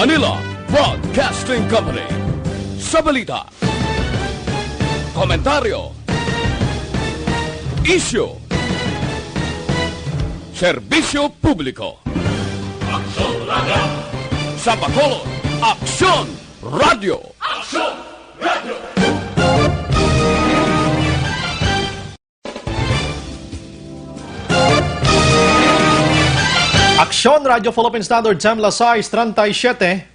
Manila Broadcasting Company. Sa balita, komentaryo, isyu, serbisyo publiko. Aksyon Radio! Sa Bacolod, Aksyon Radio! Aksyon Radio! Aksyon Radio Philippine Standard Time, las 6:37.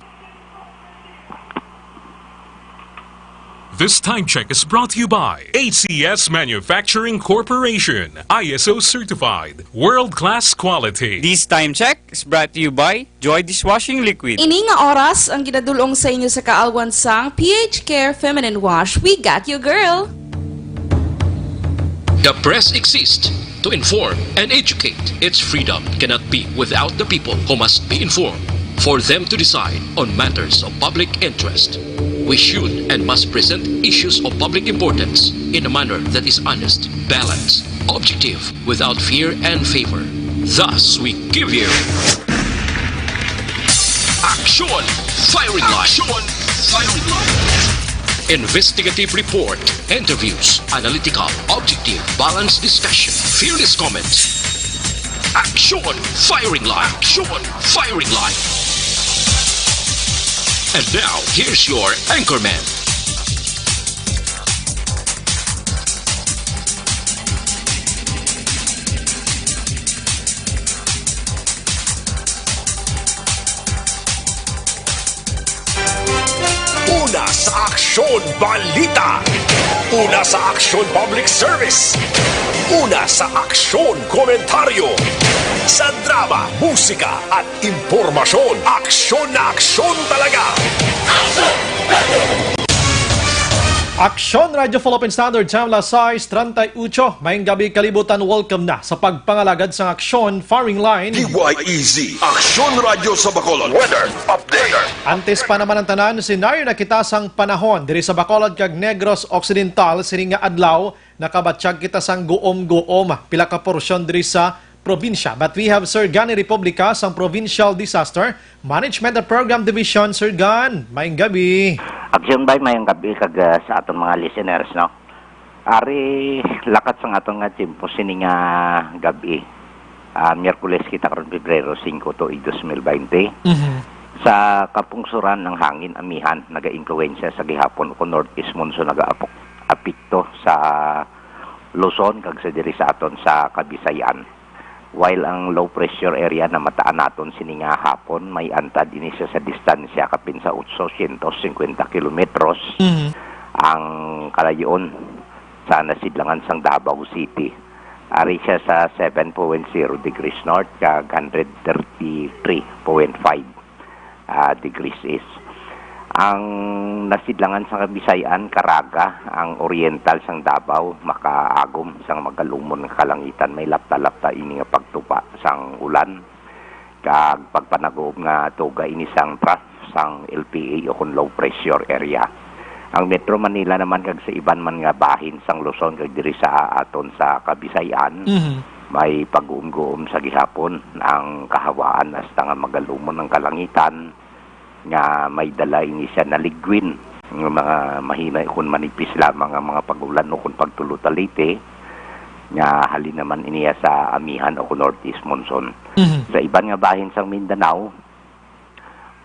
This time check is brought to you by ACS Manufacturing Corporation, ISO certified, world-class quality. This time check is brought to you by Joy Dishwashing Liquid. Ini nga oras ang ginadulong sa inyo sa kaalwansang PH Care Feminine Wash. We got you, girl! The press exists to inform and educate. Its freedom cannot be without the people who must be informed for them to decide on matters of public interest. We should and must present issues of public importance in a manner that is honest, balanced, objective, without fear and favor. Thus, we give you Action Firing Line. Action Firing Line. Investigative report, interviews, analytical, objective, balanced discussion, fearless comments. Action Firing Line. Action Firing Line. And now, here's your anchorman. Una sa Aksyon Balita. Una sa Aksyon Public Service. Una sa Aksyon Komentaryo. Sa drama, musika at impormasyon, aksyon na aksyon talaga. Aksyon Radio Philippine Standard Time, las 6:38. Maying gabi kalibutan, welcome na sa pagpangalagad sa Aksyon Firing Line. DYEZ, Aksyon Radio sa Bacolod. Weather Update. Antes pa naman ang tanan, senaryo na kita sang panahon diri sa Bacolod kag Negros Occidental sininga adlaw nakabatsyag kita sang guom-guom pila ka porsyon diri sa probinsya. But we have Sir Gani Republica sang Provincial Disaster Management and Program Division. Sir Gan, maying gabi. Aksyon bay mayang gabi kag sa aton mga listeners, no. Ari lakat sang aton nga timpo sininga gabi. Miyerkules kita karon Pebrero 5 to 2020. Sa kapungsuran ng hangin amihan naga-impluwensya sa gihapon ko northeast monsoon naga-apekto sa Luzon kag sa diri sa aton sa Kabisayan. While ang low pressure area na mataan naton sininga hapon may antad ini siya sa distansya kapin sa 850 kilometros ang kalayon sa nasidlangan sang Davao City. Ari siya sa 7.0 degrees north kag 133.5 degrees east. Ang nasidlangan sa Kabisayan, Caraga, ang oriental sang Davao, makaagom sang magalumon nga kalangitan, may lapta-lapta ini nga pagtupa sang ulan, kag pagpanagoob nga tuga ini sang trough sang LPA o kung low pressure area. Ang Metro Manila naman kag sa iban man nga bahin sang Luzon kag diri sa aton sa Kabisayan, may pag-uum-guom sa gihapon ang kahawaan hasta nga magalumon ng kalangitan nga may dala ini siya na ligwin ng mga mahina kung manipis lamang ang mga pagulan o kung pagtulutalite nga halin naman iniya sa amihan o kung northeast monsoon. Sa iban nga bahin sang Mindanao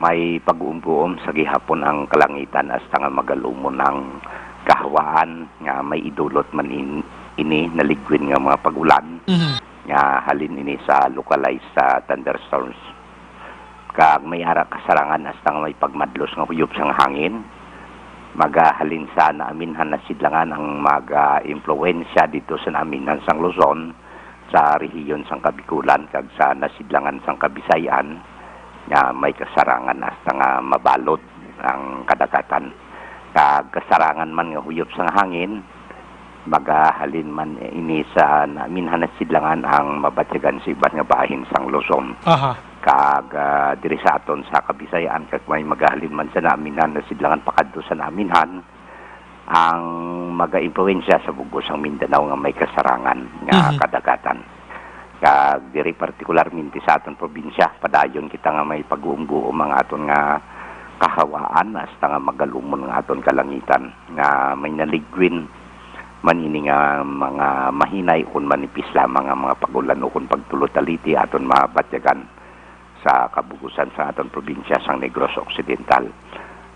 may pag-uum-guom sa gihapon ang kalangitan hasta nga magalumon ng kahawaan nga may idulot man ini na ligwin nga mga pagulan nga halin ini sa localized sa thunderstorms. Kag may ara kasarangan hasta may pagmadlos nga huyop sang hangin magahalin sa naaminhan na sidlangan ang maga-impluwensya dito sa naaminhan sang Luzon sa rehiyon sang Kabikulan kag sa nasidlangan sang Kabisayan nga may kasarangan hasta nga mabalot ang kadagatan kag kasarangan man nga huyop sang hangin magahalin man ini sa naaminhan na sidlangan ang mabatyagan sa iban nga bahin sang Luzon. Kag diri sa aton sa Kabisayan kag may magahalin man sa naaminhan na sidlangan pakadto sa naaminhan ang maga-impluwensya sa bugos ang Mindanao nga may kasarangan nga kadagatan. Kag diri partikularmente sa aton probinsya, padayon kita nga may pag-uumbuom ang aton nga kahawaan hasta nga magalumon nga aton kalangitan nga may naligwin manini nga mga mahinay kun manipis lamang ang mga pagulan o kun pagtulot-aliti aton mabatyagan sa kabugusan sa aton probinsya sang Negros Occidental.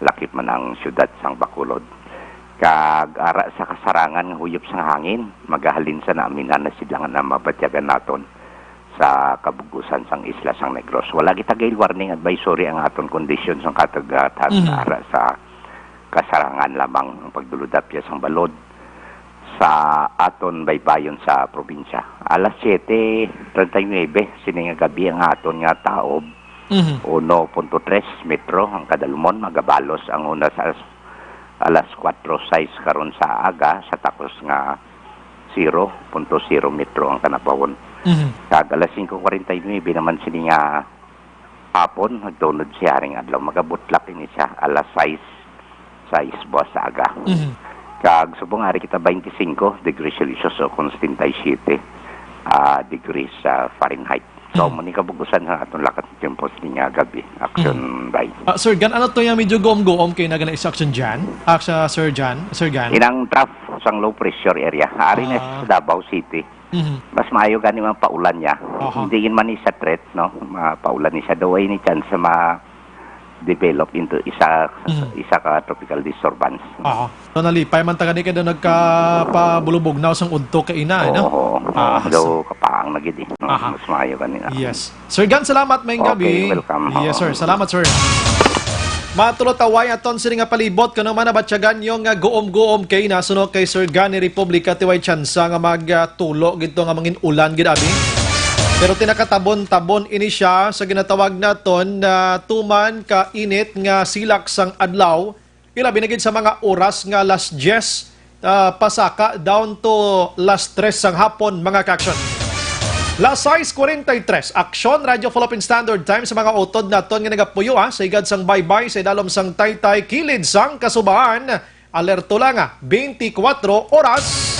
Lakip man ang syudad sang Bacolod. Kag ara sa kasarangan nga huyop sang hangin, magahalin sa namin na sidlangan na mabatyagan naton sa kabugusan sang isla sang Negros. Wala kita gale warning advisory ang aton conditions sang katagatan ara sa kasarangan lamang ang pagduludapya sang balod sa aton baybayon sa probinsya. Alas 7:39 sini nga gabi ang aton nga taob 1.3 metro ang kadalumon magabalos ang una sa alas 4:06 karon sa aga sa takos nga 0.0 metro ang kanapawon. Kag alas 5:49 naman sini nga hapon nagtunod siya ring adlaw magabutlak ini siya alas 6 buwas sa aga. Kag subong ari kita 25 degrees Celsius o kung 77 degrees Fahrenheit. So muni kabugusan sa aton lakat ng tempos niya gabi action by. Sir Gan, ano to yung medyo goom-goom kayo na ganang action dyan? Sir Gan? Inang trough sang low pressure area. Ari na sa Davao City. Mas maayo gani man paulan niya. Hindi yun man isa threat, no? Paulan ni siya. The way ni chance sa ma-develop into isa ka tropical disturbance. So nalipay man tagani kayo nagkapabulubog na sang udto kay ina, no? Daw kapaang na gid. Mas maayo gani na. Yes. Sir Gan, salamat may gabi. Okay, welcome. Yes, sir. Salamat, sir. Matulot away aton sini nga palibot kano man nabatyagan yung nga goom-goom kay nasuno kay Sir Gani Republika tiway tsansa nga magtulo gito nga mangin ulan gid abi. Pero tinakatabon-tabon ini siya sa ginatawag naton na tuman ka init nga silak sang adlaw. Ilabi na gid sa mga oras nga last 10 pasaka down to last 3 sang hapon mga kaksyon. Las 6:43, Aksyon Radio Philippine Standard Time sa mga utod naton nga nagapuyo sa igad sang baybay sa idalom sang Taytay kilid sang kasubaan. Alerto lang 24 oras.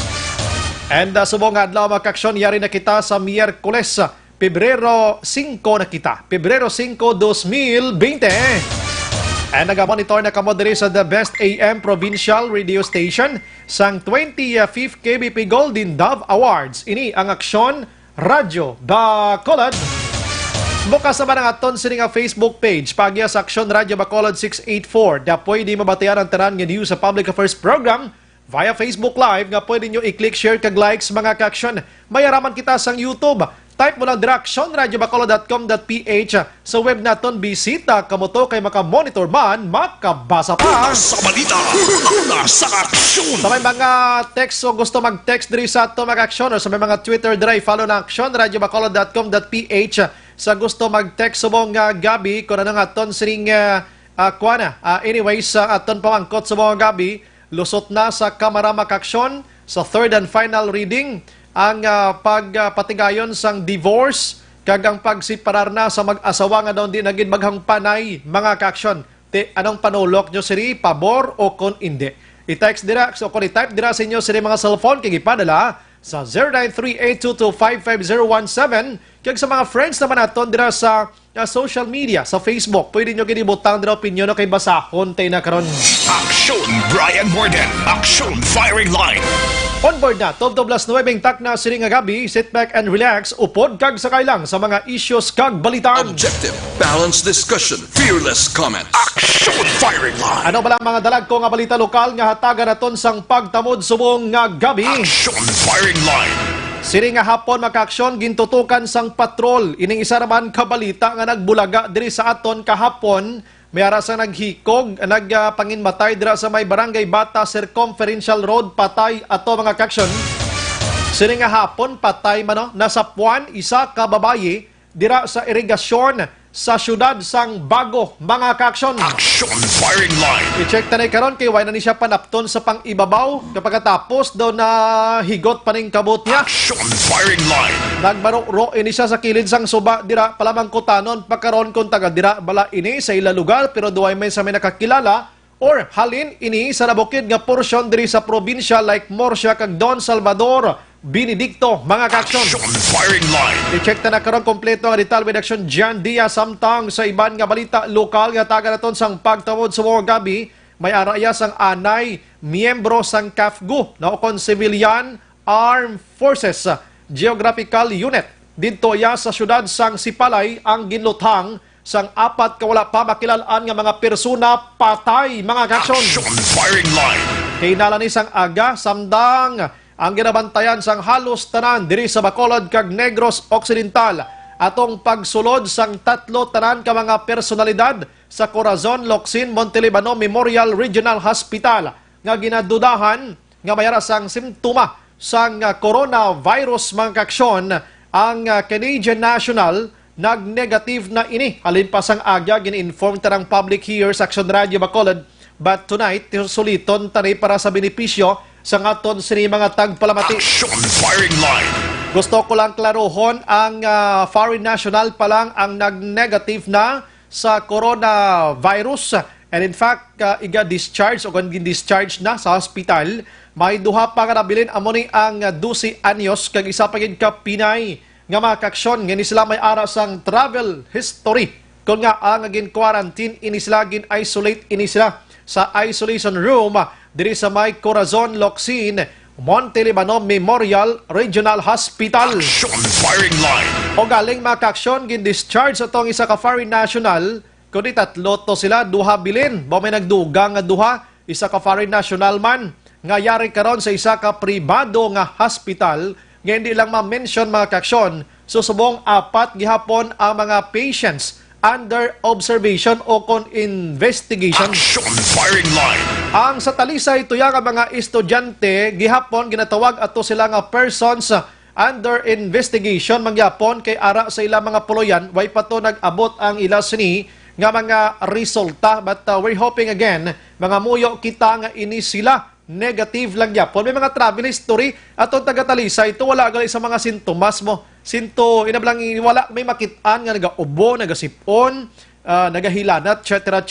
And subong adlaw mga kaksyon yari na kita sa Miyerkules, Pebrero 5 na kita. Pebrero 5, 2020. And nagamonitor na kamo diri sa The Best AM Provincial Radio Station sang 25th KBP Golden Dove Awards. Ini ang Aksyon Radio Bacolod. Bukas naman ang aton sini nga Facebook page pagya sa Aksyon Radio Bacolod 684 da pwede mabatian ang tanan nga news sa Public Affairs Program via Facebook Live nga pwede nyo i-click, share, kag likes mga ka-aksyon. Mayaraman kita sang YouTube. Type mo lang directionradiobacolod.com.ph sa web naton bisita kamoto kay makamonitor man makabasa pa Sa balita, sa aksyon. sa may mga text o gusto mag-text diri sa ato mga aksyon o sa may mga Twitter diri follow na actionradiobacolod.com.ph sa gusto mag-text subong gabi kung ano nga aton sining anyways sa aton pamangkot subong gabi lusot na sa Kamara Makaksyon sa third and final reading ang pagpatigayon sang divorce kag ang pagsiparar na sa mag-asawa nga daw di naging maghang panay mga kaaksyon. Anong panulok nyo siri, pabor o kon hindi? I-text dira, so kung i-type dira sa inyo siri mga cellphone kag ipadala sa 0938225517 kag sa mga friends naman naton dira sa social media, sa Facebook. Pwede nyo kinibutang dira opinion o kay basahon tayo na karon. Aksyon Brian Borden. Aksyon Firing Line. On board na, 12:09 tak na siri nga gabi, sit back and relax, upod kag sakay lang sa mga issues kag balitaan. Objective, balanced discussion, fearless comments. Aksyon Firing Line. Ano ba lang mga dalag ko nga balita lokal nga hatagan naton sang pagtamod subong nga gabi? Aksyon Firing Line. Siri nga hapon makaaksyon gintutukan sang patrol. Ining isa naman kabalita nga nagbulaga diri sa aton kahapon. May ara sa naghikog, nagpanginmatay dira sa may Barangay Bata Circumferential Road, patay ato mga kaksyon. Sini nga hapon, patay man nasa Puan, isa ka babayi, dira sa irigasyon sa syudad sang Bago, mga kaksyon. Aksyon Firing Line. I-check tanay karon kay wala na siya panapton sa pang-ibabaw kapag tapos daw na higot pa ning kabot niya. Aksyon Firing Line. Nagbaro-ro ini siya sa kilid sang suba dira palamang kutanon pagkaron kung taga dira bala ini sa ila lugar pero duay may sa may nakakilala or halin ini sa nabukid nga porsyon diri sa probinsya like Morsia kag Don Salvador Benedicto, mga kaksyon. Action Firing Line. I-check na karon kompleto ang detalye with action Jan Diaz samtang sa iban nga balita lokal nga taga naton sang pagtawod sa mga gabi may araya sang anay miyembro sang CAFGU na kon Civilian Armed Forces Geographical Unit didto ya sa syudad sang Sipalay ang ginluthang sang apat ka wala pa makilalaan nga mga persona patay, mga kaksyon. Action Firing Line. Hinala ni sang aga samdang ang ginabantayan sang halos tanan diri sa Bacolod kag Negros Occidental atong pagsulod sang tatlo tanan ka mga personalidad sa Corazon Locsin Montelibano Memorial Regional Hospital nga ginadudahan nga mayara sang simptoma sang coronavirus, mga kaksyon. Ang Canadian National nag-negative na ini. Halin pa sang aga, gin-inform tarang public here sa Action Radio Bacolod. But tonight, suliton tanay para sa benepisyo sa ngaton sini mga tagpalamati. Action Firing Line. Gusto ko lang klarohon, ang foreign national pa lang ang nag-negative na sa coronavirus. And in fact, iga-discharge o gin-discharge na sa hospital. May duha pa nga nabilin amoni ang 12 anyos kag isa pa gid ka Pinay nga mga kaksyon nga ni sila may ara sang travel history. Kung nga ang gin quarantine ini sila gin isolate ini sila sa isolation room diri sa may Corazon Locsin Montelibano Memorial Regional Hospital. Action Firing Line. O galing mga kaksyon gin discharge atong isa ka foreign national kundi tatlo to sila duha bilin. Ba may nagdugang nga duha isa ka foreign national man nga yari karon sa isa ka pribado nga hospital nga hindi lang ma-mention, mga kaksyon. Susubong apat gihapon ang mga patients under observation o kon investigation. Action Firing Line. Ang sa Talisay tuya nga mga estudyante gihapon ginatawag ato sila nga persons under investigation mangyapon kay ara sa ilang mga puloyan way pa to nag-abot ang ila sini nga mga resulta, but we're hoping again mga muyo kita nga ini sila negative lang yapon. May mga travel history atong taga-Talisay ito wala gali sa mga sintomas mo. Sinto inablang wala may makitaan nga nagaubo, nagasipon, nagahilanat, etc.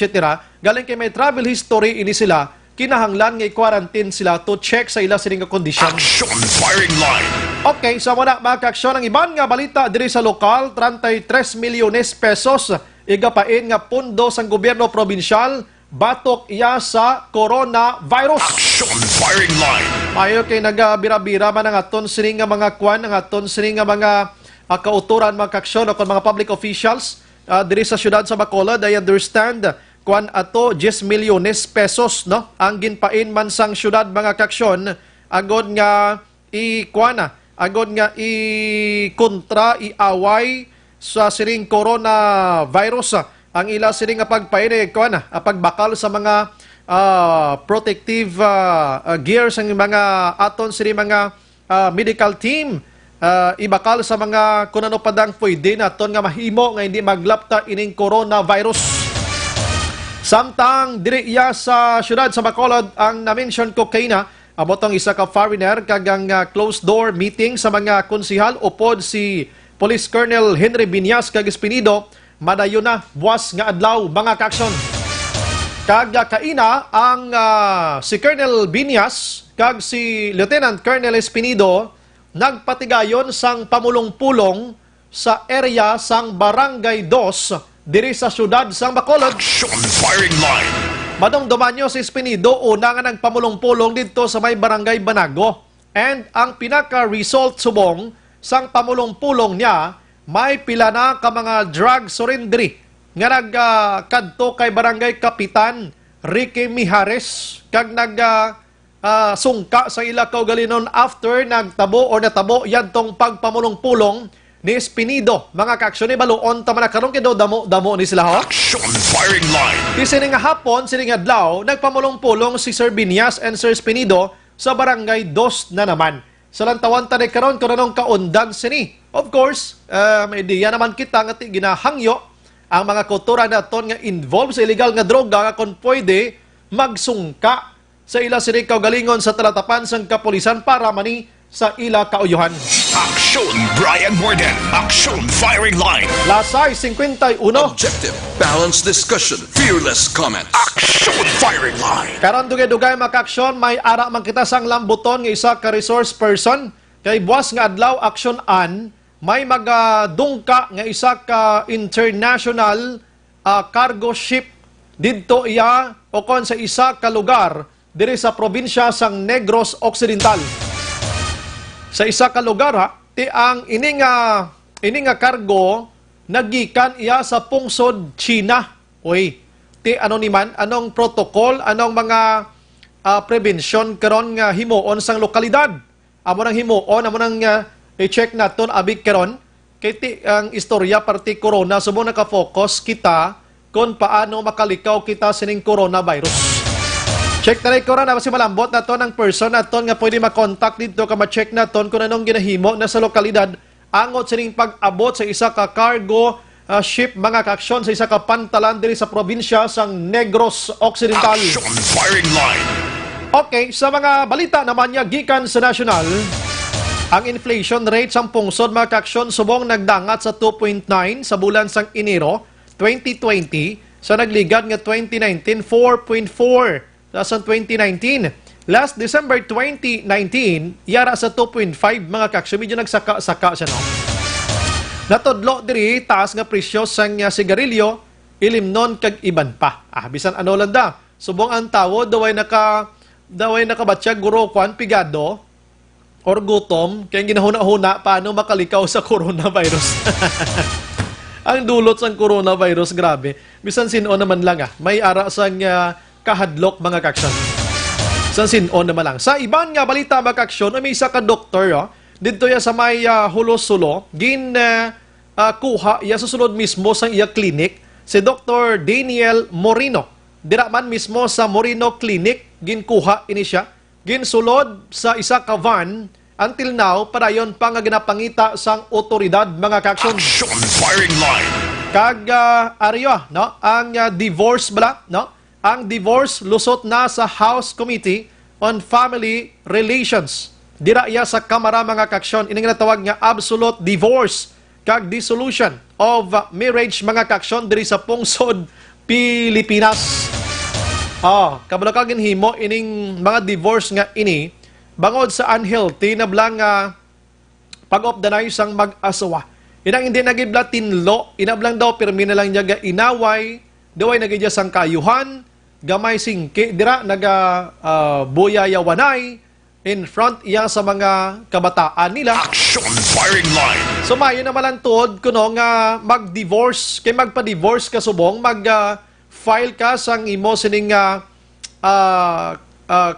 Galing kay may travel history ini sila kinahanglan nga i-quarantine sila to check sa ila sining kondisyon. Action Firing Line. Okay, sa muna mga kaksyon, ang iban nga balita diri sa lokal, 33 milyones pesos igapain nga pundo sang gobyerno probinsyal batok iya sa coronavirus. Action Firing Line. Mayo kay nagabira-bira man ang aton sining nga mga kwan, ang aton sining nga mga kauturan, mga kaksyon o mga public officials diri sa syudad sa Bacolod. I understand kwan ato 10 milyones pesos no ang ginpain man sang syudad, mga kaksyon, agod nga agod nga kontra iaway sa siring coronavirus. Ang ila sining nga pagpain pagbakal sa mga protective gears ang mga aton sining mga medical team ibakal sa mga kunano padang pwede naton nga mahimo nga hindi maglapta ining coronavirus. Samtang diri iya sa syudad sa Bacolod ang na-mention ko kayna abotong isa ka foreigner kagang closed door meeting sa mga konsihal upod si Police Colonel Henry Binyas kag Espinido madayon na buwas nga adlaw, mga kaksyon. Kag kaina ang si Colonel Binyas kag si Lieutenant Colonel Espinido nagpatigayon sang pamulong-pulong sa area sang Barangay 2 diri sa syudad sang Bacolod. Action Firing Line. Madongdoman nyo si Espinido una nga nagpamulong-pulong dito sa may Barangay Banago. And ang pinaka-result subong sang pamulong-pulong niya may pila na ka mga drug surrendering nga nagkadto kay Barangay Kapitan Ricky Mijares kag sungka sa ila kaugalinon after nagtabo or natabo yadtong pagpamulong-pulong ni Espinido. Mga kaksyon ni baluon tama na karon kay damo ni sila ho. Action Firing Line. Di sining hapon sining adlaw nagpamulong-pulong si Sir Binyas and Sir Espinido sa Barangay 2 na naman. Sa lantawan tanay karon kung anong kaundan sini. Of course, may ideya naman kita nga ginahangyo ang mga kultura naton nga involved sa illegal nga droga nga kung pwede magsungka sa ila sini kaugalingon sa talatapan sang kapulisan para mani sa ila kauyuhan. Action Brian Morden. Action Firing Line. Lasay 51. Objective, balanced discussion, fearless comment. Action Firing Line. Karon dugay-dugay makaksyon may ara man kita sang lambuton nga isa ka resource person kay buwas nga adlaw action an may magadungka nga isa ka international cargo ship didto iya o kon sa isa ka lugar diri sa probinsya sang Negros Occidental. Sa isa ka lugar ha, ti ang ini nga cargo nagikan iya sa pungsod China. Uy, ti ano ni man, anong protocol, anong mga prevention karon nga himuon sang lokalidad. Amo nang himuon, amo nang i-check naton abig karon kay ti ang istorya parti corona subo naka-focus kita kung paano makalikaw kita sining coronavirus. Check na rin ko rin, si malambot na to ng person na to nga pwede makontakt dito ka ma-check na to kung anong ginahimo na sa lokalidad angot sining pag-abot sa isa ka cargo ship mga kaaksyon sa isa ka pantalan diri sa probinsya sang Negros Occidental. Action firing line. Okay, sa mga balita naman niya gikan sa national, ang inflation rate sang pungsod mga kaaksyon subong nagdangat sa 2.9 sa bulan sang Enero 2020 sa nagligad nga 2019 4.4 sa 2019. Last December 2019 yara sa 2.5 mga kaaksyon, medyo nagsaka-saka siya no. Natodlo diri taas nga presyo sang sigarilyo ilimnon kag iban pa. Bisan ano lang da. Subong ang tawo daway nakabatsyag guro kwan pigado or gutom kaya ginahuna-huna paano makalikaw sa coronavirus. Ang dulot sang coronavirus, grabe. Bisan sino naman lang may ara sang kahadlok mga kaaksyon. Bisan sino naman lang. Sa iban nga balita mga kaaksyon, may isa ka doktor dito ya sa may Hulos-Sulo, kuha ya susunod mismo sa iya clinic, si Dr. Daniel Moreno. Dira man mismo sa Moreno Clinic, ginkuha ini siya. Ginsulod sa isa ka van, until now, padayon pa nga ginapangita sang otoridad mga kaaksyon. Action firing line. Kag aryo, no? Ang divorce bala, no? Ang divorce lusot na sa House Committee on Family Relations. Dira iya sa Kamara mga kaaksyon, ining natawag nga absolute divorce kag dissolution of marriage mga kaaksyon diri sa pungsod Pilipinas. Kabalo kag ginhimo ining mga divorce nga ini bangod sa unhealthy na blang pag-opdanay sang mag-asawa. Inang hindi nagibla tinlo, inablang daw pirmi na lang niya inaway, daway nagidya sang kayuhan, gamay singki, dira buyayawanay in front iya sa mga kabataan nila. Action firing line. So mayo na malantod kuno nga mag-divorce, kay magpa-divorce ka subong, file ka sang imo sining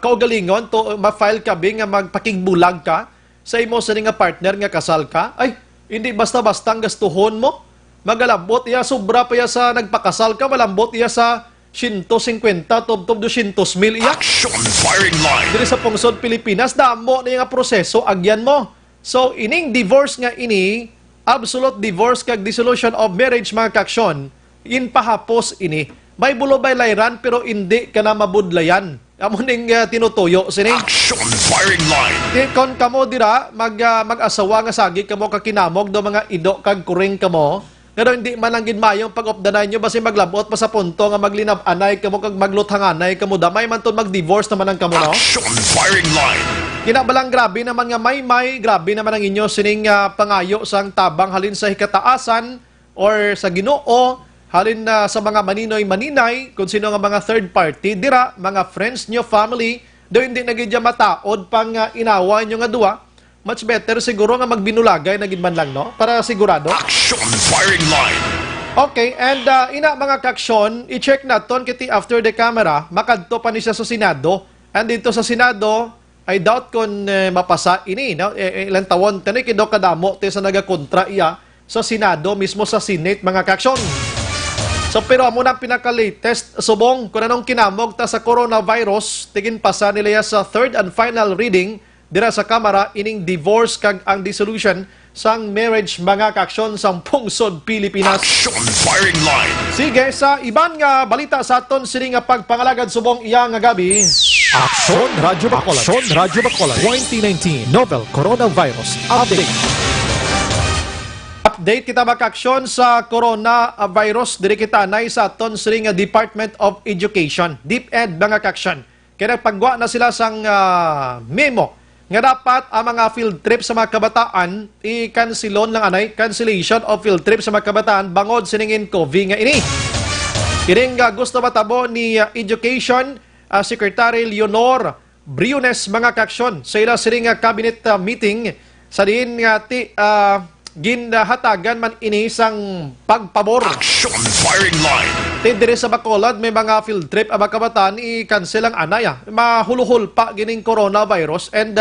kaugalingon to ma-file ka bing nga magpakigbulag ka sa imo sining partner nga kasal ka. Ay, hindi basta-basta ang gastuhon mo. Magalambot iya sobra pa iya sa nagpakasal ka, malambot iya sa 150 tubtob 200,000 iya. Action firing line. Diri sa pungsod Pilipinas, damo na nga proseso agyan mo. So ining divorce nga ini, absolute divorce kag dissolution of marriage mga kaaksyon, inpahapos ini. May bulobay layran pero hindi ka na mabudlayan. Amo ning tinutuyo sini. Action firing line. Kon kamo dira mag-asawa nga sagi kamo kakinamog do mga ido kag kuring kamo. Pero hindi man lang gid mayong pag-opdanay nyo basi maglabot pa sa punto nga maglinab-anay kamo kag magluthanganay kamo damay man ton mag-divorce naman ang kamo no. Action firing line. Kinabalang grabe naman nga may grabe naman ang inyo sining pangayo sang tabang halin sa hikataasan or sa Ginoo. Halin na sa mga maninoy-maninay, kung sino nga mga third party, dira, mga friends nyo, family, do hindi nagidya mataod pang inawa nyo nga duwa, much better siguro nga magbinulagay na man lang, no? Para sigurado. Action firing line. Okay, and ina mga kaaksyon, i-check naton kiti after the camera, makadto pa ni siya sa Senado. And dito sa Senado, I doubt kung mapasa ini, no? Ilang tawon, tanay kido kadamo, te sa nagakontra iya sa Senado, mismo sa Senate, mga kaaksyon. So pero amo na pinaka-latest subong kung anong kinamog ta sa coronavirus, tigin pasa nila sa third and final reading dira sa Kamara ining divorce kag ang dissolution sang marriage mga kaaksyon sang pungsod Pilipinas. Action firing line. Sige, sa iban nga balita sa aton sini nga pagpangalagad subong iya nga gabi. Action Radyo Bacolod. Action Radyo Bacolod 2019 Novel Coronavirus Update. Update kita makaaksyon sa coronavirus diri kita nay sa aton siring Department of Education, DepEd mga kaaksyon. Kaya nagpagwa na sila sang memo nga dapat ang mga field trip sa mga kabataan i-cancelon lang anay, cancellation of field trip sa mga kabataan bangod siningin COVID nga ini. Iring gusto matabo ni Education Secretary Leonor Briones mga kaksyon sa ila siring cabinet meeting sa diin nga ginhatagan man ini sang pagpabor. Action firing line. Dire sa Bacolod may mga field trip ang mga kabataan i-cancel ang anay. Mahuluhol pa gining coronavirus and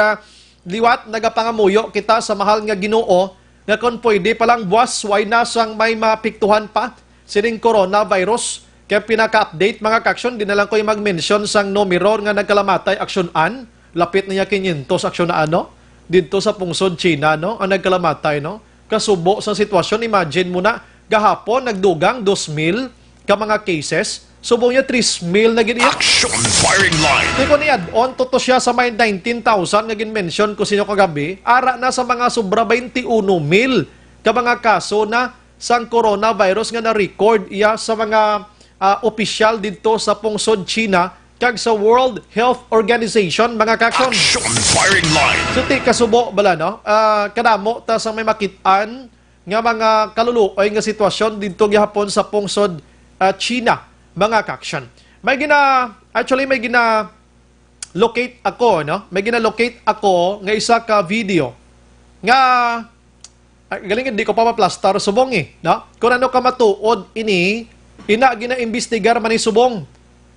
liwat nagapangamuyo kita sa mahal nga Ginoo nga kon pwede palang buwas why na sang may mapiktuhan pa sining coronavirus. Kaya pinaka-update mga kaksyon, di na lang ko yung mag-mention sang numero nga nagkalamatay aksyonan. Lapit na niya 500 aksyon na ano? Dito sa pungsod China, no? Ang nagkalamatay, no? Kasubo sa sitwasyon, imagine mo na, gahapon nagdugang 2,000 ka mga cases. Subo niya 3,000 na giniya. Action firing line. Di ko ni-add-on, toto siya sa may 19,000 nga gin-mention ko sinyo kagabi. Ara na sa mga sobra 21,000 ka mga kaso na sang coronavirus nga na-record iya sa mga opisyal dito sa pungsod China kag sa World Health Organization mga kaksyon. Action firing line. So ti kasubo bala no kadamo ta sa may makitaan nga mga kaluluoy nga sitwasyon dito gihapon sa pungsod China mga kaksyon. May gina locate ako no. May gina-locate ako nga isa ka video nga galing hindi ko pa ma-plaster subong no. Kung ano ka matuod ini gina-imbestigar man ni subong.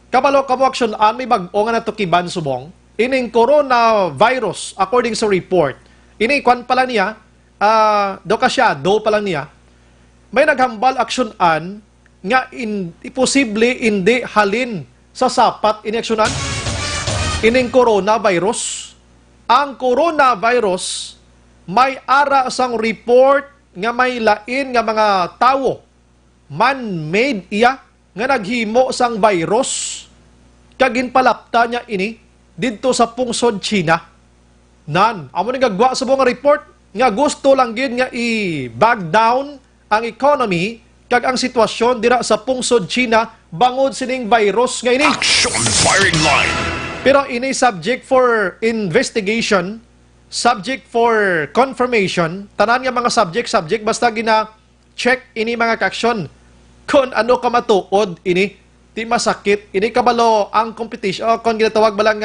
Kabalo kamo action may bag-o nga natukiban subong. Ining coronavirus according sa report. Ini kwan pala niya do pala niya. May naghambal action nga imposible hindi halin sa sapat ini aksyonan. Ining coronavirus. Ang coronavirus may ara sang report nga may lain nga mga tawo man-made iya nga naghimo sang virus kag ginpalapta niya ini didto sa pungsod China. Amo ni gagwa sa mga report nga gusto lang gid nga i-bag down ang economy kag ang sitwasyon dira sa pungsod China bangod sining virus nga ini. Action firing line. Pero ini subject for investigation, subject for confirmation, tanan nga mga subject basta check ini mga kaksyon. Kung ano ka matuod ini, di masakit, ini kabalo ang competition, kung ginatawag ba lang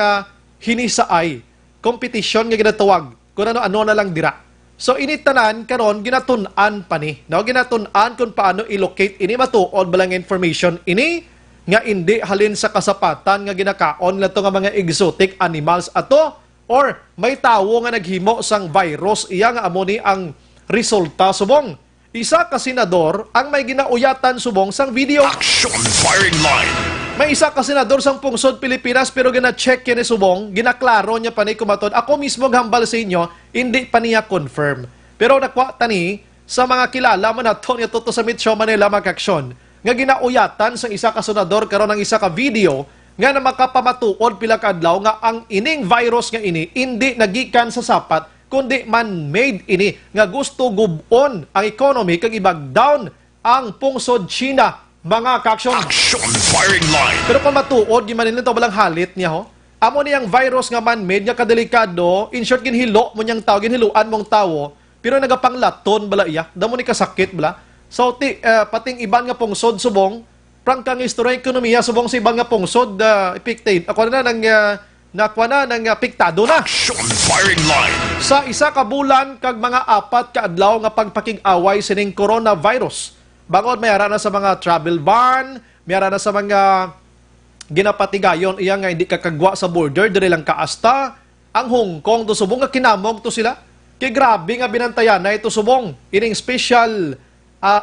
hinisaay, competition nga ginatawag, kung ano na lang dira. So ini tanan karon ginatun-an pa ni, no? Ginatun-an kung paano i-locate ini matuod ba lang information ini, nga hindi halin sa kasapatan nga ginakaon na nga mga exotic animals ato, or may tawo nga naghimo sang virus, iya nga amo ni ang resulta subong. Isa ka senador ang may ginauyatan subong sang video. Action firing line. May isa ka senador sang pungsod Pilipinas pero gina-check yan ni subong, ginaklaro niya pa ni kumatod. Ako mismo gambal sa inyo, hindi pa niya confirm. Pero nakwa tani sa mga kilala mo na to niya sa Metro Manila makaksyon nga ginauyatan sang isa ka senador karon ang isa ka video nga na makapamatuod pila ka adlaw nga ang ining virus nga ini hindi nagikan sa sapat kundi man-made ini nga gusto gubon ang economy kag ibag down ang pungsod China mga kaksyon. Action firing line. Pero kung matuod di man nito balang halit niya ho. Amo niyang virus nga man-made nga kadelikado, in short ginhilo mo niyang tao, ginhiluan mong tawo, pero nagapanglaton bala iya, damo ni kasakit bala. So pating iban nga pungsod subong, prangkang istorya ekonomiya subong sa iban nga pungsod epictate. Ako na nang nakwana ng piktado na. Action firing line. Sa isa ka bulan kag mga 4 ka adlaw nga pagpakig-away sining coronavirus. Bangod may ara na sa mga travel ban, may ara na sa mga ginapatigayon iya nga hindi kakagwa sa border diri lang kaasta. Ang Hong Kong to subong nga kinamog to sila. Kay grabe nga binantayan na ito subong ining special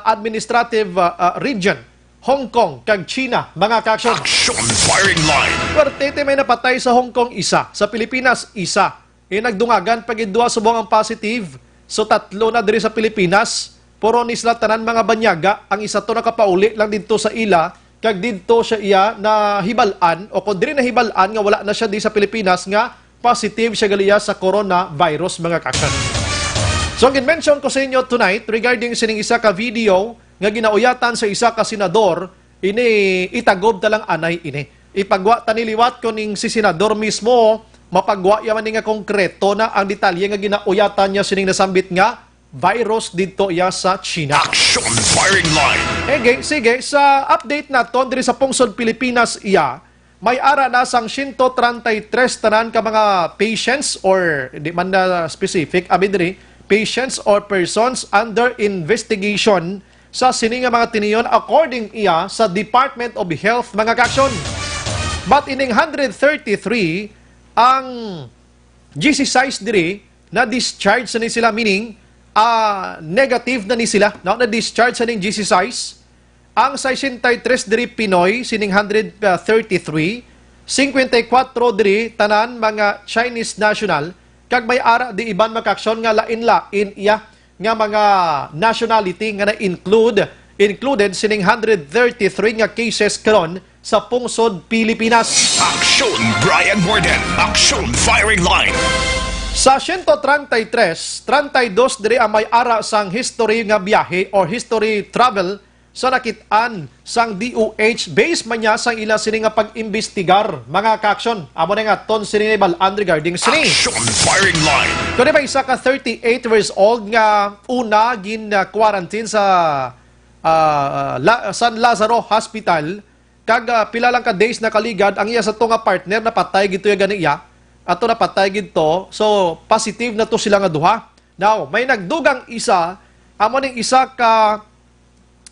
administrative region. Hong Kong kag China mga kaksyon. Action firing line. Kwartete may napatay sa Hong Kong isa, sa Pilipinas isa. Nagdungagan pag idua subong ang positive. So 3 na diri sa Pilipinas. Puro nisla tanan mga banyaga. Ang isa to nakapauli lang dito sa ila. Kag dito siya iya na hibalan o kung diri na hibalan nga wala na siya di sa Pilipinas nga positive siya galiya sa coronavirus mga kaksyon. So ang mention ko sa inyo tonight regarding sining isa ka video nga ginauyatan sa isa ka senador, ini itagob talang anay ini. Ipagwa taniliwat ko ning si senador mismo mapagwa yaman ni nga konkreto na ang detalye nga ginauyatan niya sining nasambit nga virus dito iya sa China. Action firing line. Sige, sa update naton diri sa pungsod Pilipinas iya, may ara na sang 133 tanan ka mga patients or di man na specific abi diri, patients or persons under investigation sa sini nga mga tiniyon according iya sa Department of Health mga kaksyon. But ining 133 ang GC size diri na discharge sa ni sila, meaning negative na ni sila, no? Na discharge sa ning GC size. Ang 63 diri Pinoy sining 133, 54 diri tanan mga Chinese national, kag may ara di iban makaksyon nga lain-lain iya nga mga nationality nga included sining 133 nga cases karon sa pungsod Pilipinas. Action Brian Borden. Action firing line. Sa 133, 32 diri ang may ara sang history nga biyahe or history travel sa nakit-an sang DOH based man niya sang ila sini nga pag-imbestigar mga ka-aksyon. Amo na nga ton sini balaan regarding sini. Action firing line. Kani ba isa ka 38 years old nga una gin quarantine sa San Lazaro Hospital, kag pila lang ka days na kaligad ang iya sa to nga partner na patay gito ya gani iya. Ato na patay gito, so positive na to sila nga duha. Now, may nagdugang isa, amo ning isa ka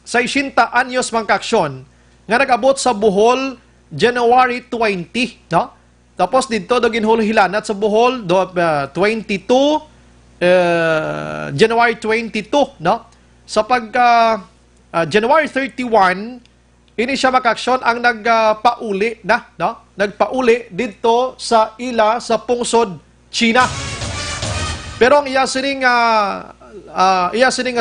60 anyos mga kaksyon nga nag-abot sa Bohol January 20, no? Tapos dito do ginhulhilanat sa Bohol January 22, no? Sa pagka January 31, ini siya makaksyon ang nagpauli na, no? Nagpauli dito sa ila sa pungsod China. Pero ang iya sining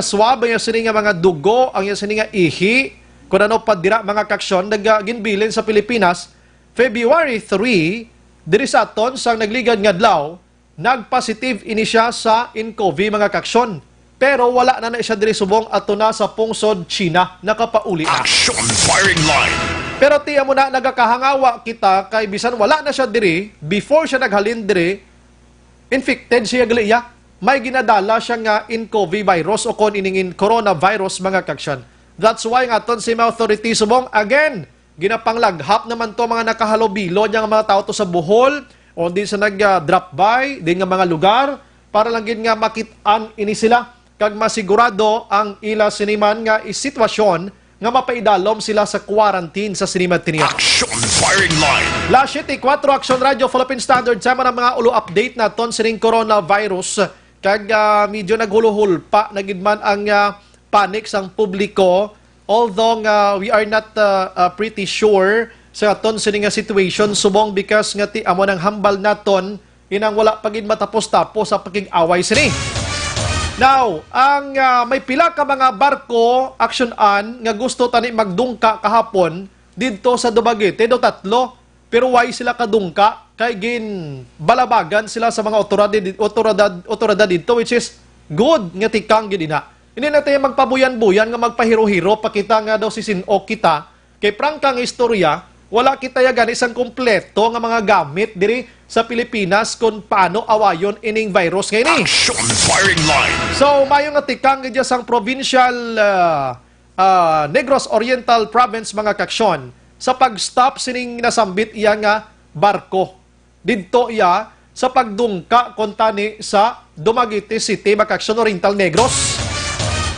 swab, iya sining mga dugo, ang iya sining ihi, kung ano pa dira mga kaksyon, nagginbilin sa Pilipinas, February 3, diri sa aton sang nagligad nga adlaw, nagpositive ini siya sa INCOV mga kaksyon. Pero wala na siya diri subong ato na sa pungsod China, nakapauli na. Action firing line. Pero tiya mo na nagakahangawa kita kay bisan wala na siya diri, before siya naghalin diri, infected siya gliya. May ginadala siya nga INCOV virus o kon iningin coronavirus mga kaksyon. That's why nga aton si mga authority subong again, ginapanglaghap naman to mga nakahalobilo niya nga mga tao to sa Bohol o di sa nag-drop by, di nga mga lugar, para lang gin nga makit-an ini sila kag masigurado ang ila siniman nga isitwasyon nga mapaidalom sila sa quarantine sa sinimad tiniya. Action firing line. Last 4 Action Radio Philippine Standard sama ng mga ulo update naton sining coronavirus kag medyo naghuluhulpa nagidman ang panic sang publiko, although we are not pretty sure sa aton sining situation subong because nga ti amo nang hambal naton inang wala pagid matapos-tapos sa pagig-away sini. Now, ang may pila ka mga barko aksyonan nga gusto tani magdungka kahapon didto sa Dumaguete do 3, pero why sila kadungka kay gin balabagan sila sa mga otoridad dito, which is good nga tikang gid ina. Hindi natin magpabuyan-buyan nga magpahiro-hiro pakita nga daw sisinok kita kay prangkang istorya wala kita yagan isang kompleto nga mga gamit diri sa Pilipinas kung paano awayon ining virus ngayon. Action firing line. So, mayo nga tikang gidya sang provincial Negros Oriental Province mga kaksyon sa pag-stop sining nasambit iya nga barko. Didto iya sa pagdungka kontani sa Dumaguete City mga kaksyon Oriental Negros.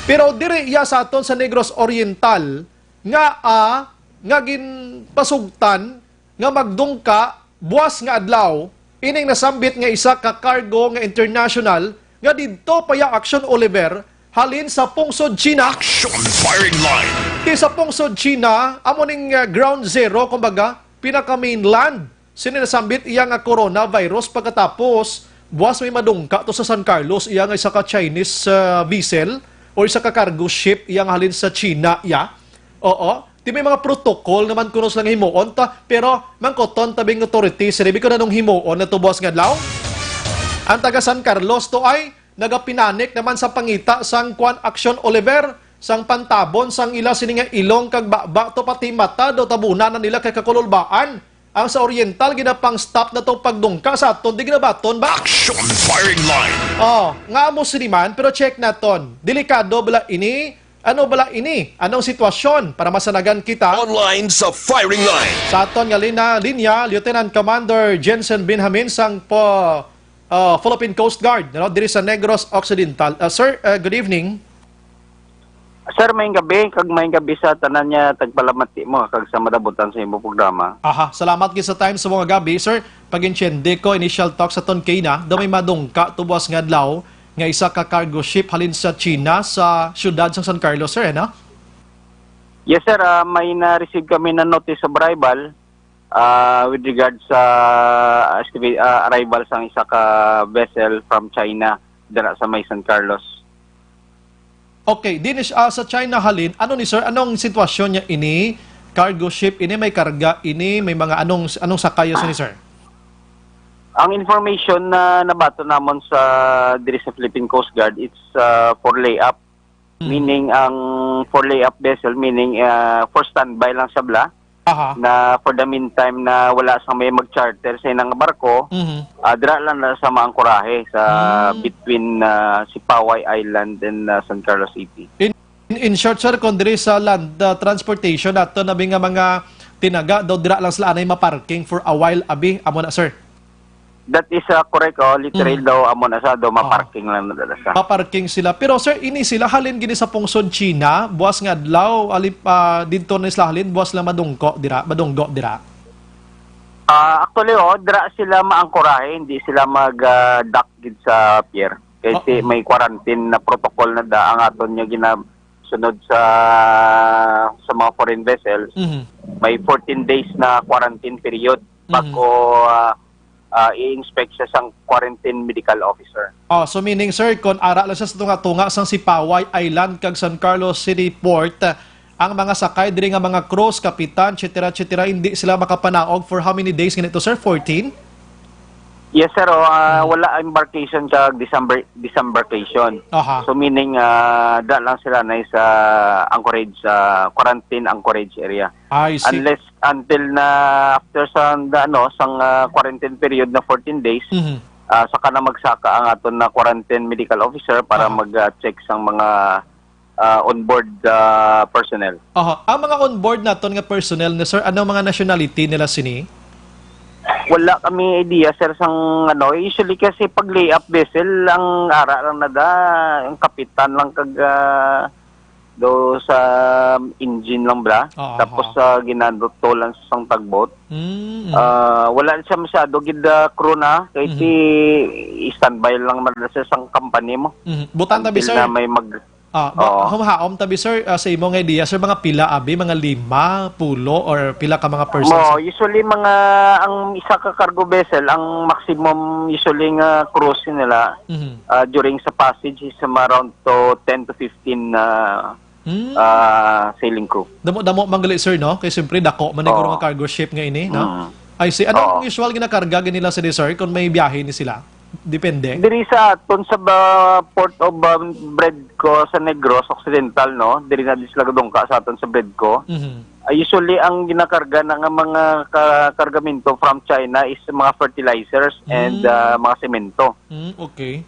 Pero diri iya sa aton sa Negros Oriental nga ginpasugtan nga magdungka buwas nga adlaw ining nasambit nga isa ka cargo nga international nga didto paya Action Oliver halin sa pungsod China. Action firing line. Di sa pungsod China amo ning ground zero kumbaga pinaka mainland sinasambit iya nga coronavirus pagkatapos buwas may madungka to sa San Carlos iya nga isa ka Chinese vessel or isa ka cargo ship iya nga halin sa China iya. Oo. Di may mga protocol naman kunos lang himuon ta, pero mangkoton tabing authorities, sabi ko na nung himuon na tubos nga adlaw. Ang taga San Carlos to ay nagapinanik naman sa pangita sang Kwan Action Oliver, sang pantabon, sang ila sininga ilong kag baba to pati mata do tabunan na nila kay kakululbaan. ang sa Oriental ginapang stop na tong pagdungka sa aton di ginabaton ba? Action firing line. Oh, nga mo siniman pero check naton. Delikado bala ini? Ano bala ini? Anong sitwasyon para masanagan kita? Online sa firing line. Sa aton nga linya, Lieutenant Commander Jensen Binhamin sang Philippine Coast Guard, diri sa Negros Occidental. Sir, good evening. Sir, may gabi sa tanan niya tagpalamati mo kag sa madabutan sa imong programa. Aha, salamat gid sa time sa mga gabi. Sir, pag-insyende ko, initial talk sa ton kay na, daw may madungka tubuas nga adlaw nga isa ka cargo ship halin sa China sa siyudad sa San Carlos, sir, no? Yes sir, may na-receive kami na notice of arrival with regard sa arrival sa isa ka vessel from China dira sa may San Carlos. Okay, din sa China halin, ano ni sir, anong sitwasyon niya ini? Cargo ship ini, may karga ini, may mga anong sakayo ni sir? Ang information na nabato namon sa diri sa Philippine Coast Guard, it's for layup. Meaning ang for layup vessel, meaning for standby lang sa bla. Aha. Na for the meantime na wala sa may mag-charter sa inang barko, dira lang na sa maangkorahe sa between Sipaway Island and San Carlos City. In short, sir, kung diri sa land transportation nato na mga tinaga, daw dira lang sila anay maparking for a while, abi, amo na, sir. That is correct, literal daw amo na sa do maparking lang na dala sa. Paparking sila. Pero sir, ini sila halin gini sa pungsod China, buwas nga adlaw, dito na sila halin, buwas lang madunggo dira. Actually, dira sila maangkorahe, hindi sila mag-dock gid sa pier. Kasi may quarantine na protocol na ang aton niya ginasunod sa mga foreign vessels. May 14 days na quarantine period bago i-inspect siya sang quarantine medical officer. So meaning sir, kung ara lang siya sa tunga-tunga sang Sipaway Island kag San Carlos City Port, ang mga sakay diri nga mga cruise, kapitan, etc., hindi sila makapanaog for how many days ganito sir? 14? Yes sir, wala embarkation kag disembarkation. So meaning da lang sila na sa anchorage, quarantine anchorage area. I see. Unless until na after sang quarantine period na 14 days, saka na magsaka ang aton na quarantine medical officer para mag-check sang mga onboard personnel. Ang mga onboard naton nga personnel ni sir, ano mga nationality nila sini? Wala kami idea sir sang usually kasi pag layup vessel ang ara lang ang kapitan lang kag do sa engine lang bra. Tapos ginadto lang sa sang tagboat. Wala siya masyado gid crew na kay standby lang man sa sang company mo. Butan tabi sir. Na may Humahaom tabi sir sa imong idea sir, mga pila abi, mga 5, 10 or pila ka mga persons? Usually ang isa ka cargo vessel, ang maximum usually nga cruise nila during sa passage is around to 10 to 15 sailing crew. Damo manggali sir, no? Kay siyempre dako man nga cargo ship nga ini, no? I see. Anong usual ginakarga nila sa sir kung may biyahe ni sila? Depende. Diri sa aton sa port of Bredco sa Negros Occidental, no? Diri na sila gadungka sa aton sa Bredco. Usually ang ginakarga ng mga kargamento from China is mga fertilizers and mga semento. Okay.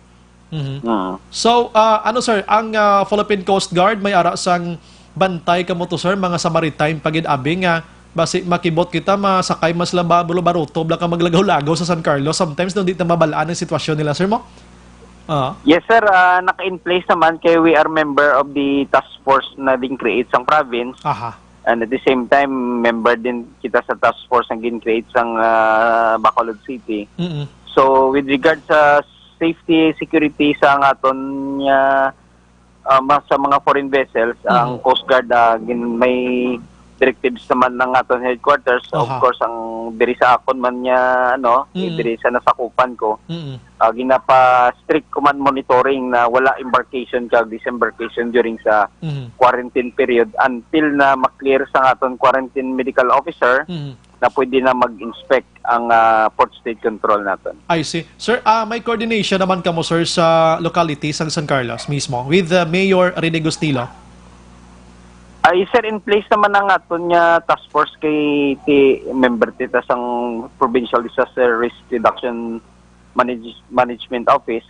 So, ano sir, ang Philippine Coast Guard may ara sang bantay kamo to sir, mga sa maritime pagid abi nga basi makibot kita masakay mas laba baruto bla ka maglagaw-lagaw sa San Carlos, sometimes nung di na mabalaan ang sitwasyon nila sir mo. Yes sir, naka-in place naman kay we are member of the task force na din create sang province. And at the same time member din kita sa task force na gin-create sang Bacolod City. So with regard sa safety security sa aton sa mga foreign vessels, ang Coast Guard may directives naman ng aton headquarters. Of course ang diri sa akon man niya diri sa nasakupan ko, ginapa strict command monitoring na wala embarkation kag disembarkation during sa quarantine period until na maklear sa aton quarantine medical officer na pwede na mag-inspect ang port state control natin. I see. Sir, may coordination naman kamo sir sa locality sa San Carlos mismo with Mayor Rene Gustilo? Ay sir, in place naman ang aton nga task force kay member tita sang Provincial Disaster Risk Reduction Management Office.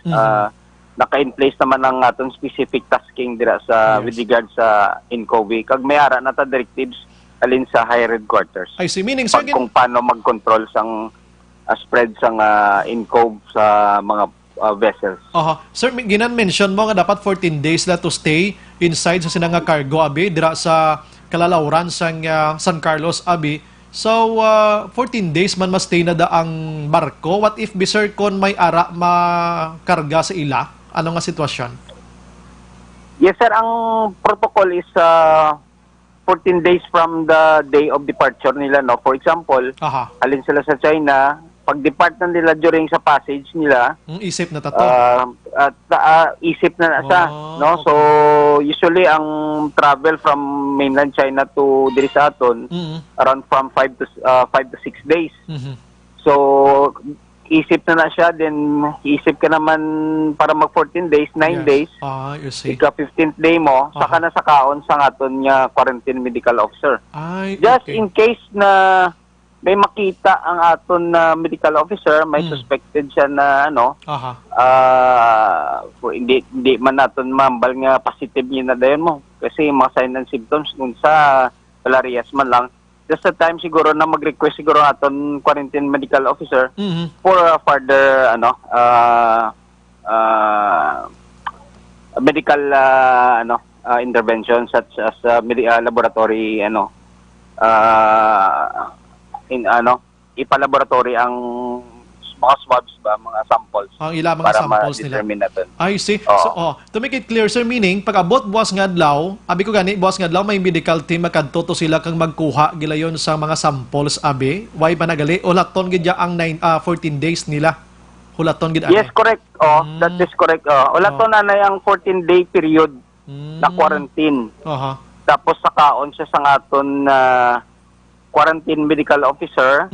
Naka-in place naman ang aton specific tasking dira sa with regard sa INCOVI. Kag may ara na ta directives alin sa higher headquarters. I see. Meaning, sir, Kung paano mag-control sang spread sang INCOV sa mga vessels. Sir, ginan-mention mo nga dapat 14 days na to stay inside sa sinanga cargo, abi, dira sa kalalauran sang San Carlos, abi. So, 14 days man ma-stay na da ang barko. What if, sir, kon may ara makarga sa ila? Ano nga sitwasyon? Yes, sir. Ang protocol is 14 days from the day of departure nila. No? For example, alin sila sa China, pag-depart na nila during sa passage nila, isip na tato. Isip na siya, no? So usually ang travel from mainland China to diri sa aton around from 5 to 6 days. So isip na siya, then isip ka naman para mag 14 days, 9 days. You see. Ika 15th day mo, saka na sa kaon sa aton nga quarantine medical officer. Just in case na may makita ang aton na medical officer, may suspected siya na hindi man naton mambal nga positive niya na dayon mo. Kasi mga sign and symptoms kung sa malarias man lang, just the time siguro na mag-request siguro aton quarantine medical officer for further medical intervention such as laboratory ipalaboratory ang mga swabs ba, mga samples. Ang ilang mga samples nila. Natin. I see. So, to make it clear, sir, meaning, pag abot buwas nga adlaw, abi ko gani, buwas nga adlaw, may medical team, makadto to sila kang magkuha gilayon sa mga samples, abi, why pa nagali, ulaton gidya ang 14 days nila. Hulaton gid. Yes, correct. That is correct. Ulaton na ang 14-day period na quarantine. Tapos sa kaon siya sa aton quarantine medical officer,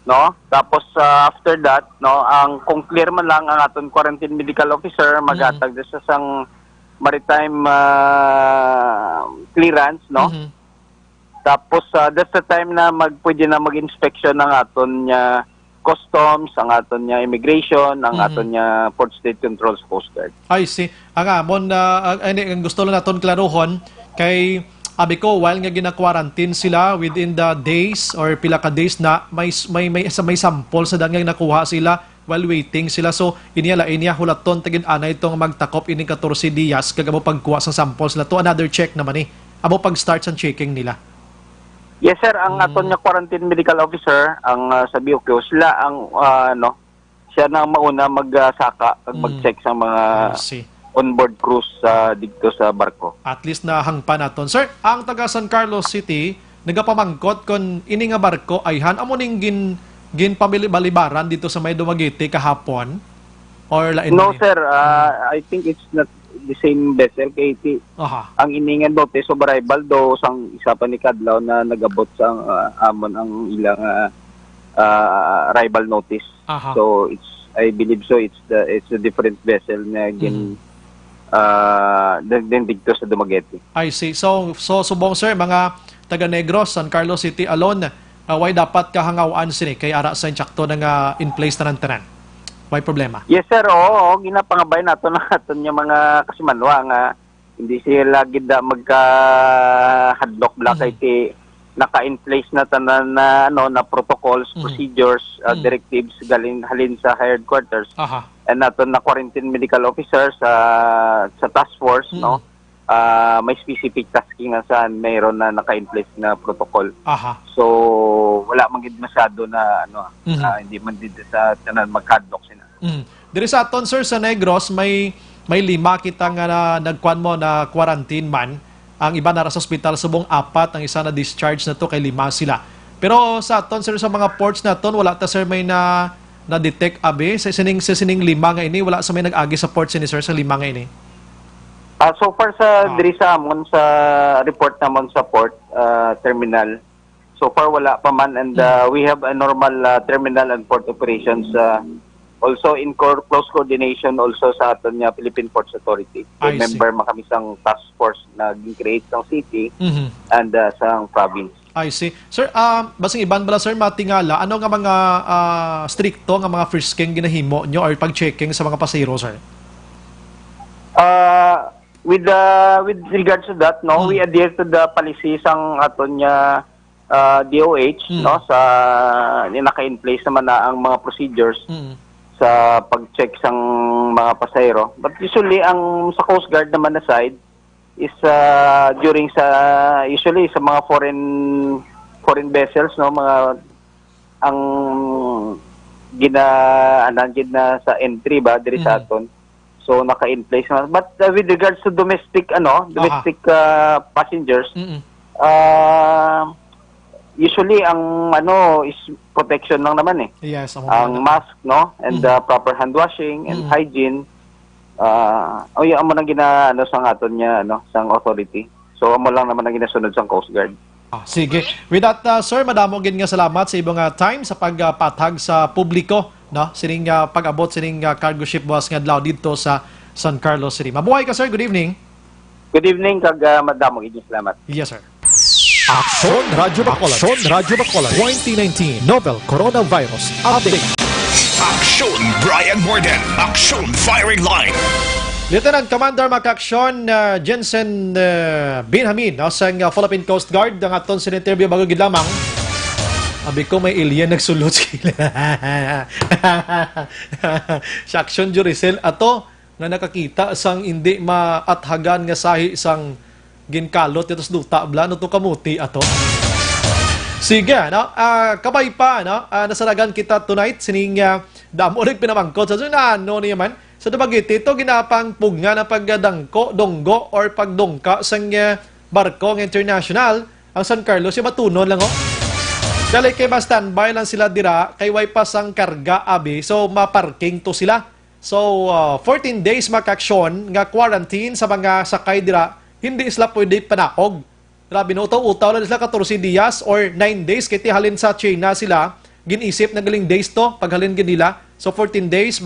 no? Tapos after that, no, kung clear man lang ang aton quarantine medical officer, magatag sa sang maritime clearance, no? Tapos that's the time na pwede na mag-inspection ng aton customs, ang aton immigration, ang aton Port State Controls Coast Guard. I see. Ang amon ang gusto lang naton klarohon kay abi ko, while nga gina-quarantine sila within the days or pila ka days na may sample sa dangang nakuha sila while waiting sila. So, inya hulaton tagin ana itong magtakop ining 14 dias kag amo pagkuha sa samples na to. Another check naman amo pag-start sa checking nila. Yes, sir. Ang aton nga quarantine medical officer, ang sa BOQ, sila ang siya na mauna magsaka kag mag-check sa mga onboard cruise dito sa barko. At least na hangpa naton. Sir, ang taga San Carlos City nagapamangkot kon ini nga barko ayhan amo ning gin pamilibalibaran dito sa may Dumaguete kahapon or lain? No, sir. I think it's not the same vessel kay ang iningan bote so arrival do sang isa pa ni kadlaw na nagabot sa amon ang ilang arrival notice. So I believe so it's a different vessel na dito sa Dumaguete. I see. So subong sir, mga taga Negros, San Carlos City alone, why dapat kahangawaan sini kay ara sa insakto nga in place na ng tanan? Why problema? Yes sir, oo, ginapangabay naton yung mga kasimanwa nga hindi sila gid magka-hadlock block kay naka-in place na tanan na protocols, procedures, directives halin sa headquarters. And naton na quarantine medical officer sa task force, no? May specific tasking nga saan mayroon na naka-in place na protocol. So wala man gid masyado na hindi man dito sa tanan mag-hadlock sina. Diri sa aton sir sa Negros may 5 kita nga nagkuan mo na quarantine man. Ang iba na sa hospital subong 4, ang isa na discharge na to kay 5 sila. Pero sa aton sir sa mga ports naton wala ta sir may na detect abi sa sining 5 nga ini wala sa may nag-agi sa ports ni sir sa 5 nga ini. So far sa diri sa amon sa report namon sa port terminal, so far wala pa man, and we have a normal terminal and port operations Also in close coordination also sa aton nga Philippine Ports Authority. I see. Member man kami sang task force na gin-create sang city Mhm. and sang province. I see. Sir, basing iban bala sir matingala, ano nga mga stricto nga mga frisking ginahimo nyo or pag-checking sa mga pasahero, sir? With regards to that, no, we adhere to the policies ang aton nga DOH, no, sa naka-in place naman na ang mga procedures sa pag-check sang mga pasahero. But usually ang sa Coast Guard naman na side is usually sa mga foreign vessels, no, mga ang gina sa entry ba diri sa aton. So naka-in place naman. But with regards to domestic passengers, usually ang is protection lang naman eh. Yes, Ang mask, no, and proper hand washing and hygiene. Amo nang sang aton nya sang authority. So amo lang naman ang ginasunod sang Coast Guard. Sige. With that, sir, madamo gid nga salamat sa ibang time sa pagpatag sa publiko, no? Sining pag-abot sining cargo ship buwas nga adlaw dito sa San Carlos City. Mabuhay ka, sir. Good evening. Good evening kag madamo gid salamat. Yes, sir. Aksyon Radyo Bacolod 2019 Novel Coronavirus Update. Aksyon Brian Morden. Aksyon Firing Line. Lieutenant Commander Makaksyon Jensen Binhamin sa Philippine Coast Guard ang aton sa interview bago gid lamang. Abi ko may alien nagsulot sila. Sa aksyon Juricel ato nga nakakita sang hindi maathagan nga sahi sang ginkalot ito sa duta bla no to kamuti ato. Sige, no? Kabay pa, no? Nasaragan kita tonight sining damo rin pinamangkot sa no niya man. Sa Dumaguete, ito ginapang pugna na pagdangko, donggo, or pagdongka sa barko ng international, ang San Carlos, yung matunon lang, Dali kay ma-standby lang sila dira, kay way pas ang karga, abi, so maparking to sila. So, 14 days makaksyon, nga quarantine sa mga sakay dira, hindi sila pwede panakog. Grabe no, utaw lang sila 14 dias or 9 days, kaya halin sa China sila, ginisip na galing days to, paghalin nila. So, 14 days,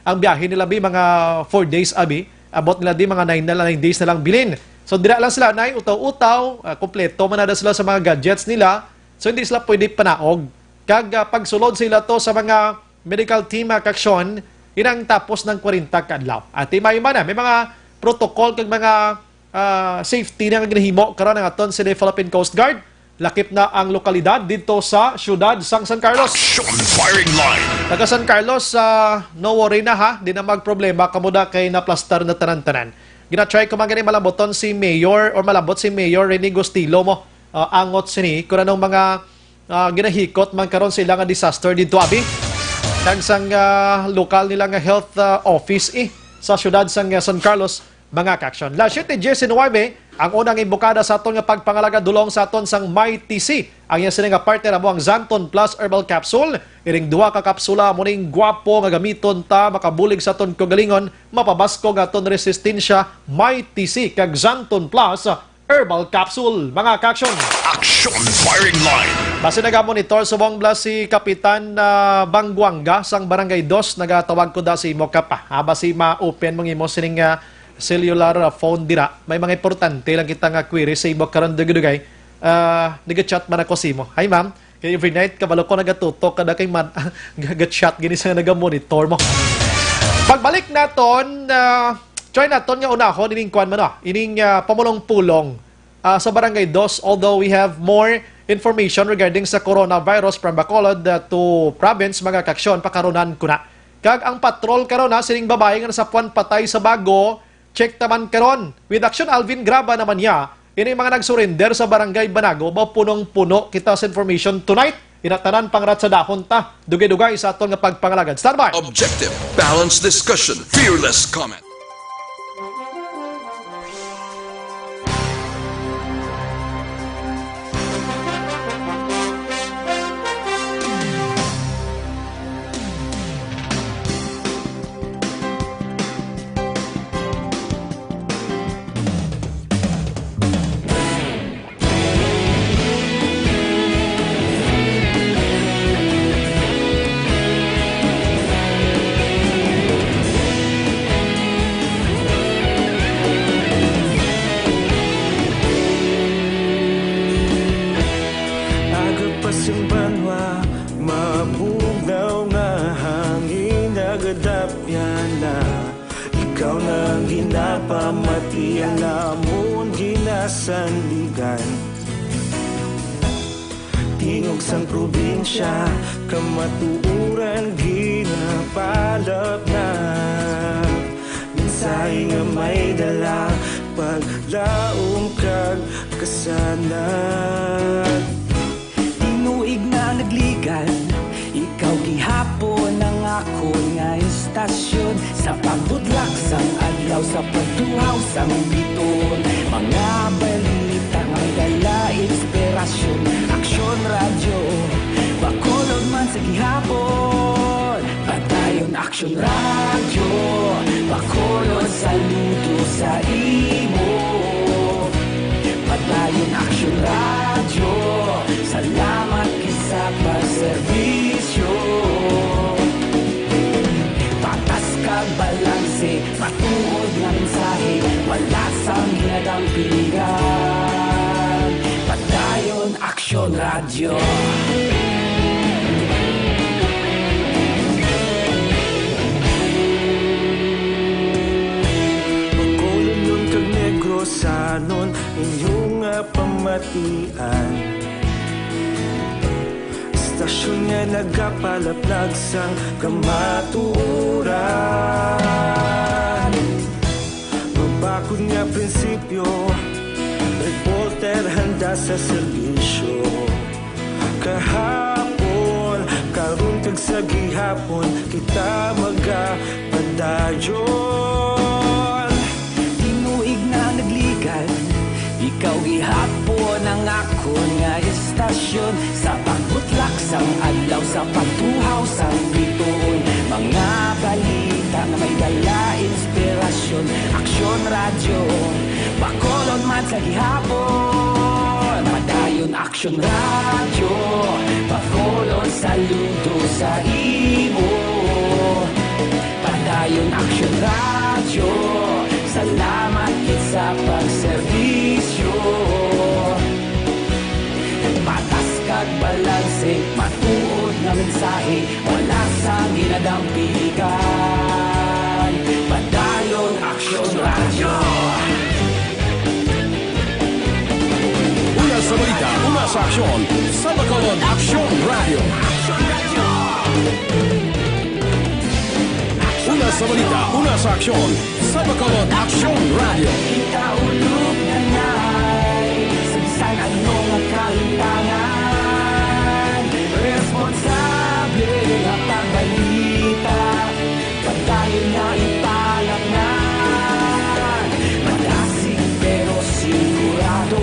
ang biyahe nila mga 4 days abi, abot nila mga 9 days na lang bilin. So dira lang sila nay utaw-utaw, kompleto man na sila sa mga gadgets nila. So hindi sila pwede panaog. Kag pagsulod sila to sa mga medical team kaksyon, inang tapos ng 40 kadlaw. At may mga protocol kag mga safety na ginahimo karon ang aton sa Philippine Coast Guard. Lakip na ang lokalidad dito sa siyudad sang San Carlos. Action Firing Line. Taga San Carlos, no worry na ha. Di na magproblema. Kamuda kay naplastar na tanan-tanan. Gina-try ko mga malaboton si Mayor or malabot si Mayor Rene Gustilo mo. Angot sini. Kung anong mga ginahikot man karon sila nga disaster dito abi. Tagsang lokal nila nga health office sa siyudad sang San Carlos. Mga kaksyon. La 7:19, ang unang imbukada sa aton nga pagpangalaga dulong sa aton sang MyTC. Ang iya sila nga partner mo ang Zanton Plus Herbal Capsule. Iring duha ka kapsula mo ning gwapo nga gamiton ta makabulig sa aton kagalingon, mapabasko nga aton resistensya. MyTC kag Zanton Plus Herbal Capsule. Mga kaksyon. Action Firing Line. Base naga-monitor subong bla si Kapitan Bangguanga sang Barangay 2 nagatawag ko da si imo ka pa. Basi ma-open mong imo sining cellular phone dira. May mga importante lang kita nga query sa ibo karon dugay. Nag-chat man ako si mo. Hi ma'am. Kaya every night kabalo ko nagatutok kada kay man nag-chat gini sa naga-monitor mo. Pagbalik naton try naton nga unahon ining kwan man ining pamulong-pulong sa Barangay 2, although we have more information regarding sa coronavirus from Bacolod to province mga kaksyon pakaronan ko na. Kag ang patrol karon sining babae nga sa puwan patay sa Bago. Check taman karon. With Action Alvin Graba naman niya, ini mga nag-surrender sa Barangay Banago, punong-puno kita sa information tonight. Inatanan pangrat sa dahon ta. Dugay-dugay sa aton nga pagpangalagad. Stand by! Objective, balanced discussion, fearless comment. namon ginasandigan. Tingog sang probinsya, kamatuuran ginapalap na. Minsay nga may dala, paglaom kag kasanat. Tinuig na nagligan, ikaw gihapon ang ako nga istasyon. Sa pagbutlak sang adlaw, sa pagtuhaw sang biton. Mga balita nga dala inspirasyon. Aksyon radyo, bakolod man sa gihapon. Padayon aksyon radyo, bakolod saludo sa imo. Padayon aksyon radyo, salamat kisa pagserbisyo. Patas kag balanse, matuod nga mensahe, wala sang hinadampingan. Padayon aksyon radyo. Bacolod nun kag Negrosanon, inyong nga pamatian. Istasyon nga nagapalaplag sang kamatuuran. Mabakod nga prinsipyo, reporter handa sa serbisyo. Kahapon, karon kag sa gihapon, kita magapadayon. Tinuig na nagligan, ikaw gihapon ang ako nga istasyon. Sa pagbutlak sang adlaw, sa pagtuhaw sang biton. Mga balita nga may dala inspirasyon. Aksyon radyo, bakolod man sa gihapon. Padayon aksyon radyo, bakolod saludo sa imo. Padayon aksyon radyo, salamat kit sa pagserbisyo. Patas kag balanse, matuod nga mensahe, wala sang ginadampigan. Padayon aksyon radyo. Una sa balita, una sa aksyon, sa Bacolod Aksyon Radio. Una sa balita, una sa aksyon, sa Bacolod Aksyon Radio. Ikaulog na na'y sabisan ano nga kaintangan. Responsable nga pagbalita, pagdayon na ipalak na. Matasig pero sigurado,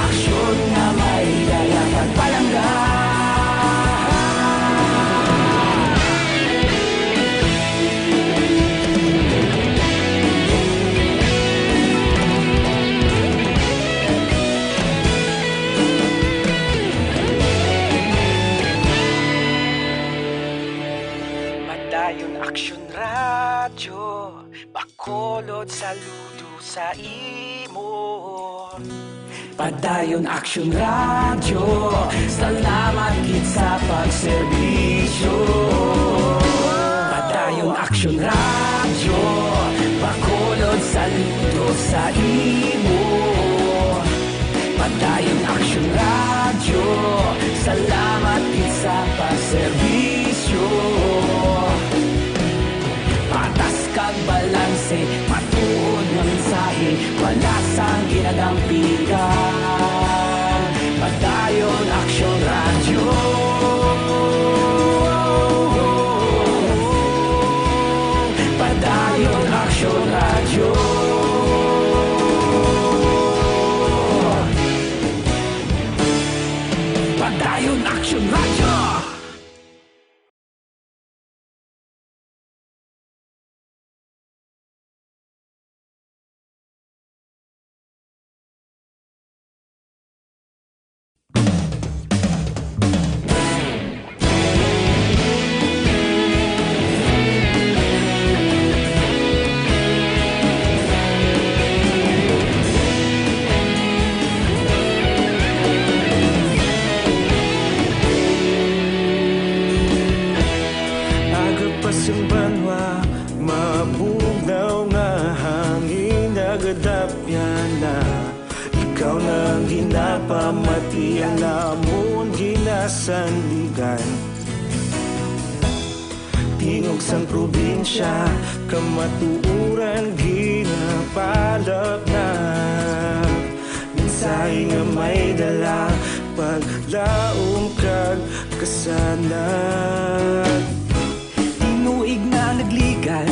aksyon na may dala pagpalanggan. Padayon aksyon radyo, bakolod saludo sa imo. Padayon aksyon radyo, salamat kit sa pagserbisyo. Padayon aksyon radyo, bakolod saludo sa imo. Padayon aksyon radyo, salamat kit sa pagserbisyo. Patas kag balanse, matuod nga mensahe, wala sang ginadampigan. Padayon aksyon radyo. Padayon aksyon radyo. Padayon aksyon radyo. kadapya na ikaw nang ginapamati ang namon ginasandigan. Tingog sang probinsya kamatuuran ginapalap na mensahe nga may dala paglaom kag kasanag. Tinuig na nagligan,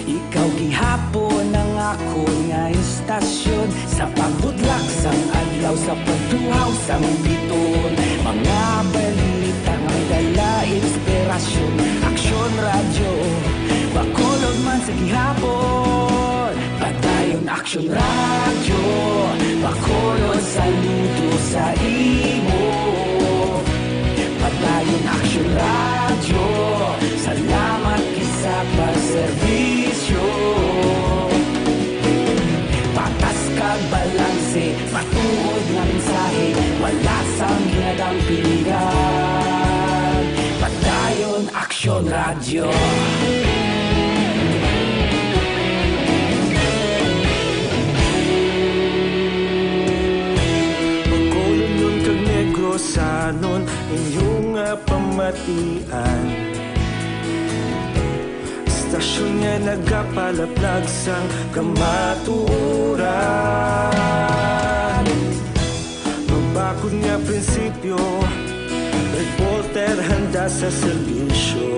ikaw gihapon ang ako nga istasyon. Sa pagbudlak sang adlaw, sa pagtuhaw sang biton, mga balita nga may dala inspirasyon. Aksyon radyo, bakolod man sa gihapon. Padayon aksyon radyo, bakolod saludo sa imo. Padayon aksyon radyo, salamat kisa pagserbisyo. Patas kag balanse, matuod nga mensahe, wala sang ginadampingan. Padayon aksyon radyo. Bacolod nun kag Negrosanon inyong pamatian. Istasyon nga nagapalaplag sang kamatuuran. Magbakod nga prinsipyo, reporter handa sa serbisyo.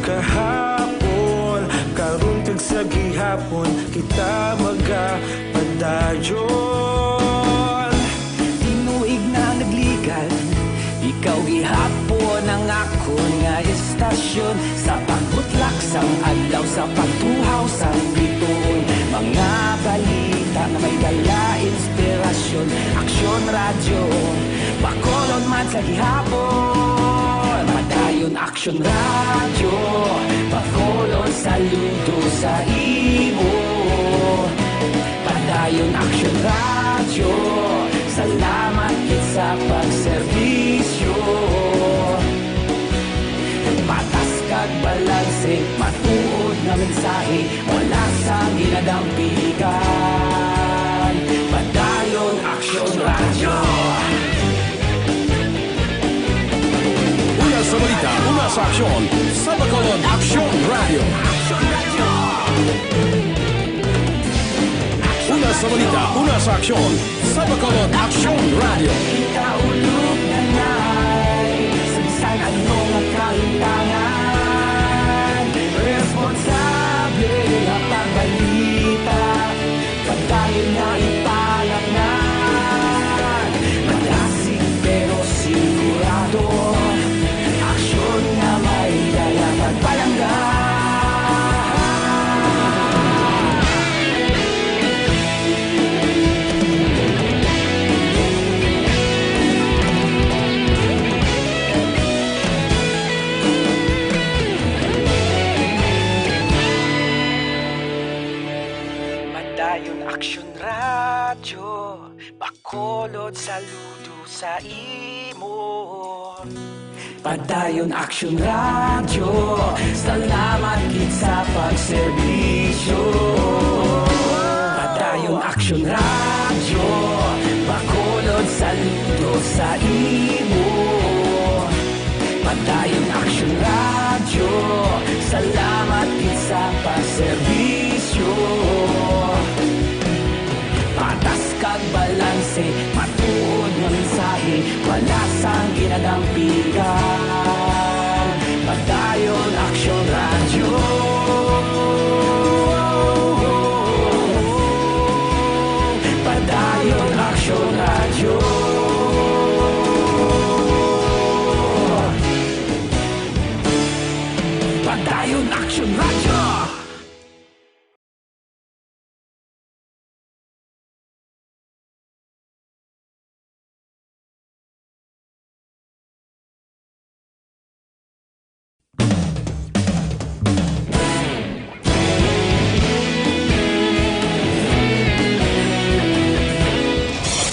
Kahapon, karon kag sa gihapon, kita magapadayon. Tinuig na nagligan, ikaw gihapon ang ako nga istasyon. Sa pagbutlak sang adlaw, sa pagtuhaw sang biton, mga balita na may dala inspirasyon. Aksyon radyo, bakolod man sa gihapon. Padayon aksyon radyo, bakolod saludo sa imo. Padayon aksyon radyo, salamat kit sa pagserbisyo. Patas kag balanse, matuod na mensahe, wala sang ginadampigan. Padayon aksyon radyo. Una sa balita, una sa aksyon, sa Bacolod Aksyon Radio. Una sa balita, una sa aksyon, sa Bacolod Aksyon Radio. Ikaulog na na'y sabisan ano nga kahintangan. Responsable na pagbalita, pagdayon na ipalaknan. Malasig pero sigurado, aksyon na may dala pagpalanggan. Padayon aksyon radyo, bakolod saludo sa imo. Padayon aksyon radyo, salamat kit sa pagserbisyo. Padayon aksyon radyo, bakolod saludo sa imo. Padayon aksyon radyo, salamat kit sa pagserbisyo. Patas kag balanse, matuod nga mensahe, wala sang ginadampigan. Padayon aksyon radyo. Padayon aksyon radyo. Padayon aksyon radyo.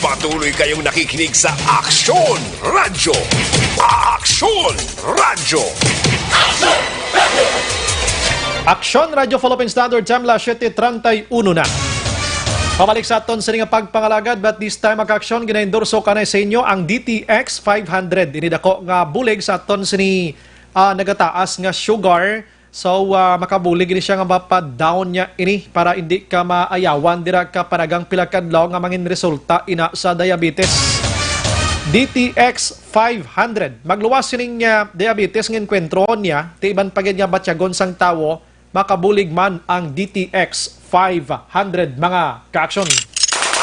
Patuloy kayong nakikinig sa Aksyon Radyo. Aksyon Radyo. Aksyon Radio Philippine Standard Time, 7:31 na. Pabalik sa aton sa nga pagpangalagad, but this time mag-aksyon gina-endorso kanay sa inyo ang DTX 500. Inidako nga bulig sa aton sa ni nagataas nga sugar. So makabulig ini siya nga mapa-down niya ini para hindi ka maayawan dira ka panagang pilakadlaw nga mangin resulta ina sa diabetes. DTX 500. Magluwas sining diabetes ng enkwentro niya, tiiban pagid nga batyagon sang tawo, makabulig man ang DTX 500 mga ka-aksyon.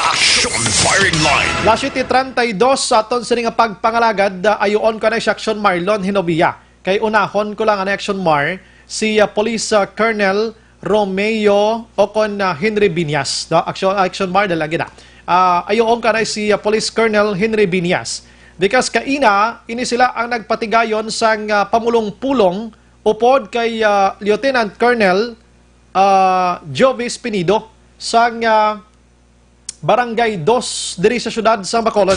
Action Firing Line. Last 32 sa aton sa nga pagpangalagad, ayoon ko na si Action Marlon Hinobia. Kay unahon ko lang ang Action Mar, si Police Colonel Romeo Ocon Henry Binyas. No? Action Mar dalagi na. Ayoon ka na si Police Colonel Henry Binyas. Because kaina, ini sila ang nagpatigayon sang pamulong-pulong upod kay Lieutenant Colonel Jovis Pinido sang Barangay 2 diri sa syudad sa Bacolod.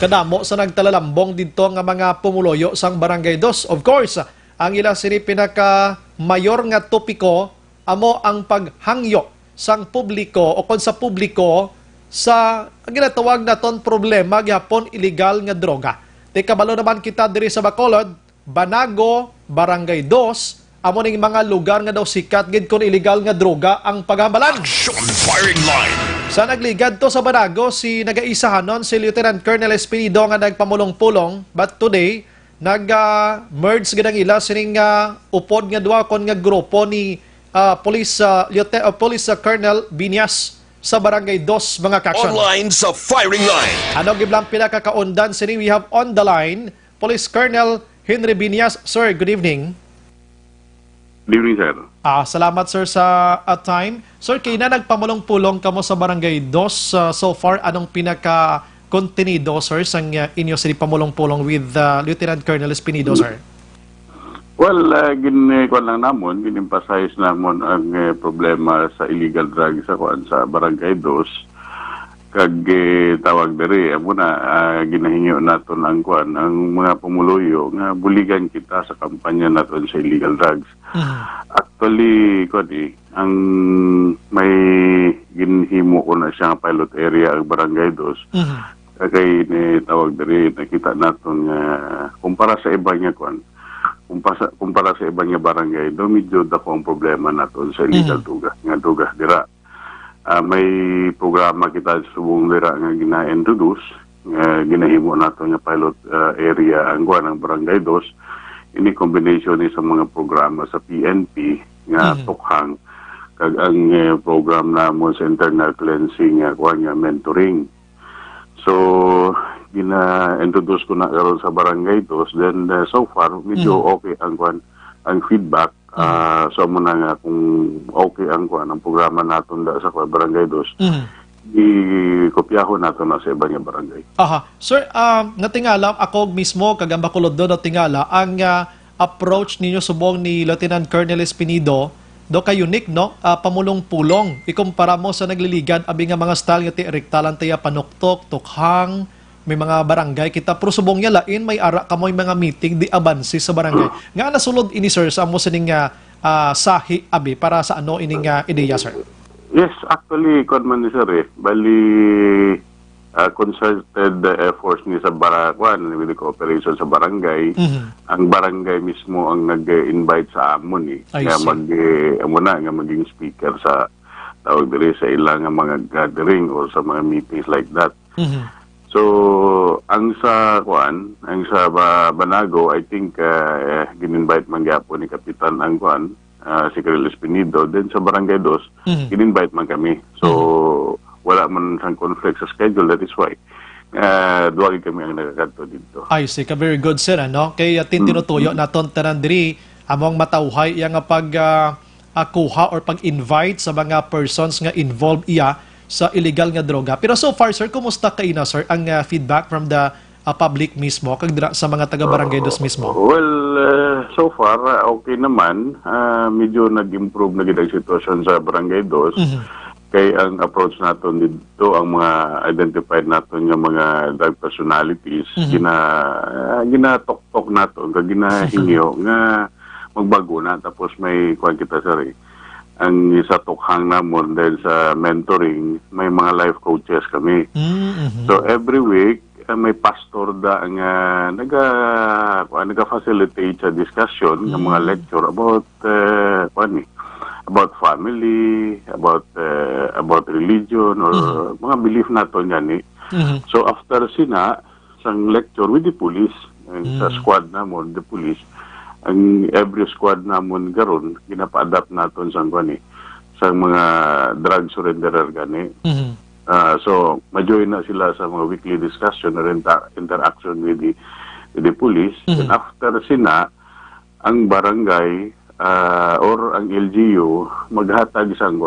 Kadamo sa nagtalalambong dito nga mga pumuloyo sang Barangay 2. Of course, ang ilang sini pinaka mayor nga topiko amo ang paghangyo sang publiko o kon sa publiko sa ang ginatawag naton problema gyapon illegal nga droga. Te kabalo naman kita diri sa Bacolod, Banago, Barangay 2, amo ning mga lugar nga daw sikat gid kon illegal nga droga ang paghambalan. Action Firing Line. Sa nagligad to sa Banago, si nagaisahanon si Lieutenant Colonel Espinido nga nagpamulong-pulong, but today nag-merge gidang ila sining upod nga duwa kon nga grupo ni Police Colonel Binyas sa Barangay 2 mga kaksyon. Online sa Firing Line. Ano giblang pila kakaundan sini? We have on the line Police Colonel Henry Binyas. Sir, good evening. Good evening, sir. Salamat sir sa time. Sir, kay na nagpamulong-pulong kamo sa Barangay 2 so far, anong pinaka kontenido sir sang inyo sa pamulong-pulong with Lieutenant Colonel Espinido, sir? Well, ginikuan lang namon, giniemphasize namon ang problema sa illegal drugs sa Barangay 2. Kag tawag diri amo na ginahingyo naton ang ang mga pumuluyo nga buligan kita sa kampanya naton sa illegal drugs. Actually, ang may ginhimo ko na siyang pilot area ang Barangay 2. Kay tawag diri nakita naton nga kumpara sa iba nga kumpara sa ibang barangay, do medyo dako ang problema naton sa illegal duga dira. May programa kita subong dira nga gina-introduce, ginahimo naton nga pilot area ang ng Barangay 2. Ini combination ni sa mga programa sa PNP nga tukhang kag ang program namon sa internal cleansing nga mentoring. So gina-introduce ko na karon sa Barangay 2, then so far medyo okay ang feedback. So mo na nga kung okay ang programa naton sa Barangay 2. I-kopyaho naton na sa ibang barangay. Sir, natingala ako mismo kag ang Bacolod do natingala ang approach ninyo subong ni Lieutenant Colonel Espinido do kay unique no, pamulong-pulong ikumpara mo sa nagliligad abi nga mga style nga ti rektalan tayo panuktok, tukhang, may mga barangay kita pero subong niya lain may ara kamoy mga meeting di abansi sa barangay. Nga nasulod ini sir sa amo sining sahi abi para sa ano ining ideya sir? Yes, actually man ni sir bali concerted efforts ni sa Barakwan with the cooperation sa barangay. Ang barangay mismo ang nag-invite sa amon nga nga maging speaker sa tawag diri sa ilang mga gathering or sa mga meetings like that. So ang sa Banago, I think gin-invite man gyapon ni Kapitan ang si Colonel Espinido, then sa Barangay 2 gin-invite man kami. So wala man sang conflict sa schedule, that is why duwagi kami ang nagakadto dito. I see, very good sir, ano? Kaya tinutuyo naton tanan diri among matawhay yang pag kuha or pag-invite sa mga persons nga involved sa illegal nga droga. Pero so far sir, kumusta kaina sir ang feedback from the public mismo kag dira sa mga taga Barangay 2 mismo? Well, so far okay naman. Medyo nag-improve na gid ang sitwasyon sa Barangay 2. Kay ang approach naton dito, ang mga identified naton nga mga drug personalities, ginatok-tok naton, kag ginahingyo nga magbago na, tapos may kuwan kita sir ang isa tukhang namon dahil sa mentoring, may mga life coaches kami. So every week, may pastor da nga naga-facilitate sa discussion ng mga lecture about about family, about religion or mga belief naton gani. So after sina sang lecture with the police, sa squad namon the police, ang every squad namon garon ginapa-adapt naton sang sa mga drug surrenderer gani. So ma-join na sila sa mga weekly discussion or interaction with the police. And after sina ang barangay or ang LGU maghatag sang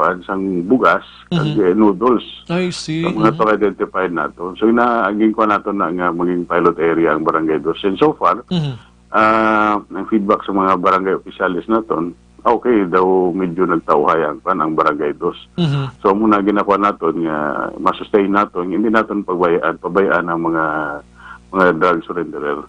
bugas kag noodles. I see. Ang mga to identified nato. So inaaging ko nato na nga maging pilot area ang barangay dos. And so far, ang feedback sa mga barangay officials naton, okay daw medyo nagtauhayan pa ang barangay dos. So muna ginakuha naton nga masustain naton, hindi naton pabayaan ang mga drug surrenderer.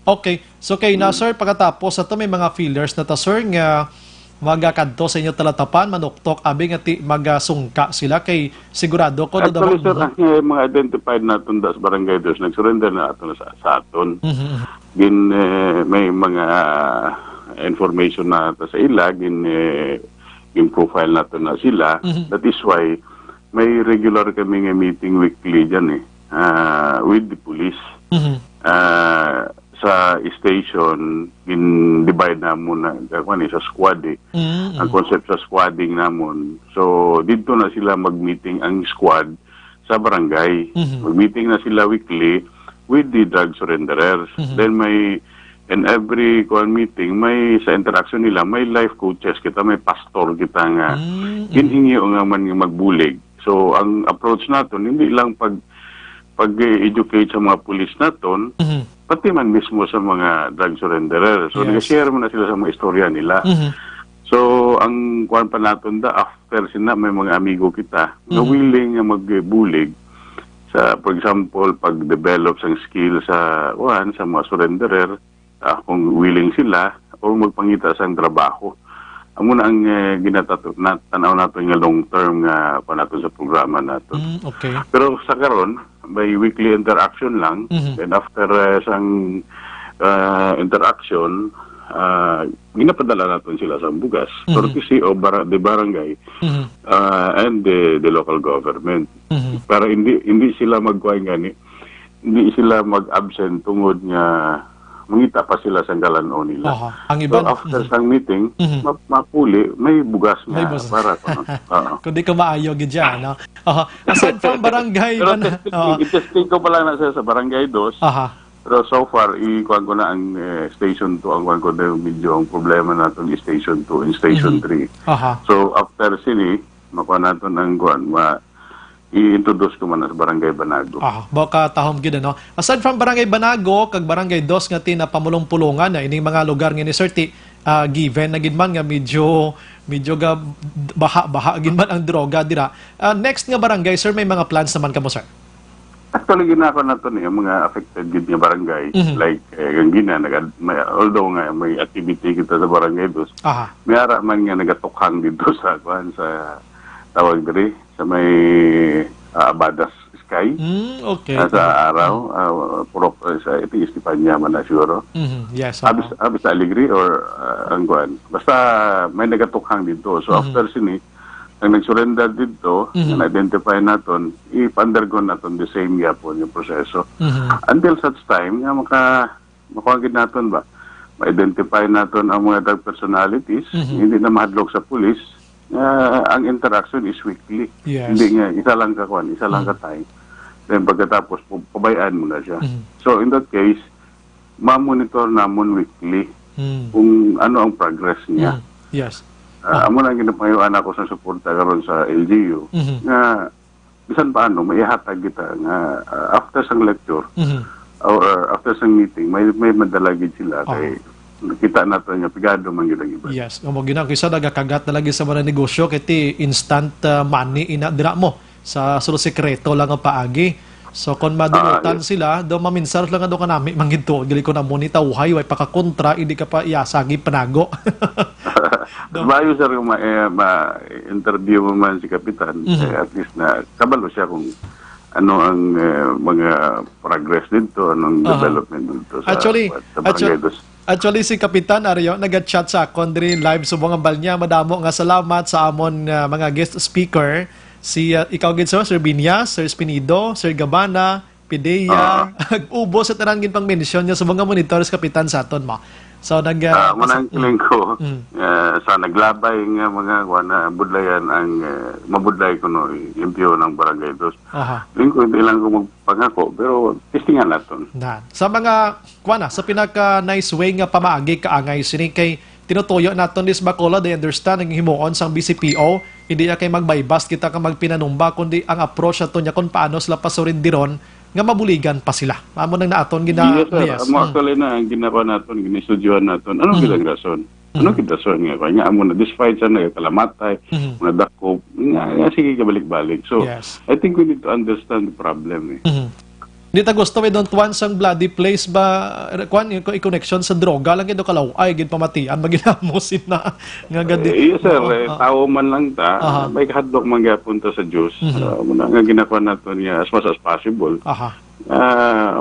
Okay. So kay na sir, pagkatapos ato may mga feelers na ta sir nga magakadto sa inyo talatapan, manuktok abi nga magasungka sila kay sigurado ko actually sir, ang mga identified naton sa barangay dos nagsurrender na aton sa aton. May mga information na sa ila in profile naton na sila. That is why may regular kami nga meeting weekly dyan with the police. Sa station divide na muna sa squad ang concept sa squadding namon. So dito na sila mag-meeting ang squad sa barangay. Mag-meeting na sila weekly with the drug surrenderers. Then in every meeting, may sa interaction nila, may life coaches kita, may pastor kita nga hinhingi o nga man nga magbulig. So ang approach naton hindi lang pag-educate sa mga pulis naton, pati man mismo sa mga drug surrenderer. So nag-share mo na sila sa mga istorya nila. So ang kuwan pa naton after sina may mga amigo kita na willing nga magbulig sa, for example, pag-develop sang skill sa mga surrenderer, kung willing sila o magpangita sang trabaho. Amo na ang tanaw nato nga long term nga naton sa programa nato. Okay. Pero sa karon by weekly interaction lang, and after sang interaction, ginapadala natin sila sa bugas, courtesy of the barangay and the local government. Para hindi sila magkuhay gani, hindi sila mag-absent tungod nga mangita pa sila sa galano nila. Ang iba, so after sang meeting, mapuli, may bugas nga para kung di ko maayo gidya, no? Aside from barangay, testing ko pa lang na sa barangay dos. Pero so far, ikuhan ko na ang Station 2, ang kuhan ko na medyo ang problema natin yung Station 2 and Station 3. So after sini, makuha natin ang kuhan, i-introduce ko man sa Barangay Banago. Baka tahom gid no. Aside from Barangay Banago kag Barangay Dos nga tinapamulong-pulongan na ining mga lugar nga ni Sir given na gid man nga medyo ga baha gid man ang droga dira. Next nga barangay sir, may mga plans naman kamo sir? Actually ginako nato ni mga affected gid nga barangay like Gangina although nga may activity kita sa Barangay Dos. May ara man nga nagatukhang dito sa sa tawag diri sa may Abadas Sky. Okay. Sa araw, sa ito Estepania man na siguro. Yes. Abis sa Aligri or Angguan. Basta may nagatukhang dito. So after sini, ang nag-surrender dito, na-identify naton, i-undergo naton the same yapon yung proseso. Until such time, nga makawagid naton ba? Ma-identify naton ang mga drug personalities, hindi na mahadlok sa pulis. Ang interaction is weekly. Hindi nga, isa lang ka-time. Then pagkatapos, pabayaan mo na siya. So in that case, ma-monitor namon weekly kung ano ang progress niya. Yes. Amo na ginapayuan ako sa suporta karon sa LGU nga bisan paano maihatag kita nga after sang lecture or after sang meeting may madalagid sila kay nakita nato nga pigado man gyud ang iba. Yes, mo gina kisa nagakagat na lagi sa mga negosyo kiti instant money ina dira mo sa solo sekreto lang ang paagi. So kung madulutan sila, do maminsar lang do kanami mangidto gali ko na monita uhay way pakakontra hindi ka pa iasagi panago. Bayo sir, kung ma-interview mo man si Kapitan, at least na kabalo siya kung ano ang mga progress dito, anong development dito sa Barangay Dos. Actually, si Kapitan Aryo, nag-chat sa akon diri live subong ang balnya. Madamo nga salamat sa amon mga guest speaker. Si ikaw gid Sir Binyas, Sir Spinido, Sir Gabana, Pideya, ubos sa tanan gid pang mention niya sa mga monitors Kapitan sa aton mo. So manang kiling ko sa naglabay nga mga wana budlayan ang mabudlay ko no impyo ng Barangay Dos. Lingko hindi lang ko magpangako pero testingan naton. Sa mga sa pinaka nice way nga pamaagi kaangay sini kay tinutuyo naton dis Bacolod, I understand ang himuon sang BCPO, hindi kay magbaybas kita ka magpinanumba kundi ang approach nato nya kung paano sila pasurin diron nga mabuligan pa sila. Mamo nang naaton Yes, sir. Actually na ang ginawa naton, ginistudyohan naton. Anong bilang rason? Anong rason nga? Kaya amo na despite sa nagkalamatay, na dako, nga sige kabalik-balik. So, I think we need to understand the problem. Di ta gusto may don't want sang bloody place ba i-connection sa droga lang gid kalaw ay gid pamatian maginamosin na nga gadi. Yes sir, tao man lang ta, may hadlok man gyapon ta sa Dios. Muna nga ginakuha naton niya as much as possible.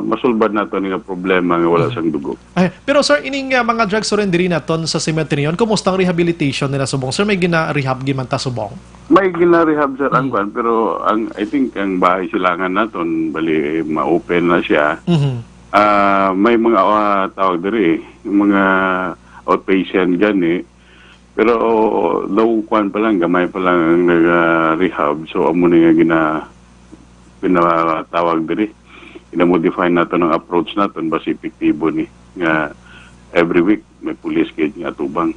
Masulbad naton nga problema nga wala sang dugo. Pero sir, ining mga drug surrendery naton sa cemetery yon, kumusta ang rehabilitation nila subong? Sir, may gina-rehab giman ta subong? May gina-rehab sir ang kwan, pero I think ang bahay silangan naton bali ma-open na siya. May mga tawag diri, mga outpatient gani. Pero low kwan pa lang, gamay pa lang ang nag-rehab. So amo na nga pinatawag diri. Ina-modify nato ng approach naton basi epektibo ni nga every week may police gid nga tubang.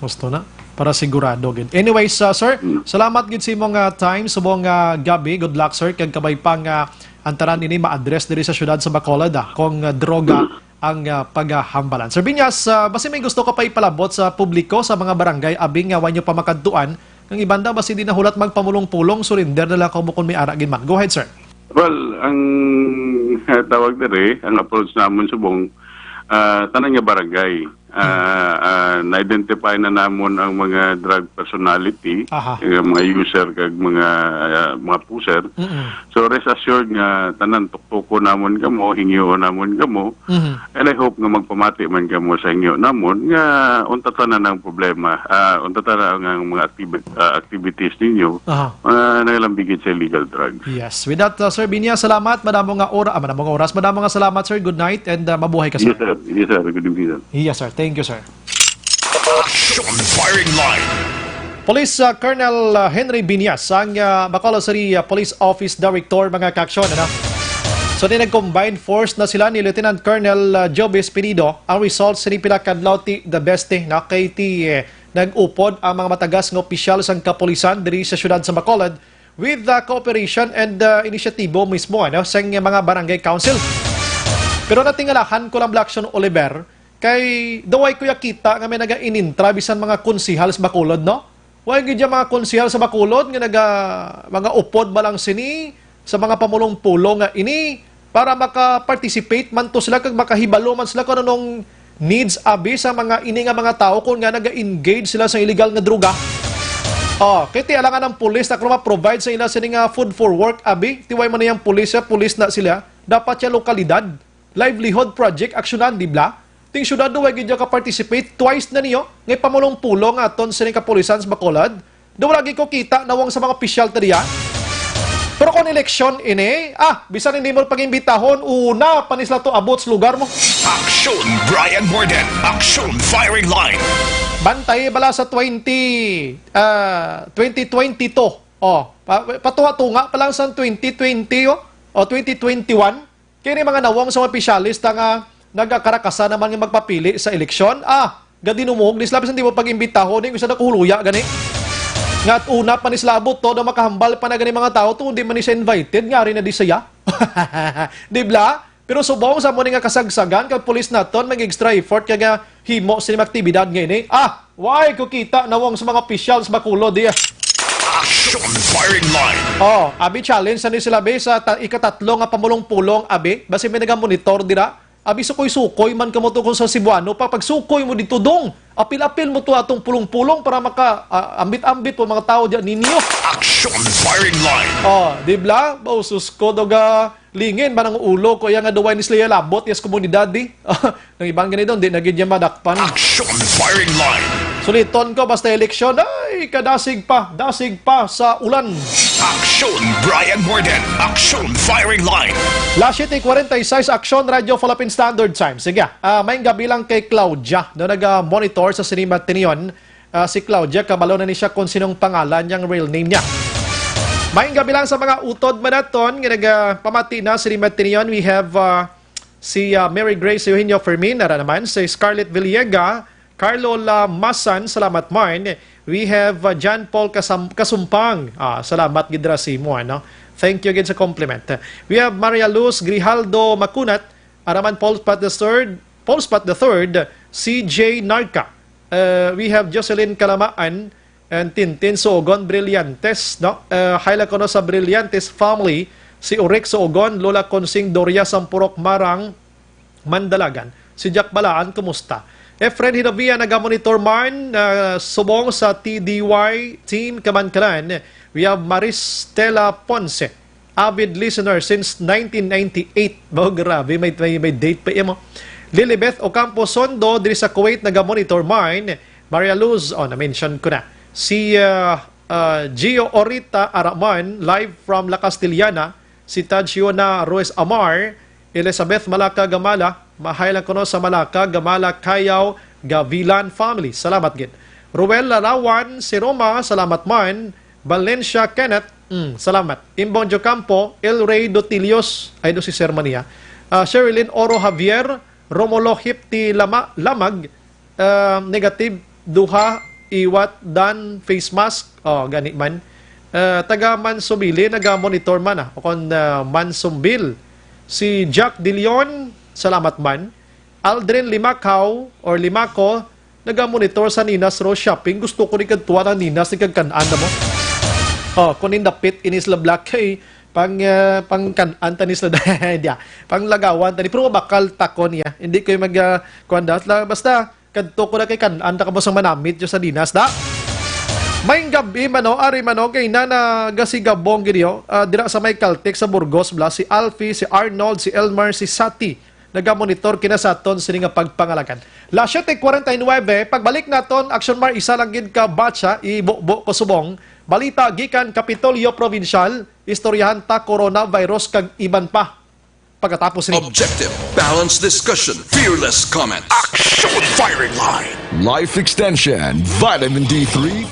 Gusto na para sigurado gid. Anyways, sir, salamat gid sa imong time subong gabi. Good luck sir kag kabay pang antaran ini ma-address diri sa syudad sa Bacolod kung droga ang paghambalan. Sir Binyas, basi may gusto ka pa ipalabot sa publiko sa mga barangay abing nga wanyo pa makadtuan ng ibanda basi di nahulat magpamulong-pulong surrender na lang kung may ara gid man. Go ahead sir. Well, ang tawag diri, ang approach namon subong tanan nga barangay. Na-identify na namon ang mga drug personality, mga user kag mga puser. So rest assured nga tanan tuktuko namon kamo, hingyo namon kamo. And I hope nga magpamati man kamo sa inyo namon nga unta tanan ang problema, unta tanan ang mga activities ninyo nailambigit sa illegal drugs. Yes. With that, Sir Binya, salamat. Madamo nga oras. Madamo nga salamat, sir. Good night and mabuhay ka, sir. Yes, sir. Yes, sir. Good evening, sir. Yes, sir. Thank you, sir. Action Firing Line. Police Colonel Henry Binyas, ang Bacolod City Police Office Director, mga kaaksyon. So, nag-combined force na sila ni Lieutenant Colonel Jobe Espinido. Ang results ni pinakadlaw ti the beste na kay ti nag-upod ang mga matagas ng opisyal sa kapulisan diri sa syudad sa Bacolod with the cooperation and inisyatibo mismo sa mga barangay council. Pero natingalahan ko lang Black Sean Oliver kay daway ko yakita nga may naga-inintra bisan mga konsihal sa Bacolod, no? Way gid mga konsihal sa Bacolod nga mga upod ba lang sini sa mga pamulong-pulong nga ini para maka-participate man to sila kag makahibalo man sila kung anong needs abi sa mga ini nga mga tao kung nga naga-engage sila sa illegal nga droga. Kaya tialangan ng pulis na kung ma-provide sa ila sini nga food for work abi, tiway man niyang pulis na sila, dapat siya lokalidad. Livelihood project aksyonan, di ba? Ting syudad do wagi ka participate twice na niyo ngay pamulong-pulong aton sa kapulisan sa Bacolod. Do lagi ko kita nawang sa mga opisyal tadiya. Pero kung eleksyon ini, bisan hindi mo pag-imbitahon, una panisla to abot sa lugar mo. Action Brian Borden. Action Firing Line. Bantay bala sa 2022. Patuha-tunga pa lang sa 2020 o 2021. Kaya ni mga nawang sa mga opisyalista nga nagkakarakasan naman yung magpapili sa eleksyon. Gadi numog, nislabis hindi mo pag-imbitahon, yung isa na kuhuluya, gani. Nga at una pa nislabot to, na makahambal pa na gani mga tao, to hindi man siya invited, nga rin na di saya. Dibla? Pero subong sa mo nga kasagsagan, kag pulis naton, mag-extra effort, kaya himo sa aktibidad ngayon why ko kita nawang sa mga opisyal sa Bacolod, Action Firing Line. Abi challenge sa ni sila sa ikatatlo nga pamulong-pulong abi, basi may naga-monitor dira. Abiso ko'y sukoy man ka mo to kung sa Cebuano, pag sukoy mo dito dong, apil-apil mo to atong pulong-pulong para maka ambit-ambit po mga tao diyan ninyo. Action Firing Line. Di ba? Bausus ko doga lingin ba ng ulo ko yang aduway ni Slaya Labot yes komunidad di. Nang ibang ganito, di nagid niya madakpan. Action Firing Line. Suliton ko basta eleksyon, ay dasig pa sa ulan. Action Brian Morden. Action Firing Line. Last 7:46 Action Radio Philippine Standard Time. Sige, may gabi lang kay Claudia na nag-monitor sa Sinima Tinion. Si Claudia, kabalo na ni siya kung sinong pangalan niyang real name niya. May gabi lang sa mga utod manaton, nagpamati na Sinima Tinion. We have si Mary Grace Eugenio Fermin, nara naman, si Scarlett Villega, Carlo Masan, salamat mine. We have John Paul Kasumpang, salamat gidra si mo, ano? Thank you again sa compliment. We have Maria Luz Grijaldo Macunat, Araman Paul Spat III, CJ Narca. We have Jocelyn Calamaan and Tintin Soogon Brillantes, no? Haila ko no sa Brillantes family, si Urek Soogon, Lola Consing Doria Sampurok Marang Mandalagan. Si Jack Balaan, kumusta? Efren Hinobia, nagamonitor man, subong sa TDY Team Kamankalan. We have Maris Stella Ponce, avid listener since 1998. Oh, grabe, may date pa mo. Lilibeth Ocampo Sondo, diri sa Kuwait, nagamonitor mine. Maria Luz, na-mention ko na. Si Gio Orita Araman, live from La Castillana. Si Tadjiona Ruiz Amar, Elizabeth Malaka Gamala, mahaylan ko no sa Malaka, Gamala, Kayaw, Gavilan family. Salamat gid. Ruel Larawan, si Roma, salamat man. Valencia Kenneth, salamat. Imbong Jocampo, El Rey Dotilios, ay do si Sermania. Sherilyn Oro Javier, Romulo Hipti Lamag, negative, duha, iwat, dan, face mask, gani man. Taga Mansumili, naga-monitor man, o kon Mansumbil. Si Jack De Leon, salamat man. Aldrin Limacaw or Limaco, naga-monitor sa Ninas Rose Shopping. Gusto ko ni kadtuwa ng Ninas, ni kagkanaan na mo. Kung indapit inis la black kay pang kanan tanis la dia. Pang lagawan tani pero bakal takon niya. Hindi ko magkuandat la basta kadto ko na kay kanan ta kabos ang manamit yo sa Ninas da. May gabi mano, ari mano kay nana gasigabong gidyo, dira sa may Caltech sa Burgos bla si Alfie, si Arnold, si Elmer, si Sati. Nagamonitor kina sa aton sini nga pagpangalakan. La 7:49, pagbalik naton Action Mar isa lang gid ka batcha ibo ko subong. Balita gikan Kapitolyo Provincial, istoryahan ta coronavirus kag iban pa. Pagkatapos ni Objective, balanced discussion, fearless comment. Action Firing Line. Life Extension, Vitamin D3.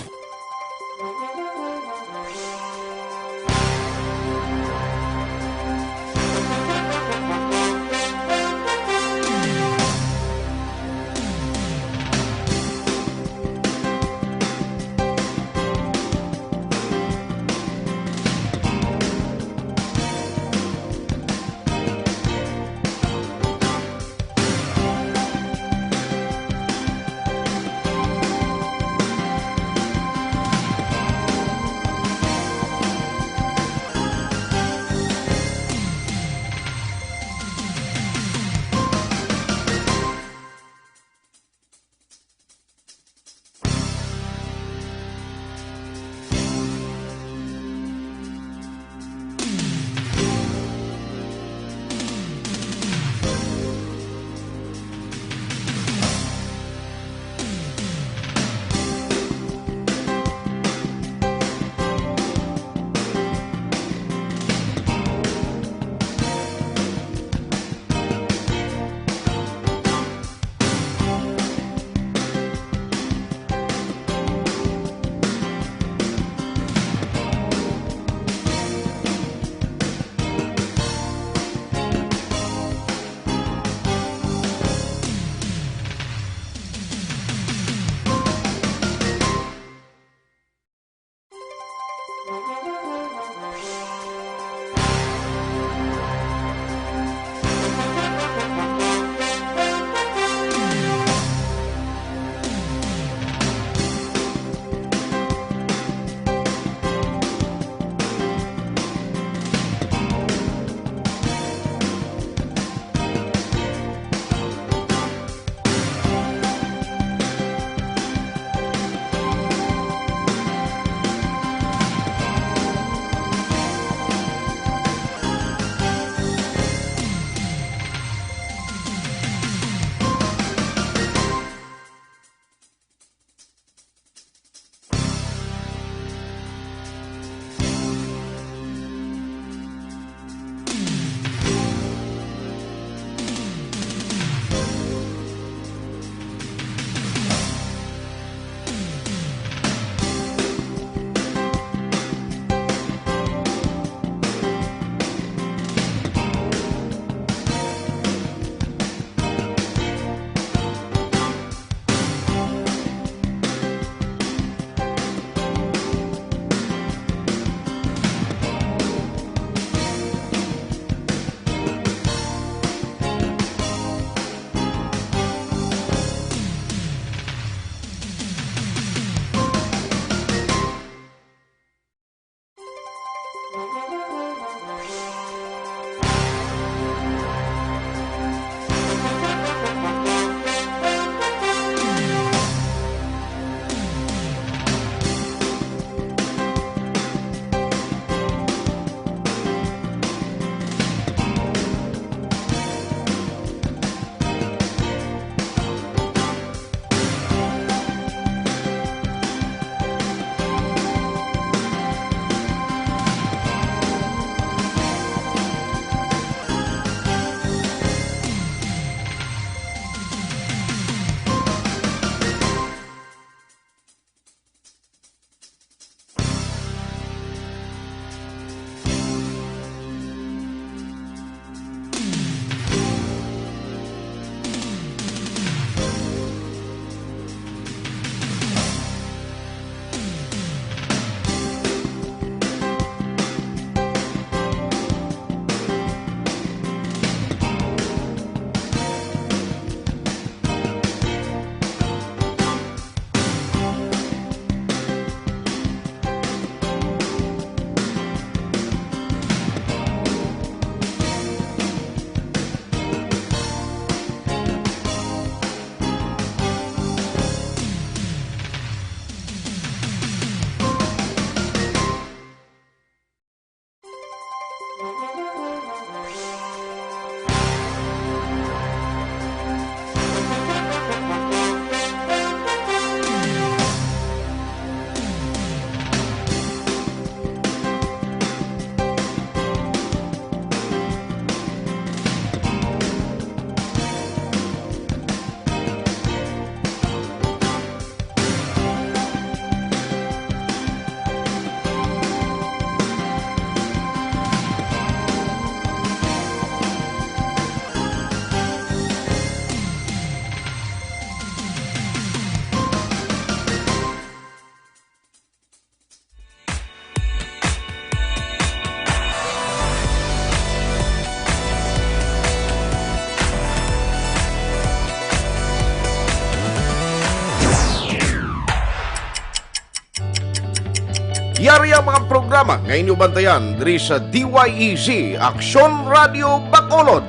Yari ang mga programa ngayon nyo bantayan diri sa DYEZ Aksyon Radio Bacolod.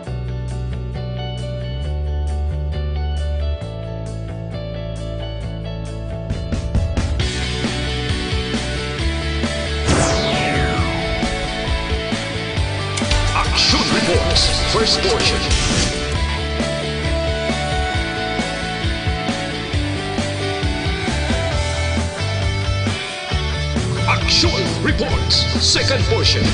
Action Reports, first portion. Action Reports, second portion.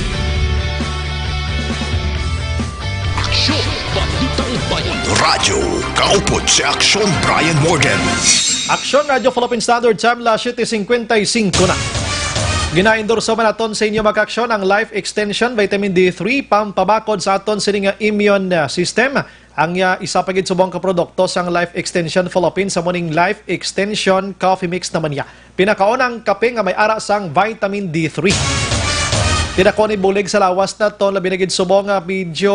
Action Balitang Bayan. Radyo, kaupod si Action Brian Morgan. Aksyon Radio Philippine Standard Time, la 7:55 na. Gina-endorso man aton sa inyo mag-aksyon ang Life Extension Vitamin D3 pampabakod sa aton sining immune system. Ang isa pagid subong ka produkto sang Life Extension Philippines sa morning Life Extension Coffee Mix naman niya. Pinakaunang kape nga may ara sang vitamin D3. Tinako ni bulig sa lawas na to labi na gid subong nga medyo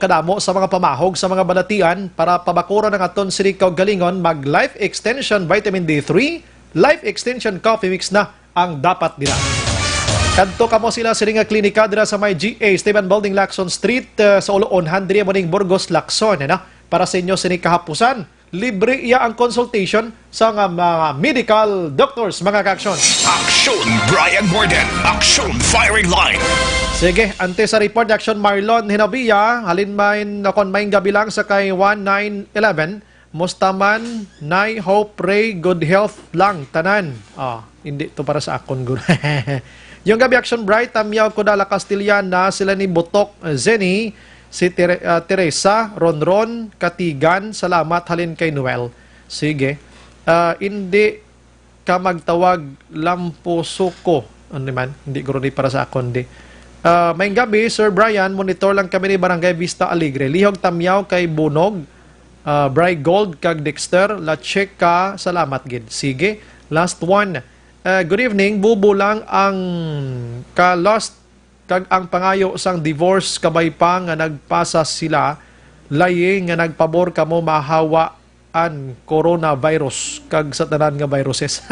kadamo sa mga pamahog sa mga balatian para pabakuran ng aton sini galingon mag Life Extension Vitamin D3, Life Extension Coffee Mix na ang dapat nila. Kadto kamo sila sa nga klinika dira sa may GA Stephen Building, Lacson Street sa Uloon, Handria Moning Burgos, Lacson para sa inyo sini kahapusan. Libre iya ang consultation sa mga medical doctors, mga ka-aksyon. Action Brian Morgan, Action Firing Line. Sige, ante sa report Action Marlon Hinabia, halin main nakon maing gabi lang sa kay 1911. Mustaman, Nay, Hope, Pray, Good Health lang, tanan. Hindi to para sa akon, good. Yung gabi Action Bright, Tamyaw, Kodala, Castillana, sila ni Botok, Zenny, si Teresa, Ronron, Katigan, salamat, halin kay Noel. Sige. Hindi ka magtawag Lampusuko. Ano man? Hindi ko rin para sa akon, di. May gabi, Sir Brian, monitor lang kami ni Barangay Vista Alegre. Lihog Tamyaw kay Bunog, Bright Gold kag Dexter, la check ka, salamat gid. Sige, last one. Good evening, bubo lang ang ka-lost kag ang pangayo sang divorce kabay pa nga nagpasa sila layi nga nagpabor kamo mahawaan coronavirus kag sa tanan nga viruses.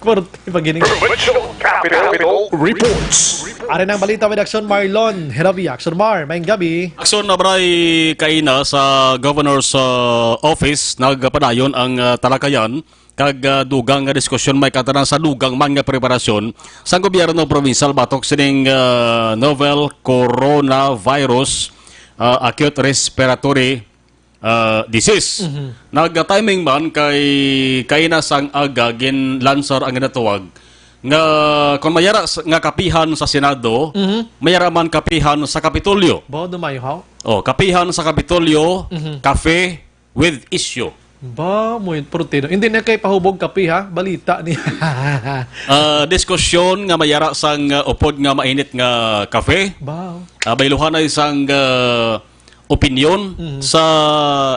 Korte pagining. Provincial Capital Reports. Are nang balita with Action Marlon Heravia. Action Mar, may gabi. Aksyon na bray kaina sa Governor's Office nagpadayon ang talakayan kag dugang nga diskusyon may katanan sa dugang man nga preparasyon sa gobyerno provincial batok sining novel coronavirus acute respiratory disease. Nag-timing man kay nasang aga gin lansar ang ginatawag nga kung mayara nga kapihan sa Senado, mayara man kapihan sa Kapitolyo. Bao dumayo haw? Kapihan sa Kapitolyo, cafe with issue. Ba, mo yung protino. Hindi na kay pahubog kape ha, balita niya. Diskusyon nga mayara sang upod nga mainit nga kafe. Ba. Bayluhan ay sang opinion sa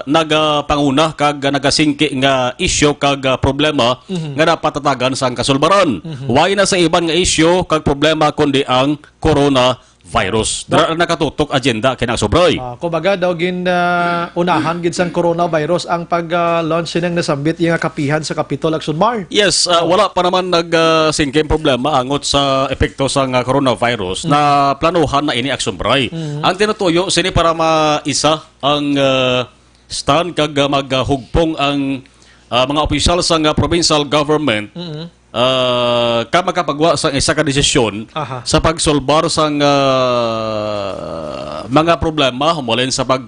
nagapanguna kag nagasingki nga issue kag problema nga dapat tatagan sang kasulbaran. Way na sa iban nga issue kag problema kundi ang coronavirus. Dara nakatutok agenda kinang sobray. Kumbaga daw gin unahan gid sang coronavirus ang pag-launch ng nasambit yung kapihan sa Capitol Action Mar. Yes, wala pa naman nagsingkim problema angot sa epekto sang coronavirus na planuhan na ini action bray. Ang tinutuyo sini para maisa ang stand kag maghugpong ang mga opisyal sang provincial government ka makapagwa sa isa ka desisyon sa pagsolbar sa mga problema humulin sa pag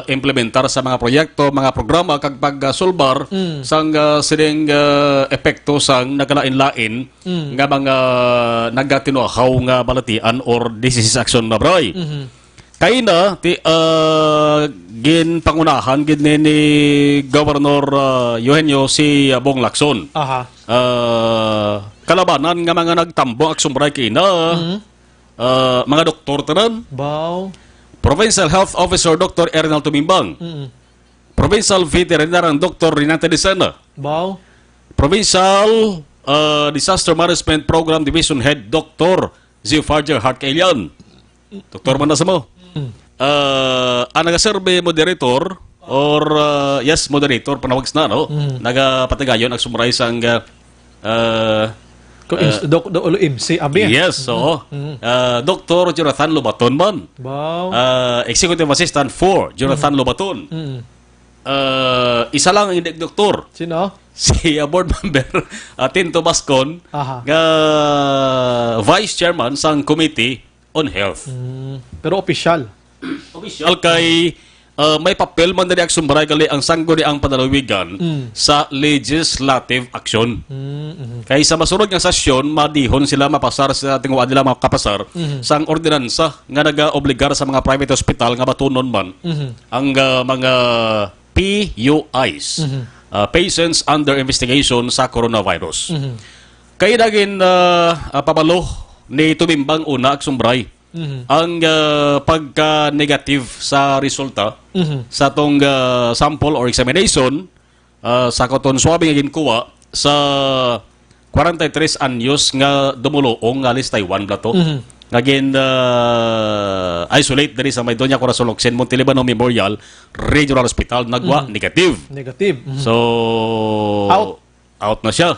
implementar sa mga proyekto, mga programa kag pagsolbar sang sining epekto sang nagalain-lain nga mga nagatinuahaw nga balatian or disease action na bray. Kaya na, ginpangunahan gid ni Governor Eugenio C. Bong Lacson. Kalabanan nga mga nagtambong aksumbray kay na mga doktor tanan. Provincial Health Officer Dr. Ernal Tumimbang. Provincial Veterinarian Dr. Renata Desena. Provincial Disaster Management Program Division Head Dr. Zilfarger Hartkelian. Doktor man na sa mo. Ang nag-survey moderator or yes, moderator panawags na no. Nagapatigayon ang summarize ang MC abi. Yes, so Dr. Jonathan Lobaton man. Executive Assistant 4 Jonathan Lobaton. Isa lang ang hindi doktor. Sino? Si board member Tinto Bascon, nga Vice Chairman sang Committee on Health. Pero official. Official kay may papel man dali aksyon baray gali ang sangguni ang panalawigan sa legislative action. Kay sa masunod nga sesyon madihon sila mapasar sa tingwa nila makapasar sang ordinansa nga naga-obligar sa mga private hospital nga batunon man ang mga PUIs, patients under investigation sa coronavirus. Kay naging papalo ni Tumimbang una aksyon ang pagka-negative sa resulta sa tong sample or examination sa katon swabbing nga ginkuha sa 43 anyos nga dumuluong nga alis Taiwan blato nga isolate diri sa may Doña Corazon Locsin Montelibano Memorial Regional Hospital nagwa negative. So out na siya.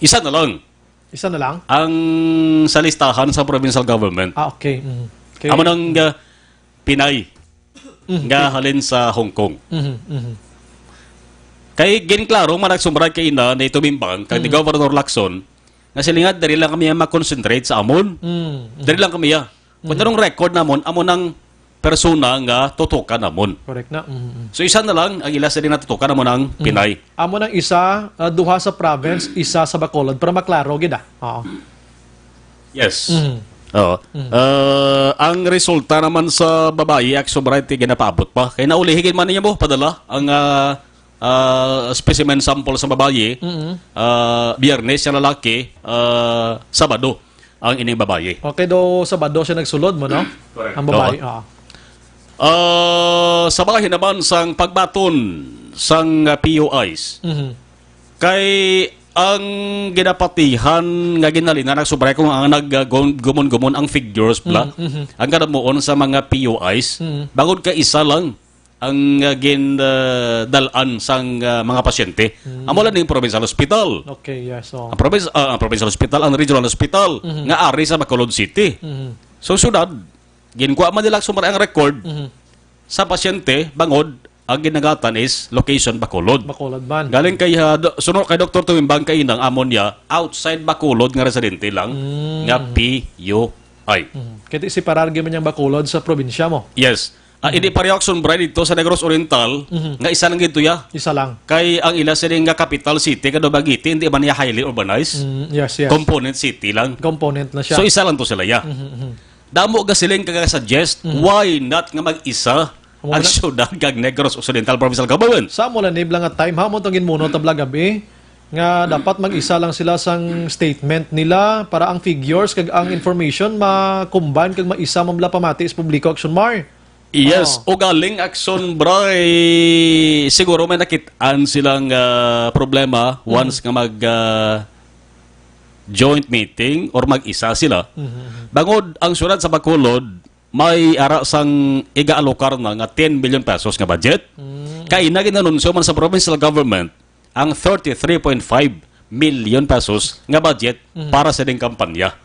Isa na lang. Isa na lang? Ang sa listahan sa provincial government. Okay. Okay. Amo nang Pinay nga halin sa Hong Kong. Kay ginklaro man nagsumbrad kay ina ni Tumimbang kay ni Governor Lacson nga silingad dali lang kami ma-concentrate sa amon. Dali lang kami Kung anong record namon amo nang persona nga tutukan namon. Correct na. So isa na lang ang ila sa din natutukan namon ang Pinay. Amo nang isa duha sa province, isa sa Bacolod para maklaro gid Yes. Ang resulta naman sa babayi aksobrite ginapaabot pa. Kaya naulihigin man niya mo padala ang specimen sample sa babayi. Biyernes sa lalaki, Sabado ang ining babayi. Okay do Sabado siya nagsulod mo no? Correct. Ang babayi. Sa bahin naman sang pagbaton sang PUIs. Kay ang ginapatihan nga ginalinan nagsobray kung ang naggumon-gumon ang figures pala ang kadamuon sa mga PUIs bagod ka isa lang ang gindalan sang mga pasyente amo lang ning provincial hospital. Okay, yes. So ang provincial hospital, ang regional hospital nga ari sa Bacolod City. So syudad ginkuha man nila sumar ang record sa pasyente bangod ang ginagatan is location Bacolod. Bacolod man. Galing kay sunod kay Dr. Tumimbang kay inang amon niya outside Bacolod nga residente lang nga PUI. Kaya si parargi man yung Bacolod sa probinsya mo. Yes. Ini pareakson bra dito sa Negros Oriental nga isa lang gito ya. Isa lang. Kay ang ila sa nga capital city kada Bagiti hindi man niya highly urbanized. Yes. Component city lang. Component na siya. So isa lang to sila ya. Damo ga siling kaga-suggest why not nga mag-isa ang syudad kag Negros Occidental Provincial Government. Sa mula nibla nga time hamon tong ginmuno tabla gabi nga dapat mag-isa lang sila sang statement nila para ang figures kag ang information ma-combine kag maisa mamla pamati is publiko action mar. Yes, o galing action bray siguro may nakitaan silang problema once nga mag joint meeting or mag-isa sila. Bangod ang syudad sa Bacolod may ara sang iga-alokar na nga 10 billion pesos nga budget. Kaya naginanunsyo man sa provincial government ang 33.5 million pesos nga budget para sa ding kampanya.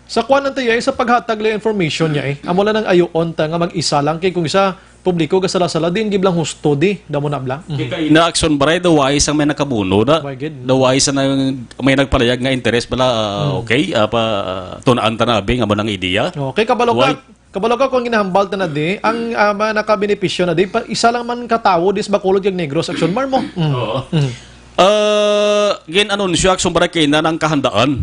Sa kuan tayo sa paghatag lang information niya amo lang ang ayoon ta nga mag-isa lang kay kung isa publiko ga sala-sala din giblang husto di damo na blang. Kaya na action baray daway sang may nakabuno na. Daway sa may nagpalayag nga interest bala okay tunaan ta na abi nga mo nang ideya. Okay, kabalo ka kung ginahambal ta na di ang nakabenepisyo na di isa lang man katawo dis Bacolod kag Negros Action Mar mo. Gin anunsyo action baray kay na ng kahandaan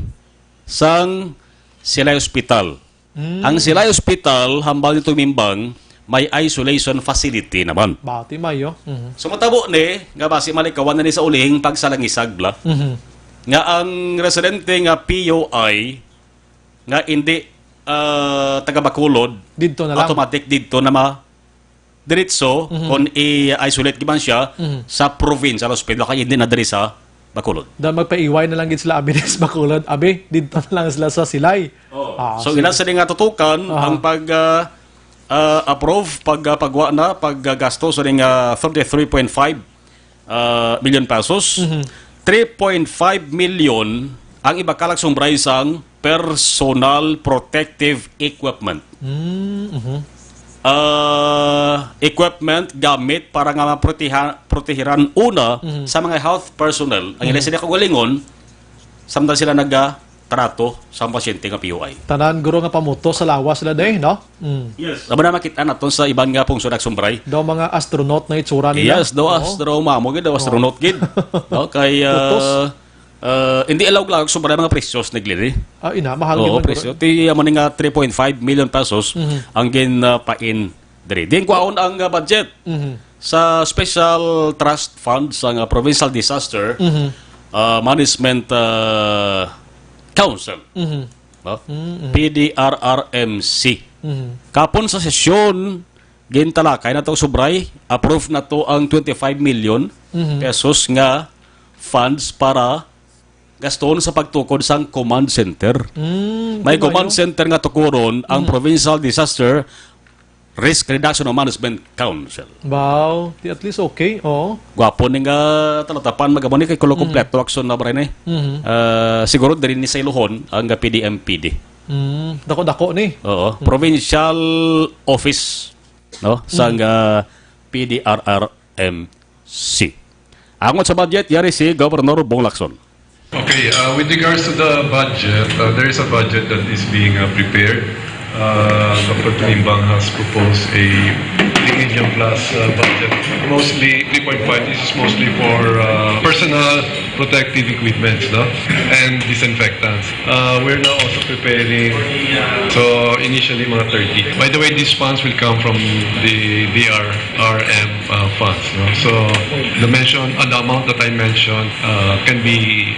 sang Silay Hospital. Ang Silay Hospital hambal nito mimbang may isolation facility naman. Bati mayo. Sumatabo ni nga base malikawan na ni sa uling pagsalangisag bla. Nga ang residente nga POI nga hindi taga Bacolod didto na lang. Automatic didto na diretso kung i-isolate giban siya sa provincial hospital kaya hindi na diri sa Bacolod. Da magpaiway na lang gid sila abi sa Bacolod. Abi didto na lang sila sa Silay. So ina sa nga tutukan ang pag approve pagwa na paggasto sa ring 33.5 million pesos. 3.5 million ang ibakalag sumbray sang personal protective equipment. Equipment gamit para nga protehiran una sa mga health personnel. Ang ilan sila kagalingon samtang sila trato sa pasyente nga POI. Tanan guro nga pamuto sa lawas sila day, no? Yes. Aba na makita naton sa iban nga pungsod sumbray. Daw mga astronaut na itsura nila. Yes, daw astronaut gid, daw astronaut gid. No, kay hindi allow lang sumbray mga presyos naglili. Mahal gyud man. Presyo. Ti amo nga 3.5 million pesos ang ginpain diri. Din kwaon ang budget sa Special Trust Fund sa Provincial Disaster Management Council. PDRRMC. Kapon sa sesyon gintalakay na to subray, approve na to ang 25 million pesos nga funds para gaston sa pagtukod sang command center. May command center nga tukuron ang Provincial Disaster Risk Reduction and Management Council. Wow, at least okay. Gwapo ni nga talatapan magamoni kay kulo kompleto action na bray siguro diri ni sa Ilohon ang PDMPD. Dako-dako ni. Provincial Office no sang PDRRMC. Angon sa budget yari si Governor Bong Lacson. Okay, with regards to the budget, there is a budget that is being prepared. Dr. Tulimbang has proposed a 3 million plus budget. Mostly 3.5. This is mostly for personal protective equipment, no? And disinfectants. We're now also preparing. So initially mga 30. By the way, these funds will come from the DRRM funds. No? So the amount that I mentioned can be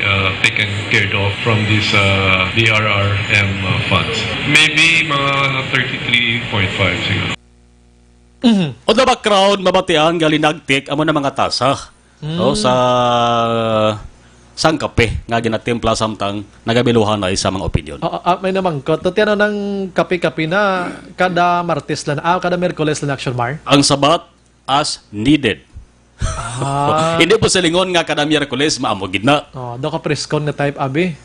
taken care of from these DRRM funds. Maybe mga 33.5 siguro. O the background, mabatian galinagtik amo na mga tasa no, sa sangkape nga ginatimpla samtang nagabiluhan na sa mga opinion. May naman ko. Tatiano ng kape-kape na kada Martes lang, kada Merkules lang Action Mar? Ang sabat as needed. Hindi po silingon nga kada Miyerkules maamogid na. Do ka press con na type abi?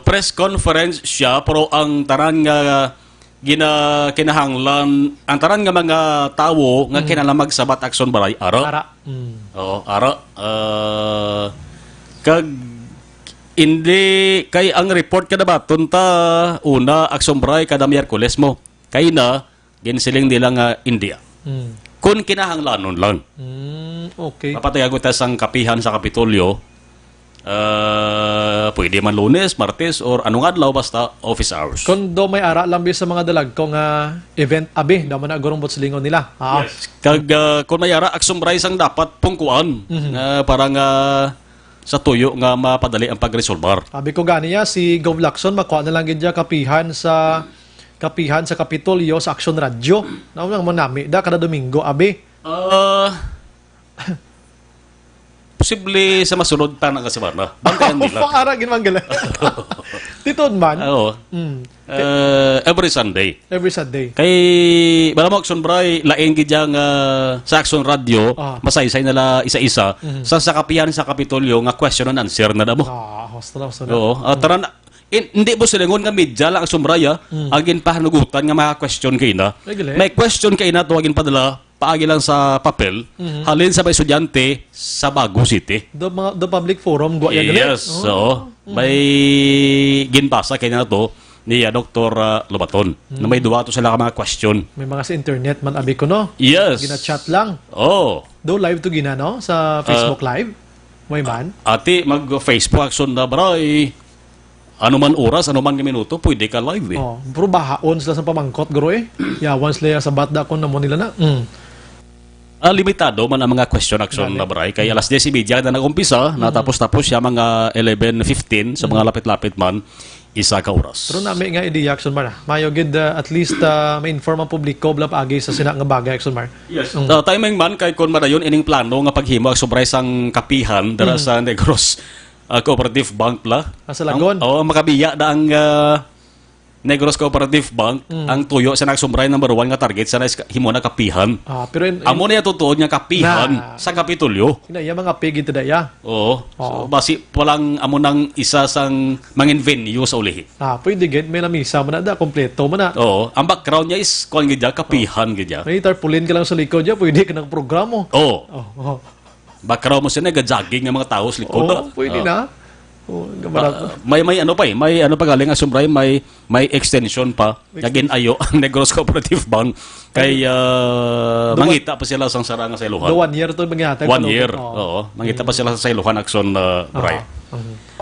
Press conference siya pero ang taran nga kinahanglan ang taran nga mga tawo nga kinalamag sa bat action baray ara. Ara. Kag hindi kay ang report kada baton ta una action baray kada Miyerkules mo. Kay na ginsiling nila nga India. Kun kinahanglanon lang. Okay. Papatayago ta sang kapihan sa Kapitolyo. Pwede man Lunes, Martes, or anong adlaw basta office hours. Kung do may ara lang sa mga dalag ko nga event abi, daw man agurong botsilingon nila. Yes. Kag kung may ara aksumray sang dapat pungkuan para nga sa tuyo nga mapadali ang pagresolbar. Abi ko ganiya si Gov Lacson makuha na lang gid kapihan sa Kapitolyo sa Action Radio. Naw nang manami da kada Domingo abi. Posible sa masunod pa nga semana. Bantayan nila. Ara ginmanggala. Titod man. Every Sunday. Every Sunday. Kay balamok Action Bray laing gid yang sa Action Radio, masaysay nila isa-isa sa kapihan sa Kapitolyo nga question and answer na damo. Hosta. Taran hindi mo silingon nga media lang ang sumraya, agin pa hanugutan nga mga question kay na. May question kay na tuwagin padala, paagi lang sa papel, halin sa mga estudyante sa Bago City. The public forum, gwa yan Yes, so, may ginbasa kay na to ni Dr. Lobaton. Na may duwa to sila ka mga question. May mga sa internet man abi ko, no? Yes. Gina-chat lang. Oh. Do live to gina, no? Sa Facebook Live. May man. Ati, mag-Facebook action na baray. Ano man oras, ano man minuto, pwede ka live eh. Oh, pero bahaon sila sa pamangkot, garo eh. Yeah, once layer sa batda ko na mo nila na. Limitado man ang mga question action na baray. Kaya alas 10:30 na nag-umpisa, natapos-tapos siya mga 11:15 sa mga lapit-lapit man, isa ka oras. Pero namin nga i action man. Mayo gid at least may inform ang publiko blab agi sa sina nga bagay action mar. Yes. Timing man kay kon madayon ining plano nga paghimo ang surprise ang kapihan dara sa Negros Cooperative Bank pla. Sa Lagon. Makabiya da ang Negros Cooperative Bank ang tuyo sa nagsumray number 1 nga target sa himo na kapihan. Pero amo niya tutuod nga kapihan sa Kapitolyo. Kinaya mga pigi daya. Oo. So basi palang amo nang isa sang mangin venue sa ulihi. Pwede gid may namisa man na da kompleto man na. Oo. Ang background niya is kuan gid kapihan gid ya. May tarpaulin ka lang sa likod niya, pwede ka ng programo. Oo. Background mo siya nag-jogging ng mga tao sa likod. Pwede na. May ano pa may ano pa galing ang sumray, may extension pa naging ayo ang Negros Cooperative Bank kay mangita pa sila sang saranga sa iluhan. 1 year to mangihatag. 1 year. Oo, mangita pa sila sa iluhan action bray.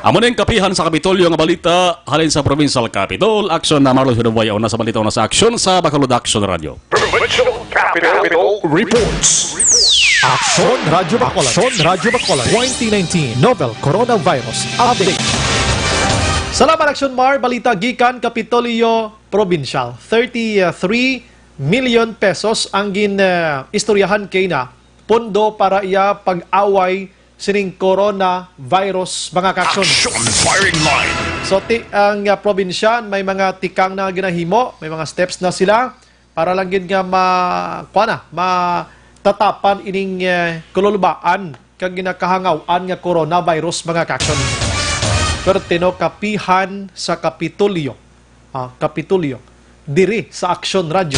Amo na yung kapihan sa Kapitolyo nga balita halin sa Provincial Capital. Action na Marlon Hudawayaw na sa balita na sa action sa Bacolod Action Radio. Provincial Capital Reports. Action Radio Bacolod. Action Radio Bacolod 2019 Novel Coronavirus Update. Salamat Action Mar, balita gikan Kapitolyo Provincial. 33 million pesos ang istoryahan kay na pondo para iya pag-away sining coronavirus mga kakson. Action Firing Line. So ang probinsya may mga tikang na ginahimo, may mga steps na sila para lang gid nga tatapan ining kululbaan kag ginakahangawan nga coronavirus mga kakson. Pertino kapihan sa Kapitolyo. Kapitolyo. Diri sa Action Radio.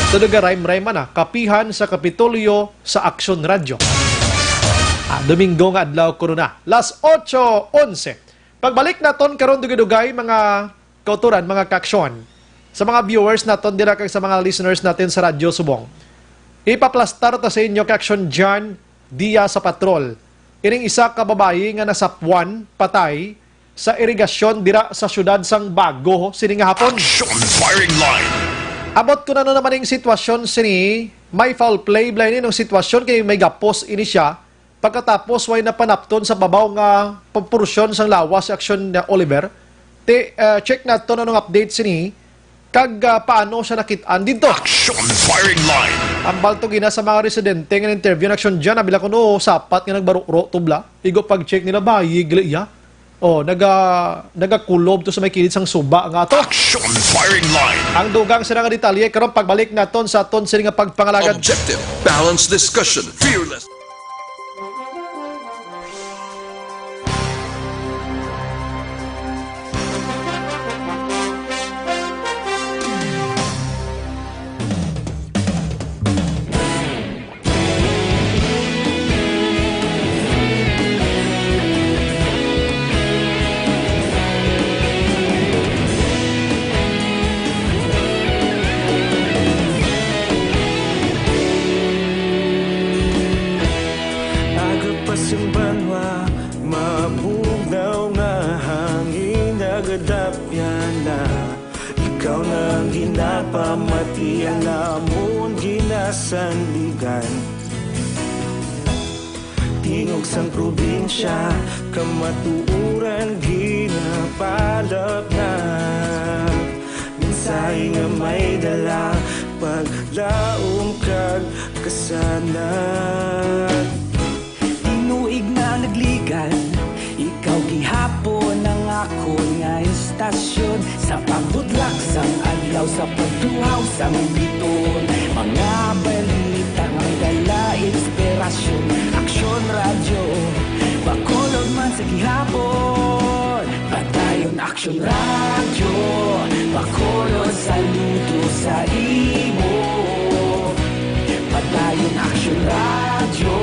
Tuduga rhyme man kapihan sa Kapitolyo sa Action Radio. Domingo nga adlaw corona. Las 8:11. Pagbalik naton karon dugay-dugay mga kauturan, mga kaksyon. Sa mga viewers naton dira kag sa mga listeners natin sa Radyo Subong. Ipaplastar ta sa inyo kaksyon John Dia sa patrol. Ining isa ka babayi nga nasapwan patay sa irigasyon dira sa syudad sang Bago sining hapon. Action Firing Line. Abot ko na naman yung sitwasyon sini, may foul play blind ng sitwasyon kay may gapos ini siya. Pagkatapos way napanapton sa babaw nga pampursyon sang lawas sa aksyon na Oliver. Check nato na nung update sini kag paano siya nakitaan dito. Action Firing Line. Ang balto gina sa mga residente nga interview na aksyon dyan, nabila ko no sapat nga nagbarukro tubla. Igo pag-check nila bayig iya. Nagakulob to sa may kilid sang suba nga to. Action Firing Line. Ang dugang sila nga detalye karon pagbalik naton sa aton sila nga pagpangalagad. Objective, balanced discussion, fearless. Ikaw nang ginapamati ang amon ginasandigan. Tingog sang probinsya kamatuuran ginapalap na. Minsay nga may dala paglaom kag kasanan. Tinuig na nagligan, ikaw gihapon ang ako nga istasyon. Sa pagbudlak sang adlaw, sa pagtuhaw sang biton. Mga balita nga dala inspirasyon. Aksyon Radio, Bacolod man sa gihapon. Patayon Action Radio, Bacolod, saludo sa imo. Padayon Action Radio,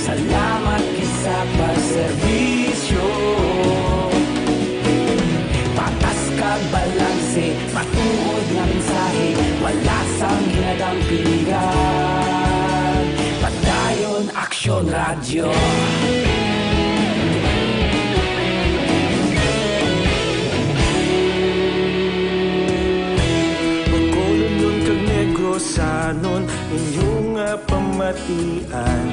salamat isa pa serbisyo. Patas kag balanse, matuod nga mensahe, wala sang hinadampingan. Padayon Action Radio. Sanon inyong pamatian,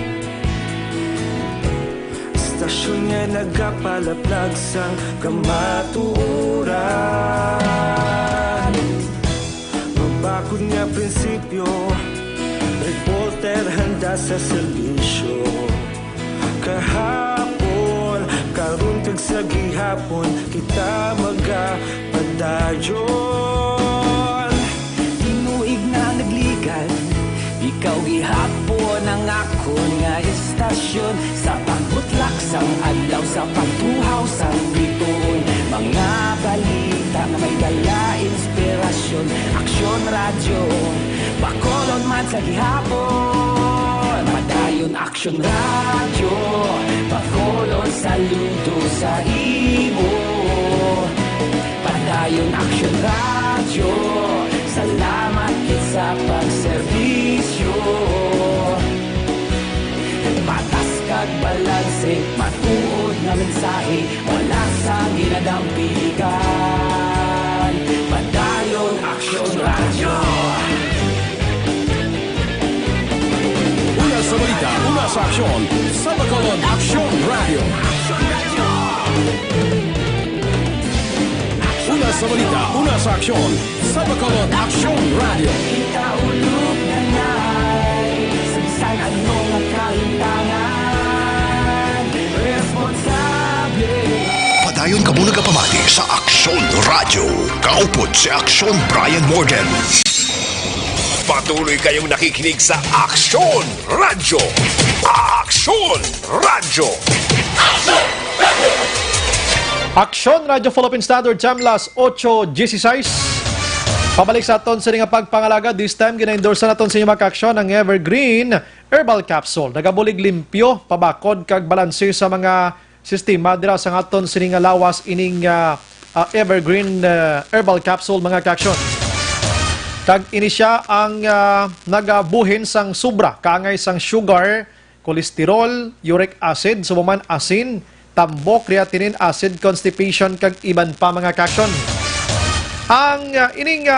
stasyon nga nagapalaplag sang kamatuoran. Mabakod nga prinsipyo, reporter handa sa serbisyo. Kahapon, karon kag sa gihapon, kita magapadayon. Ikaw gihapon ang akon nga istasyon, sa pagbutlak sang adlaw, sa pagtuhaw sang bituon. Mga balita na may dala inspirasyon. Action Radio, Bacolod man sa gihapon. Padayon Action Radio, Bacolod, saludo sa imo. Padayon Action Radio, salamat sa pagserbisyo. Patas kag balanse, matuod nga mensahe, wala sang hinadampingan. Padayon Action Radio. Una sa balita, una sa aksyon, sa Bacolod Action Radio. Una sa balita, una sa aksyon, sa Bacolod Action Radio. Ikaulog na ngay, samsang anong nakalintangan, responsable. Padayon ka muna kapamati sa Action Radio. Kaupod si Action Brian Morgan. Patuloy kayong nakikinig sa Action Radio. Action Radio. Action Radio Philippine Standard Time, las 8:16. Pabalik sa aton sa nga pagpangalaga. This time, gina-endorse na aton sa inyong maka-aksyon ang Evergreen Herbal Capsule. Nagabulig limpyo, pabakod, kag balanse sa mga sistema dira sa aton sa nga lawas ining Evergreen Herbal Capsule, mga ka-aksyon. Kag ini siya ang nagabuhin sang sobra, kaangay sang sugar, kolesterol, uric acid, subuman asin, tambok, creatinine, acid, constipation, kag iban pa, mga ka-aksyon. Ang ining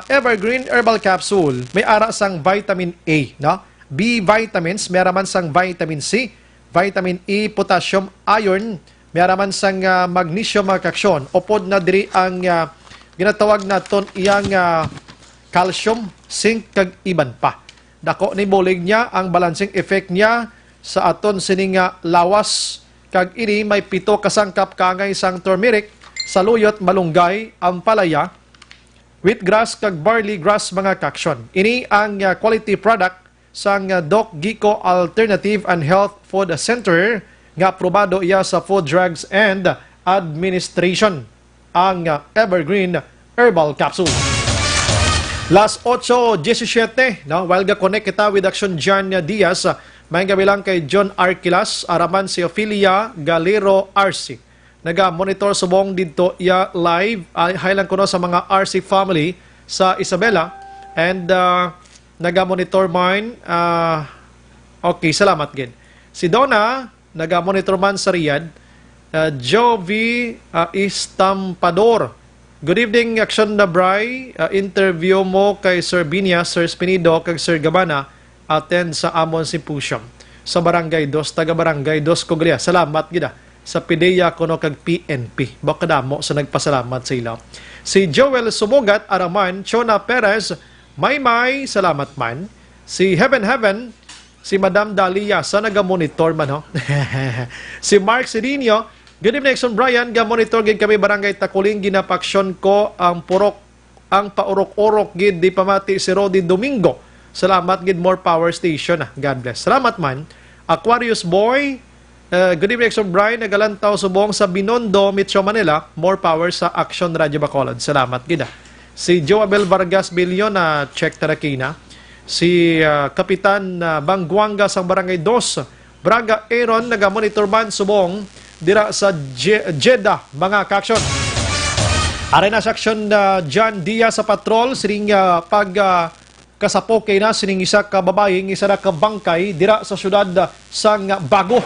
Evergreen Herbal Capsule may ara sang vitamin A, no? B vitamins, may araman sang vitamin C, vitamin E, potassium, iron, may araman sang magnesium, mga ka-aksyon. Upod na diri ang ginatawag naton iyang calcium, zinc, kag iban pa. Dako ni bolig niya ang balancing effect niya sa aton sining lawas. Kag ini may 7 kasangkap kaangay sang turmeric, saluyot, malunggay, ampalaya, wheatgrass, kag barley grass, mga ka-aksyon. Ini ang quality product sang Doc Gico Alternative and Health Food Center nga aprobado iya sa Food Drugs and Administration, ang Evergreen Herbal Capsule. Las 8:17, no? While ga-connect kita with Action John Diaz, may gabilang kay John Arquilas, araman si Ophelia Galero RC. Naga-monitor subong dito iya live, highland ko no sa mga RC family sa Isabela, and naga-monitor mine, okay, salamat gid. Si Donna, naga-monitor man sa Riyadh. Jovi Istampador, good evening, Action na Bray. Interview mo kay Sir Binya, Sir Spinido, kag Sir Gabana, attend sa Amon Symposium sa Barangay 2, taga Barangay 2 Coglia. Salamat gida sa PIDEA kuno kag PNP. Baka damo sa nagpasalamat sa ila. Si Joel Sumugat araman, Chona Perez, Maymay, salamat man. Si Heaven, si Madam Dalia, sa naga-monitor man ho. Si Mark Sidinio, good evening, Action Brian, ga-monitor gid kami Barangay Takuling, ginapaksyon ko ang paurok-urok gid di pamati si Rodi Domingo. Salamat gid, more power station. God bless. Salamat man. Aquarius Boy, Good evening, Action Brian. Nagalantaw subong sa Binondo, Metro Manila. More power sa Action Radio Bacolod. Salamat, gida. Si Joabel Vargas Billion na check tarakina. Si Kapitan Bangguanga sa Barangay 2. Braga Aaron, naga-monitor man subong dira sa Jeddah, mga ka-action. Arena sa action John Diaz sa patrol, sining kasapoke na sining isa ka babaeng, isa na ka bangkay dira sa syudad sang Bago.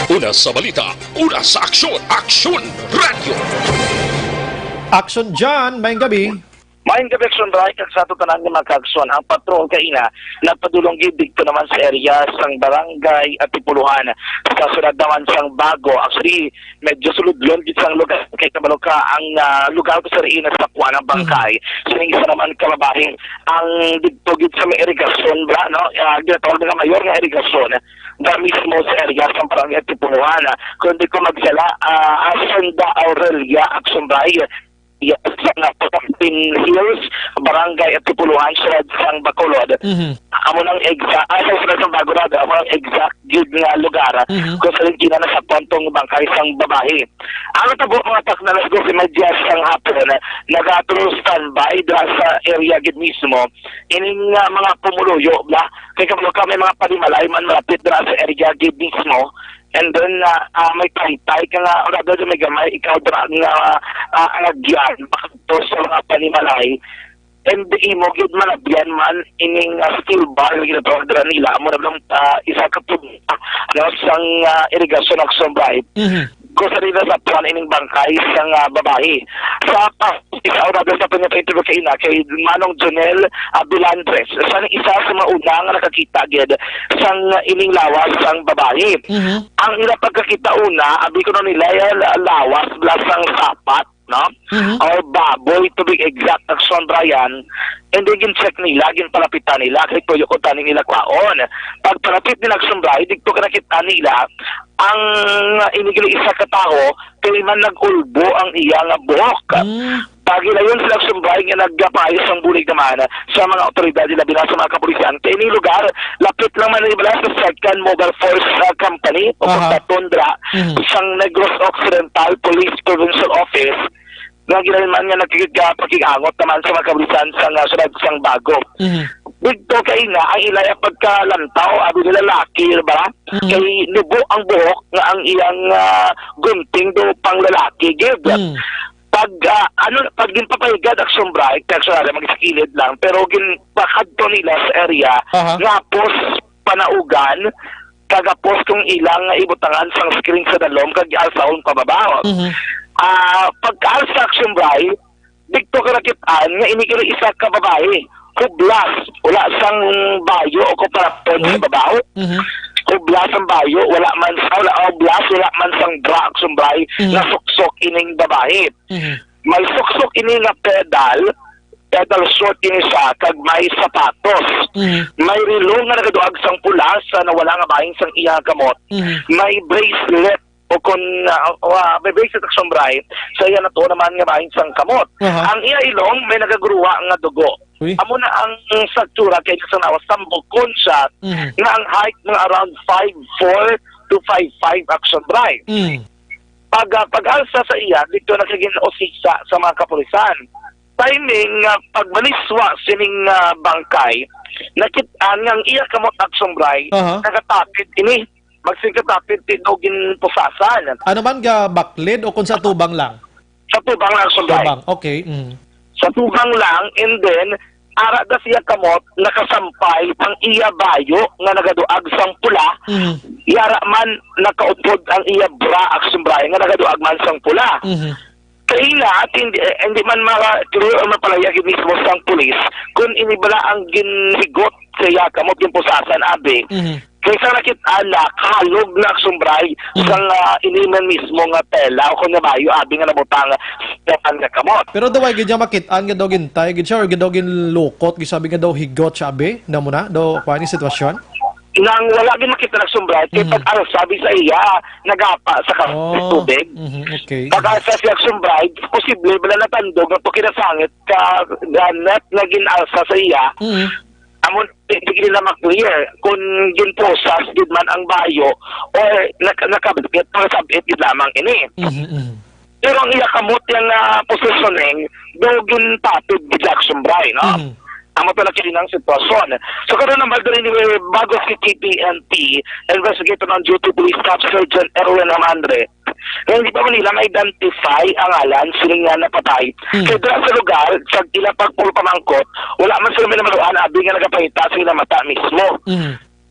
Una sa balita, una sa aksyon, Aksyon Radio. Action John, mayang gabi. Mayang gabi, Action Brian, kag sa tutanan ng mga kaagsuan, ang patrol kaina, nagpadulong gibig ko naman sa area sang barangay at Tipuluhan. Sa sunod naman sang Bago, actually, medyo suludlon dito sang lugar, kay kabalo ka, ang lugar ko sa riina sa kuha ng bangkay. So, isa naman kamabahing, ang dito sa may irigasyon, ba, no? Ginatawag na mayor ng irigasyon, na mismo sa area sa barangay at Tipuluhan. Kung di ko magsala, Asanda Aurelia, Action Brian, sa Patampin Hills, Barangay at Tipuluhan, Sirad sang Bacolod. Amo nang exact, sa Bago na, amo nang exact gid nga lugar kung saan na sa pontong bangkay sang babae. Ang tabo mga taknalas ko si Medyas sang hapon, nagatulong standby dahil sa area gid mismo. Ining mga pumuluyo, kaya kami mga panimalay man malapit dahil sa area gid mismo. And then, may tay ka nga, o rather may gamay, ikaw dra nga alagyan, bakit sa mga panimalay. And imo, gid man abyan man, ining steel bar, ginatawag dra nila, mo na lang isa ka po, sang irigasyon ng Sombray. Kung sa rin sa puan ining bangkay sang babae. Sa isa o rather sa pinag-interview kay Manong Jonel Bilandres, sa isa sa mauna nga nakakita gid sang ining lawas sang babae. Ang ila pagkakita una, abi ko nila lawas sang sapat, no? Or baboy, to be exact, Action Brian. And then gin-check nila, gin-palapitan nila, kay tuyo ko tanin nila kwaon. Pag palapit nila Action Brian, dito ka nakita nila, ang inigili isa ka tao, kay man nag-ulbo ang iya nga buhok. Pagilayon sila Action Brian nga nagpayos ang bulig naman sa mga otoridad nila binasa sa mga kapulisan. Kaya ini lugar, lapit lang man nila sa Second Mobile Force Company o Pagtatundra, isang Negros Occidental Police Provincial Office, nga ginayon man nga nagpakigangot naman sa mga kapulisan sang Bago. Dito kay na, ang ilaya pagkalantaw, abi nila lalaki, ba? Kay nubo ang buhok nga ang iyang gunting do pang lalaki, gid. Pag ginpapahigad Action Bright, actually magsikilid lang, pero ginpakadto nila sa area, ngapos panaugan, kagapos kung ilang ibutangan sang screen sa dalom, kag-alsaon pababa. Pagka-alsa sa Action Bright, dito ka nakitaan, nga inigili isa ka babae, hublas, wala sang bayo o kuparapon sa babaw. Hublas ang bayo, wala man sang bra Action Bright, na suksok ining babae. May suksok ini nga pedal short ini siya, kag may sapatos. May relo nga nagaduag sang pula sa nawala nga bahin sang iya gamot. May bracelet o kung may bracelet Action Bright, sa iya na to naman nga bahin sang kamot. Ang iya ilong may nagagruwa nga dugo. Amo na ang saktura kay kasanawa sambukon siya nga ang height ng around 5'4" to 5'5" Action Bright. Pag-alsa sa iya, dito nakagin osisa sa mga kapulisan. Timing, pagmaliswa sining bangkay, nakitaan nga ang iya kamot Action Bright, nakatapit ini, magsingkatapit tinogin pusasan. Ano man ga baklid o kung sa tubang lang? Sa tubang lang Action Bright. Okay. Sa tubang lang, and then, ara da siya kamot, nakasampay ang iya bayo nga nagaduag sang pula, yara man nakaupod ang iya bra Action Bright nga nagaduag man sang pula. Kaya at hindi man clear o mapalayag mismo sang pulis kung inibala ang ginhigot sa iya kamot yung pusasan abi. Kaysa nakita kalog na Action Bright sang iniman mismo nga tela o kung nabayo abi nga nabutang nga kamot. Pero daw ay gidya makitaan nga daw gintay, gidya or daw ginlukot, gisabi nga daw higot siya abi, na mo na, daw kung ano sitwasyon? Nang wala din makita ng Sombray, kaya pag sabi sa iya, nagapa sa tubig. Okay. Pag sa siya Sombray, posible bala natandog na to kinasangit ka net na ginalsa sa iya. amon hindi nila maklear kung ginposas gid man ang bayo or nakabit or sabit gid lamang ini. Pero ang iya kamot yung positioning do ginpatid gid Jackson Bray, no? Amo pala kininang sitwasyon. So karon naman diri ni bago si TPNP, investigator ng duty police staff sergeant Erwin Amandre. Hindi pa man nila ma-identify ang alan siling nga napatay. Kaya doon sa lugar, sa ilang pagpulpamangkot, wala man sila minamaluan, abi nga nagapahita sila mata mismo.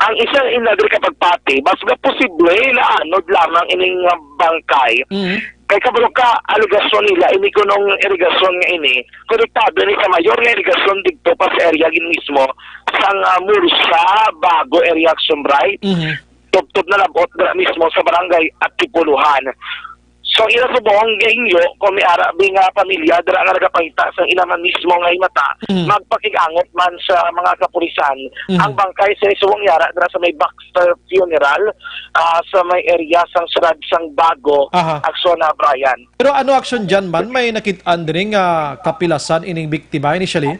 Ang isang inagri kapag pati, mas nga posible na anod lamang ining bangkay. Kaya kabalo ka, aligasyon nila, ini ko nung irigasyon nga ini, konektado ni sa mayor nga irigasyon dito pa sa area gin mismo, sang Mursa, Bago area Action Bright, tub-tub na labot na mismo sa barangay at Tipuluhan. So ila sa buong gainyo, kung may arabi nga pamilya, dara nga nagapangita sa ilaman mismo nga mata, magpakigangot man sa mga kapulisan, ang bangkay sa isuwang yara, dara sa may Baxter Funeral, sa may area sang Surad sang Bago, Aksona, Brian. Pero ano action dyan man? May nakitaan din nga kapilasan ining biktima initially?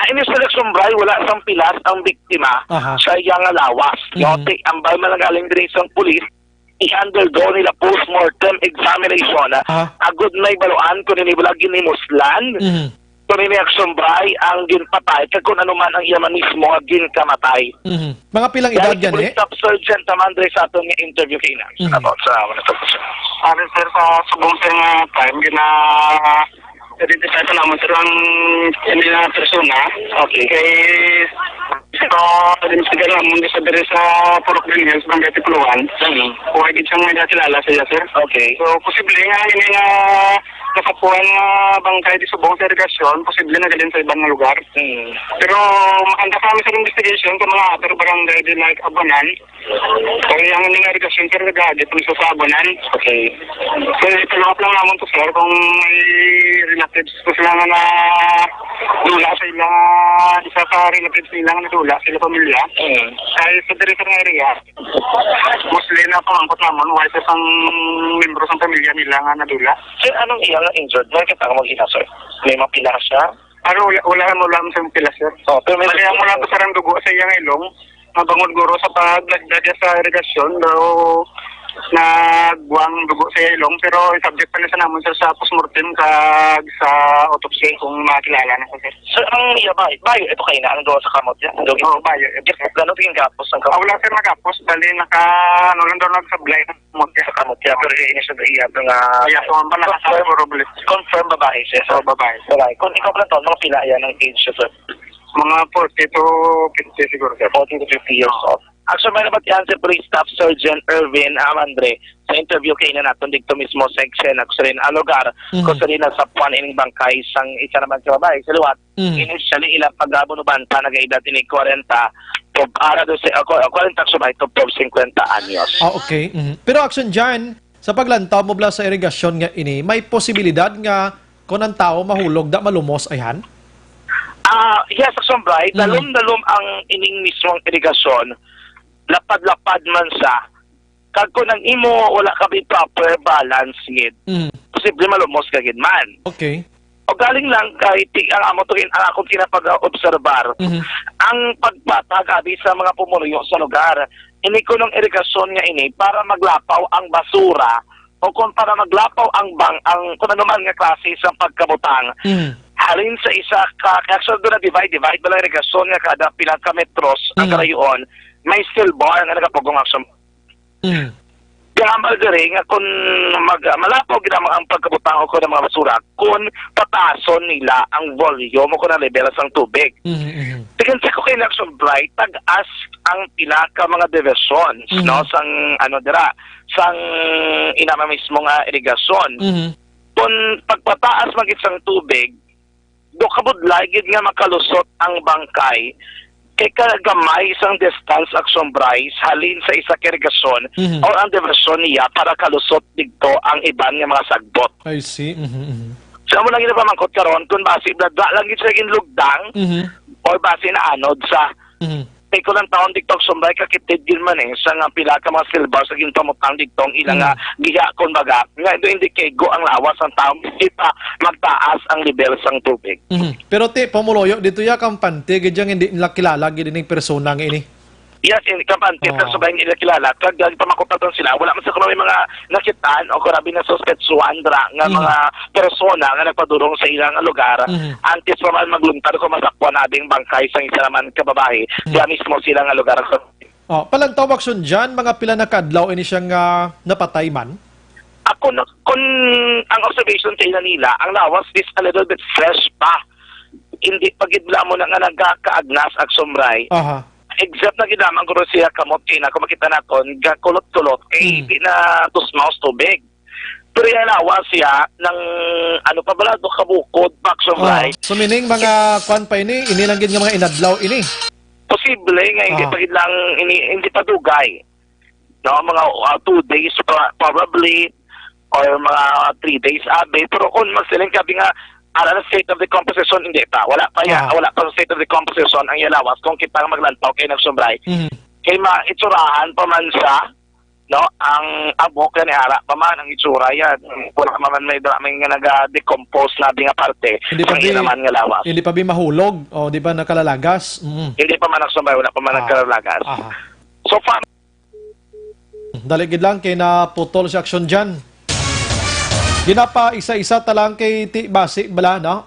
Ini sa Action Bray, wala sang pilas ang biktima sa iyang lawas. Yote, ang bay malagaling din isang pulis, i-undergo nila post-mortem examination. Agud may baluan kung ninibalagin ni Muslan, kung nini Action Bray ang ginpatay, kag kung ano man ang iyaman mismo ang ginkamatay. Mga pilang edad yan eh? Staff Sergeant Amandre sa atong interview kay na. About sa sir, sa subong sa time, identify pa naman sir ang hindi na persona. Okay. Kay so, dinisigan naman sa dere sa Purok Hills, Barangay Tipuluhan. Kung ay siyang may nakilala siya sir. Okay. So, posible nga hindi nga nakapuan nga bangkay di subong sa irigasyon, posible na galing sa ibang lugar. Pero makanda kami sa investigation kung mga other barangay din like Abanan. Kaya ang nga irigasyon sir nagagit kung sa Abanan. Okay. So, italawap lang naman to sir kung may relatives ko sila nga na dula sa ilang isa sa relatives nila nga dula sila pamilya. Kaya sa diri sa area, mostly na pangangkot naman, wala sa pang membro sa pamilya nila nga nadula. Sir, anong iyang injured? Wala kita ka mag-ina, sir? May mapila siya? Ano, wala mo lang sa mapila, sir. Pero may mo lang sa sarang dugo sa iyang ilong, mabangod guro sa paglagdadya sa irigasyon, daw nagbuang dugo sa ilong, pero subject pa na sa naman sir sa postmortem kag sa autopsy kung makilala na sir. Sir, ang iya bayo, ito kayo na, ang doon sa kamot yan? Oo, bayo. Gano'n tingin kapos ang kamot? Wala sir nakapos, bali ano lang daw nagsablay ng kamot yan. Sa kamot yan, pero hindi siya iya nga... Iya, so ang panakasabi mo, Robles. Confirm babae siya, sir? Oo, babae. Kung ikaw pala to, mga pila yan ng age siya, sir? Mga 40 to 50 siguro, sir. 40 to 50 years old. Actually, may nabat yan si Police Staff Sergeant Erwin Amandre sa interview kay na natin dito mismo sa eksena ko sa rin ang lugar ko sa rin sa puwan ining bangkay sang isa naman sa babae sa luwat. Initially ilang pag-abunuban pa nag-edad ni 40 para do sa 40 subay to 50 anyos. Okay. Pero action dyan, sa paglantaw mo bla sa irigasyon nga ini, may posibilidad nga kung ang tao mahulog da malumos ayan? Yes, Action Bright, dalom-dalom ang ining mismong irigasyon, lapad-lapad man sa kag kung ang imo wala ka proper balance gid posible malumos ka gid man. Okay. O galing lang kay ang amo to ang akong kinapag-obserbar ang pagpatagabi sa mga pumunuyo sa lugar ini ko nung irigasyon nga ini para maglapaw ang basura o kung para maglapaw ang kung ano man nga klase sa pagkabutang halin sa isa ka actually doon na divide bala irigasyon nga kada pilang ka metros ang karayon may steel bar nga nagapugong action. Gamal diri nga kung malapaw ginamang ang pagkabutang ko ng mga basura kung patason nila ang volume o kung na level sang tubig. Tingin sa ko kay Action Bright, tag-as ang pinaka mga diversions, no? Sang, sang inama mismo nga irigasyon. Kung pagpataas magit sang tubig, do kabudlay gid nga makalusot ang bangkay, kay kagamay isang distance Action Bryce halin sa isa kirigasyon o ang diversyon niya para kalusot dito ang iban nga mga sagbot. I see. So mo lang ginapamangkot karon kung base bladwa lang gid sa ginlugdang or base na anod sa Kay ko lang taon dito sumbay kakitid din man sa nga pila ka mga silver sa ginpamutang dito ilang nga giya kumbaga nga ito indicate go ang lawas ang tao hindi pa magtaas ang level sang tubig. Pero pamuloyo dito ya kampante gidyang hindi nila kilala gid ning persona nga ini. Yes, in kampante pero sabay nila kilala kag pamakutaton sila wala man sa kuno may mga nakitaan o grabe na suspetsuan dra nga mga persona nga nagpadulong sa ilang lugar antes pa man maglungtad ko masakwan abing bangkay sa isa naman kababae diya mismo sila nga lugar sa Palantaw aksyon dyan, mga pila na kadlaw ini siyang napatay man? Ako kung ang observation sa ila nila ang lawas is a little bit fresh pa hindi pagidla mo na nga nagkaagnas ag sumray except na ginamang ko siya kamot na kung makita natin kulot-kulot kay di na tusmaos tubig pero yan lawas siya ng ano pa bala do kabukod baksong right so meaning mga kwan pa ini lang gid nga mga inadlaw ini posible nga hindi pa lang hindi pa dugay no mga 2 days probably or mga 3 days abe pero kung magsiling kabi nga ala state of the composition hindi pa wala pa state of the composition ang yalawas kung kita maglantaw kay nagsumbray kay maitsurahan pa man sa no ang abok ni ara pa man ang itsura yan wala man may nga naga-decompose na nga parte ang naman nga lawas hindi pa mahulog o di ba nakalalagas hindi pa man nagsumbray wala pa man nagkalalagas so daligid lang kay naputol sa aksyon dyan. Ginapa isa-isa talang kay Basi bala no.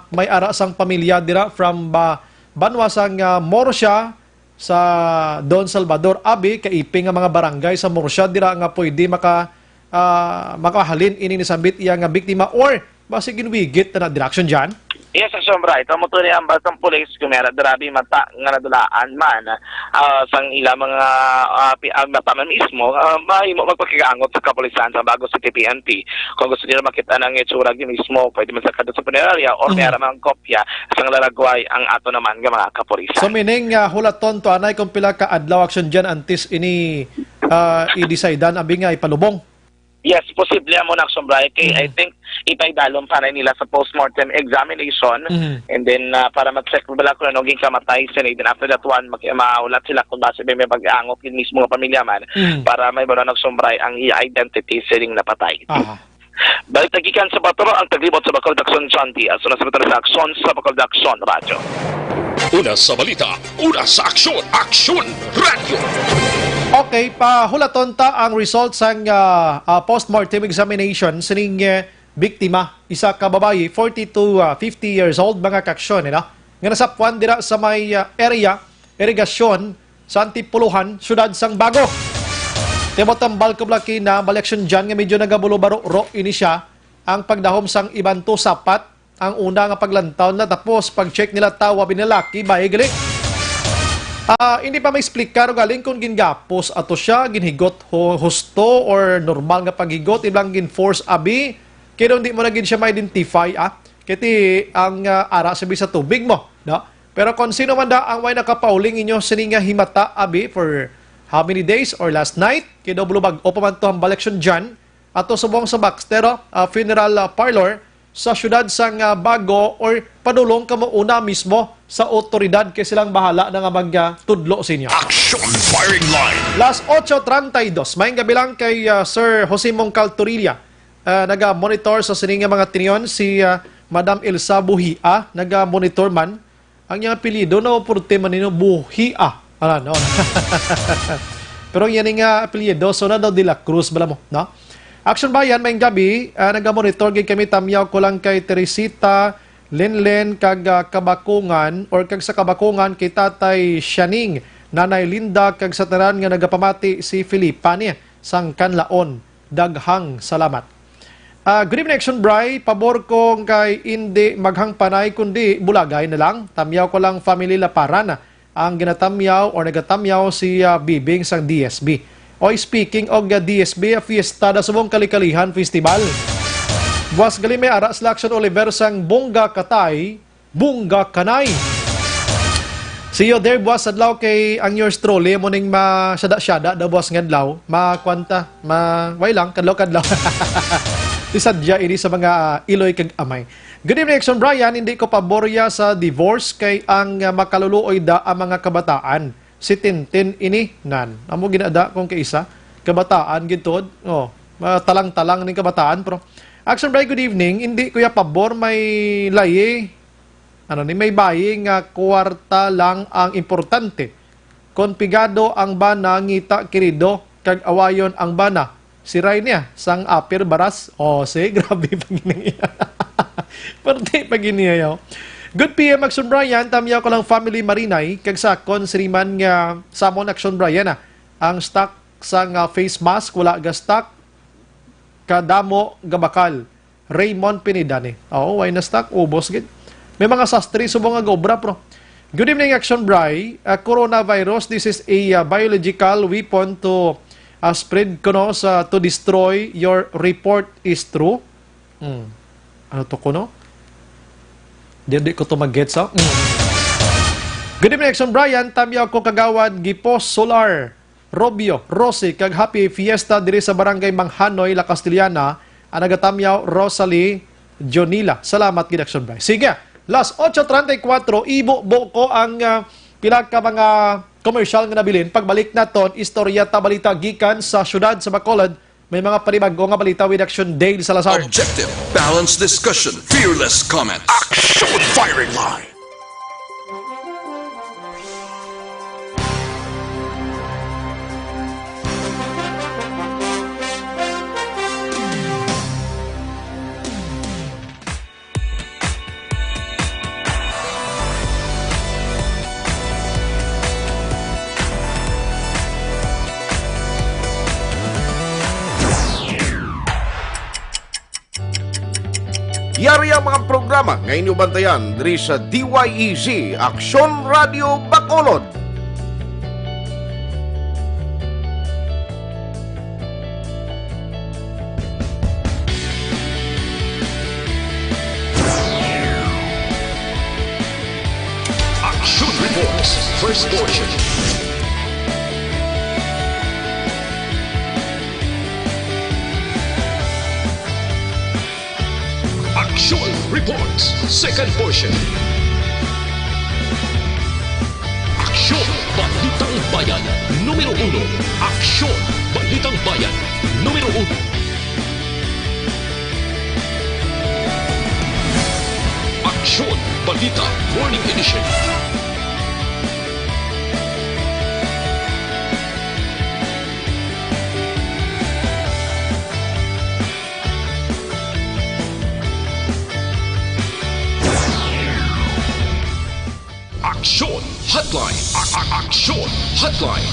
May ara sang pamilya dira from banwasang Morsia sa Don Salvador Abi kaiping nga mga barangay sa Morsia dira nga pwede makahalin ini ni sambit iya nga biktima or basi ginwigit na direction diyan. Yes, sombra. Ito mo to niya ang batang pulis kumera darabi mata nga nadulaan man sang ila mga mata man mismo may magpakikaangot sa kapulisan sa bago sa TPNP. Kung gusto nila makita ng itsura mismo, pwede man sa kada sa punerarya o meron mga kopya sang lalagway ang ato naman nga mga kapulisan. So meaning hulaton to anay kung pila ka adlaw action dyan antis ini i-decidean abi nga ipalubong. Yes, posible mo na sombray kay I think ipaidalom para nila sa postmortem examination and then para mag-check bala kung ano ging kamatay sila then after that one maulat sila kung base may pag-aangot yung mismo ng pamilya man para may bala nagsombray ang i-identity siling napatay. Balik tagikan sa Batoro ang taglibot sa Bacol Daxon Chanti at sa Secretary sa Aksyon sa Bacol Daxon Radyo. Una sa balita, una sa aksyon, Aksyon Radio. Okay, pahulaton ta ang results sang postmortem examination sining biktima, isa ka babayi, 40 to 50 years old, mga kaksyon, nga nasapwan dira sa may irigasyon sa Antipuluhan, syudad sang Bago. Timotambal kablaki na baleksyon dyan nga medyo nagabulubaro ini siya ang pagdahom sang ibanto sapat ang una nga paglantaw na tapos pag-check nila tawa binalaki bahay gali. Hindi pa ma-explica galing kung gingapos ato siya, ginhigot husto or normal nga paghigot, ibang gin-force abi, kaya hindi mo na gin siya ma-identify, kaya ang ara sabi sa tubig mo. No? Pero kung sino man da ang way nakapauling inyo sininga himata abi for how many days or last night, kaya daw bulubag o paman to ang baleksyon dyan, ato subong sa Baxter Funeral Parlor, sa syudad sang Bago or padulong kamo una mismo sa otoridad kay silang bahala na nga magtudlo sa inyo. Action Firing Line. Las 8:32, may gabi lang kay Sir Jose Moncal Torilla. Naga-monitor sa sininga mga tiniyon si Madam Elsa Buhia, naga-monitor man. Ang iyang apelyido na opurte man nino Buhia. Ano? Pero yan nga apelyido, so na daw de la Cruz bala mo, no? Action Bayan, may gabi, naga-monitor kami tamyaw ko lang kay Teresita Lenlen kag Kabakungan or kag sa Kabakungan kay Tatay Shaning, Nanay Linda kag sa tanan nga nagapamati si Filipa niya sang Kanlaon. Daghang salamat. Good evening, Action Bray. Pabor kong kay hindi maghang panay kundi bulagay na lang. Tamyaw ko lang family Laparan ang ginatamyaw or nagatamyaw si Bibing sang DSB. O speaking of DSB, fiesta da subong kalikalihan festival. Buwas gali may ara selection Oliver sang Bunga Katay, Bunga Kanay. See you there, buwas adlaw kay ang yours truly mo ning masyada-syada da buwas ngadlaw, makwanta, way lang kadlaw-kadlaw. Isadya ini sa mga iloy kag amay. Good evening, Action Brian. Hindi ko paborya sa divorce kay ang makaluluoy da ang mga kabataan. si Tintin ini nan. Amo ginada kung kaisa kabataan gitod. Oh, talang-talang ning kabataan pro. Action Bray, good evening. Hindi kuya pabor may laye. May bayi nga kwarta lang ang importante. Konpigado ang bana ngita kirido kag awayon ang bana. Siray niya sang apir baras. Oh, grabe pag iniya. Parte pag iniya. Good PM Action Brian, tamyaw ko lang family Marinay kag sakon siriman nga samon Action Brian ang stock sang face mask wala ga stock kadamo gabakal. Raymond Pinidani. Oh, why na stock ubos gid. May mga sastri subong nga gobra pro. Good evening Action Bry. Coronavirus, this is a biological weapon to spread kuno sa to destroy. Your report is true. Ano to kuno? Di ko to mag-gets out. Good evening Action Brian. Tamyaw ko kagawad Gipos Solar. Robio, Rosy, kag happy fiesta diri sa barangay Manghanoy, La Castellana, ang nagatamyaw Rosalie Jonila. Salamat gid Action Bry. Sige, last 8:34, ibo-bo ko ang pila ka mga commercial nga nabilin. Pagbalik naton, istorya ta balita gikan sa syudad sa Bacolod. May mga panibago nga balita with Action Dale Salazar. Objective, balanced discussion, fearless comment. Action firing line. Yari ang mga programa ngayon yung bantayan diri sa DYEZ Aksyon Radio Bacolod. Action Reports, first portion. Action Reports, second portion. Aksyon Balitang Bayan, numero 1. Aksyon Balitang Bayan, numero 1. Aksyon Balita Morning Edition. Action Hotline. Action Hotline.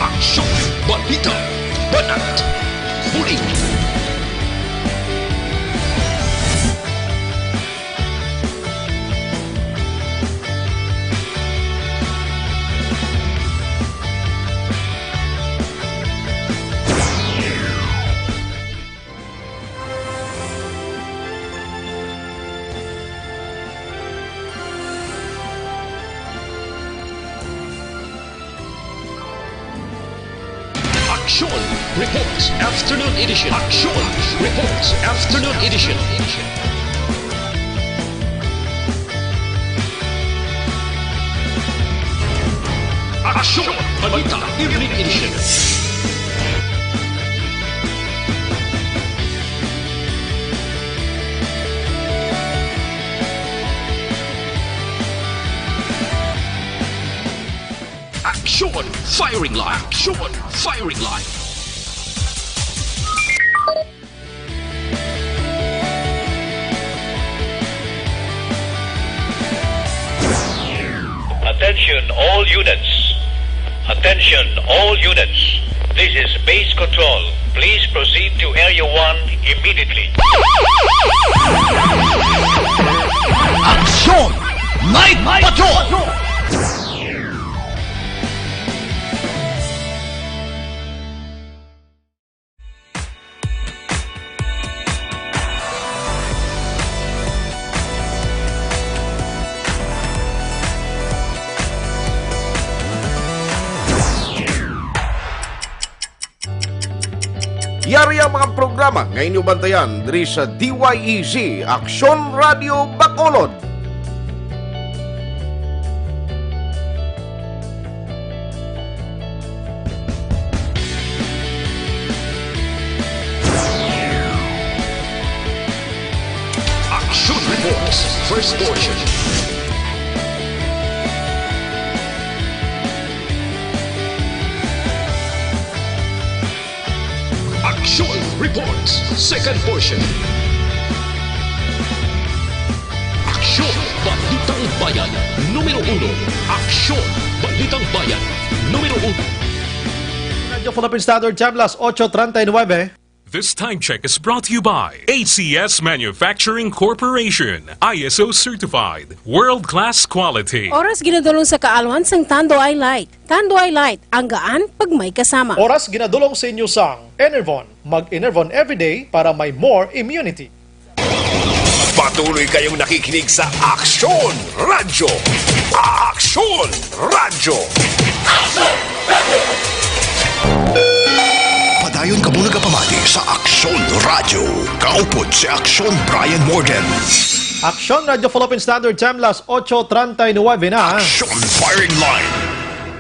Action Balita Banat Huling. Action Reports Afternoon Edition. Action Reports Afternoon Edition. Action Balita Evening Edition. Action Firing Line. Action Firing Line. Attention all units. Attention all units. This is base control. Please proceed to Area 1 immediately. Action Night Patrol. Yari ang mga programa ngayon yung bantayan diri sa DYEZ Aksyon Radio Bacolod. Action Reports, first portion. Action Reports, second portion. Aksyon Balitang Bayan, numero 1. Aksyon Balitang Bayan, numero 1. Radio Philippine Standard Time, las 8:39. This time check is brought to you by ACS Manufacturing Corporation, ISO certified, world-class quality. Oras ginadulong sa kaalwan sang Tanduay Light. Tanduay Light, ang gaan pag may kasama. Oras ginadulong sa inyo sang Enervon. Mag-Enervon everyday para may more immunity. Patuloy kayong nakikinig sa Aksyon Radyo. Aksyon Radyo. Padayon ka muna kapamati sa Aksyon Radyo. Kaupod si Aksyon Brian Morgan. Aksyon Radio Philippine Standard Time, las 8:39 na. Aksyon Firing Line.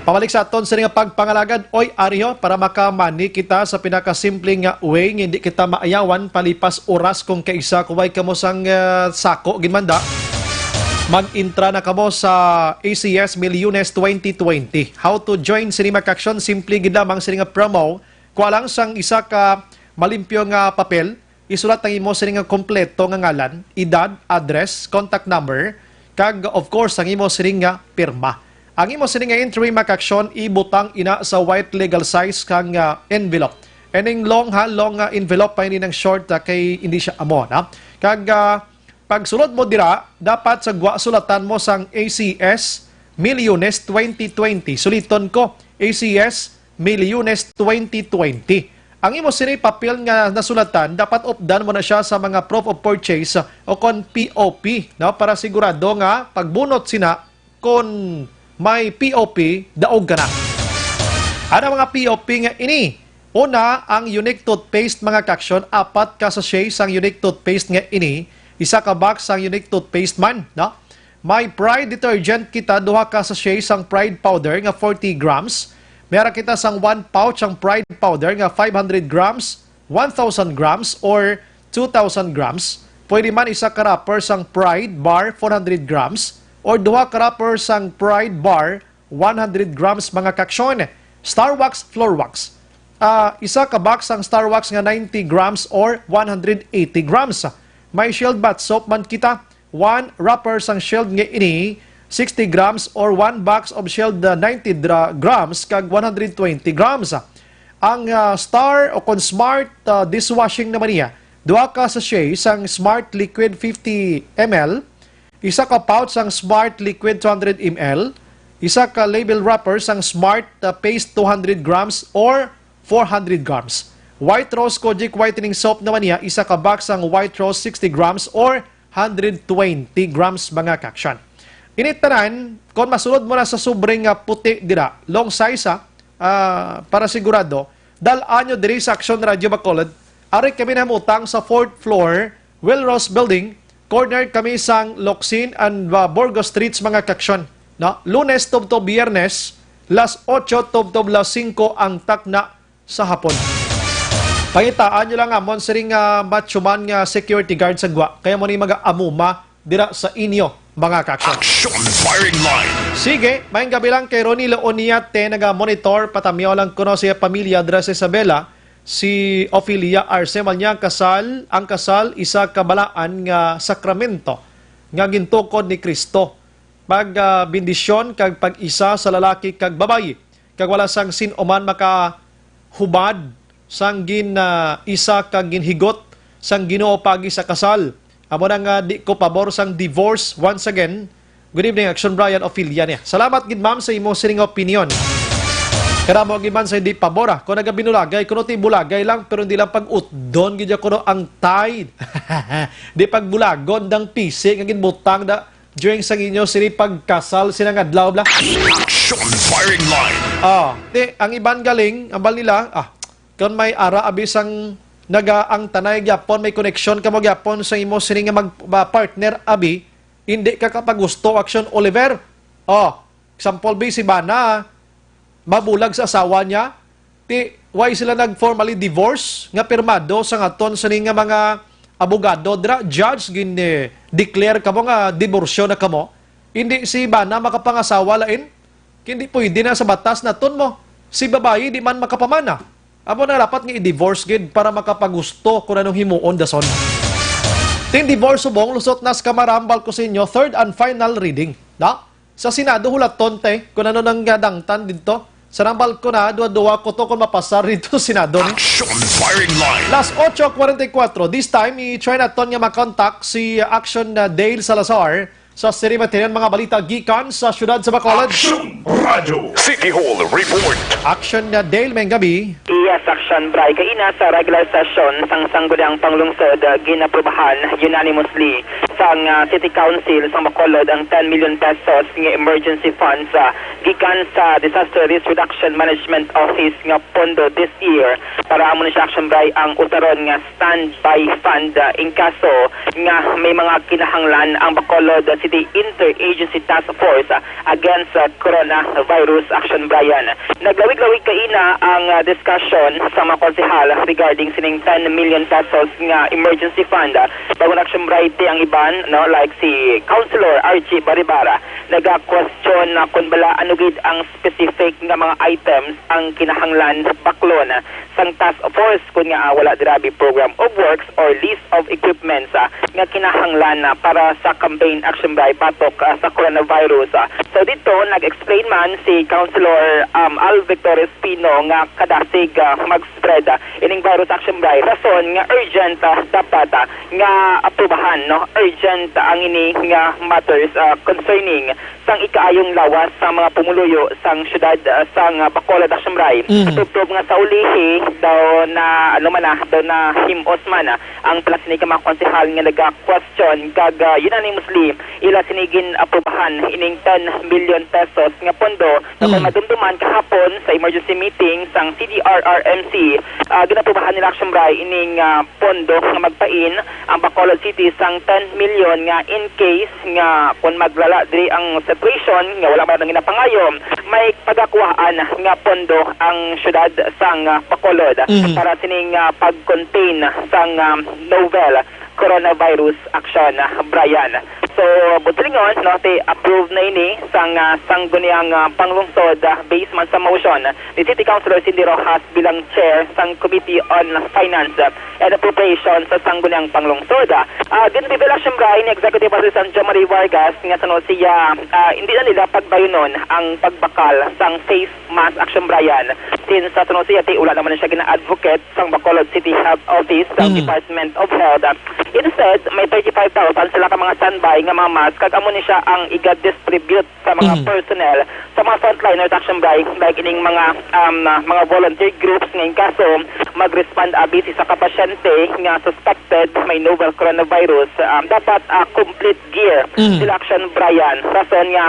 Pabalik sa aton sa nga pagpangalagad, oy Aryo, para makamani kita sa pinakasimpleng nga way, hindi kita maayawan palipas oras kung kaisa kuway kamo sang sako ginmanda. Mag-intra na kamo sa ACS Milyones 2020. How to join Cinema Action? Simple gid lamang sa nga promo. Kuha lang sang isa ka malimpyo nga papel, isulat ang imo sa nga kompleto nga ngalan, edad, address, contact number, kag of course ang imo sa nga pirma. Ang imo sa nga entry makaksyon, ibutang ina sa white legal size kang envelope. Ening long envelope pa ini ng short kay hindi siya amo na. Kag pag sulod mo dira, dapat sa gwa sulatan mo sang ACS Milyones 2020. Suliton ko, ACS Milyones 2020. Ang imo sini papel nga nasulatan, dapat updan mo na siya sa mga proof of purchase o kon POP, no? Para sigurado nga pagbunot sina kon may POP, daog ka na. Ano mga POP nga ini? Una, ang unique toothpaste mga kaksyon, 4 ka sachet sang unique toothpaste nga ini, isa ka box sang unique toothpaste man, no? May Pride detergent kita, 2 ka sachet sang Pride powder nga 40 grams. Meron kita sang 1 pouch ang Pride powder nga 500 grams, 1,000 grams, or 2,000 grams. Pwede man isa ka wrapper sang Pride bar 400 grams, or 2 ka wrapper sang Pride bar 100 grams mga kaksyon. Star Wax floor wax. Isa ka box sang Star Wax nga 90 grams or 180 grams. May Shield bath soap man kita. 1 wrapper sang Shield nga ini 60 grams or 1 box of Shield 90 grams kag 120 grams. Ang Star o kon Smart dishwashing naman niya, 2 ka sachet sang Smart Liquid 50 ml, isa ka pouch sang Smart Liquid 200 ml, isa ka label wrapper sang Smart Paste 200 grams or 400 grams. White Rose Kojic Whitening Soap naman niya, isa ka box sang White Rose 60 grams or 120 grams mga kaksyon. Initanan, kung masulod mo na sa sobrang puti dira, long size para sigurado, dalaan nyo diri sa Aksyon Radio Bacolod, ari kami namutang sa 4th floor, Willrose Building, corner kami sang Locsin and Burgos Streets mga kaksyon. No? Lunes to Biyernes, las 8 to las 5 ang takna sa hapon. Pangitaan nyo lang amon sa ring machuman nga security guard sa gwa, kaya mo ni mag-amuma dira sa inyo mga kaksyon. Action Firing Line. Sige, may gabi lang kay Ronnie Leoniate, naga-monitor, patamyaw lang kuno siya pamilya dira sa Isabela, si Ophelia Arce, niya ang kasal, isa kabalaan nga sakramento, nga gintukod ni Kristo. Pag bendisyon, kag pag-isa sa lalaki kag babayi, kag wala sang sin oman makahubad, sang isa kag ginhigot, sang Ginoo pagi sa kasal. Amo na nga di ko pabor sang divorce once again. Good evening, Action Brian Ophelia niya. Salamat gid ma'am sa imo sining opinion. Kaya mo gid man sa di pabor kung nagabinulagay, kuno ti bulagay lang pero hindi lang pag-utdon gid kuno ang tide. Di pagbulagon dang pisi nga ginbutang da during sa inyo sini pagkasal sinang adlaw bla. Action Firing Line. Ang iban galing, ambal nila, kung may ara abisang ang tanay gyapon may connection kamo gyapon sa imo sini nga mag-partner abi, hindi ka kapagusto action Oliver. Example B si Bana mabulag sa asawa niya, why sila nag-formally divorce nga pirmado sa ngaton sa nga mga abogado dra judge gin declare kamo nga diborsyo na kamo. Hindi si Bana makapangasawa lain. Hindi pwede na sa batas na ton mo. Si babae di man makapamana. Amo na dapat nga i-divorce gid para makapagusto kung anong himuon dason. Ting divorce subong lusot nas kamarambal ko sa inyo third and final reading. Sa Senado hulat tonte kung ano nang gadangtan dito. Sa rambal ko na duwa ko to kung mapasar dito Senado ni. Action Firing Line. Last 8:44. This time i-try na ton nga makontak si Action Dale Salazar sa sirimaterian mga balita gikan sa syudad sa Bacolod. Action Radio City Hall Report. Action Dale may gabi. Yes, Action Bray. Kaina sa regular session sang sangguniang panglungsod ginaprubahan unanimously sang City Council sang Bacolod ang 10 million pesos nga emergency funds gikan sa Disaster Risk Reduction Management Office nga pondo this year para amo ni siya Action Bray ang utaron nga standby fund in kaso nga may mga kinahanglan ang Bacolod City Interagency Task Force against coronavirus. Action Brian. Naglawig-lawig kaina ang discussion sa mga konsehal regarding sining 10 million pesos nga emergency fund. Bago Action Brian ang iban, no, like si Councilor RG Baribara, naga-question kung bala ano gid ang specific nga mga items ang kinahanglan baklon sang task force kung nga wala dirabi program of works or list of equipments nga kinahanglan para sa campaign Action Brian patok sa coronavirus. So dito nag-explain man si Councilor Al Victor Espino nga kadasig mag-spread ining virus Action Brian rason nga urgent dapat nga aprobahan, no, urgent ang ini nga matters concerning sang ikaayong lawas sa mga pumuluyo sang syudad sang Bacolod Action Brian. Tutob nga sa ulihi daw na daw na himos man ang plasini ka mga konsehal nga naga-question kag unanimously ila sinigin aprobahan ining 10 million pesos nga pondo na kung madumduman kahapon sa emergency meeting sang CDRRMC ginaprobahan nila Action Brian ining pondo nga magpain ang Bacolod City sang 10 million nga in case nga kung maglala diri ang situation nga wala man nang ginapangayom may pagakuhaan nga pondo ang syudad sang Bacolod para sining pag-contain sang novel coronavirus Action Brian. So, butulingon, no, approve na ini sang sangguniang panglungsod based man sa motion ni City Councilor Cindy Rojas bilang chair sang Committee on Finance and Appropriation sa sangguniang panglungsod. Ginreveal Action Brian ni Executive Assistant Jo Marie Vargas nga sanod siya hindi na nila pagbayunon ang pagbakal sang face mask Action Brian since sa sanod siya wala naman siya gina-advocate sang Bacolod City Health Office sang Department of Health. Instead, may 35,000 sila ka mga standby nga mga mask kag amo ni siya ang iga-distribute sa mga personnel sa mga frontliners Action Brian like ining mga volunteer groups nga in kaso mag-respond abisi sa kapasyente nga suspected may novel coronavirus dapat complete gear sila Action Brian rason nga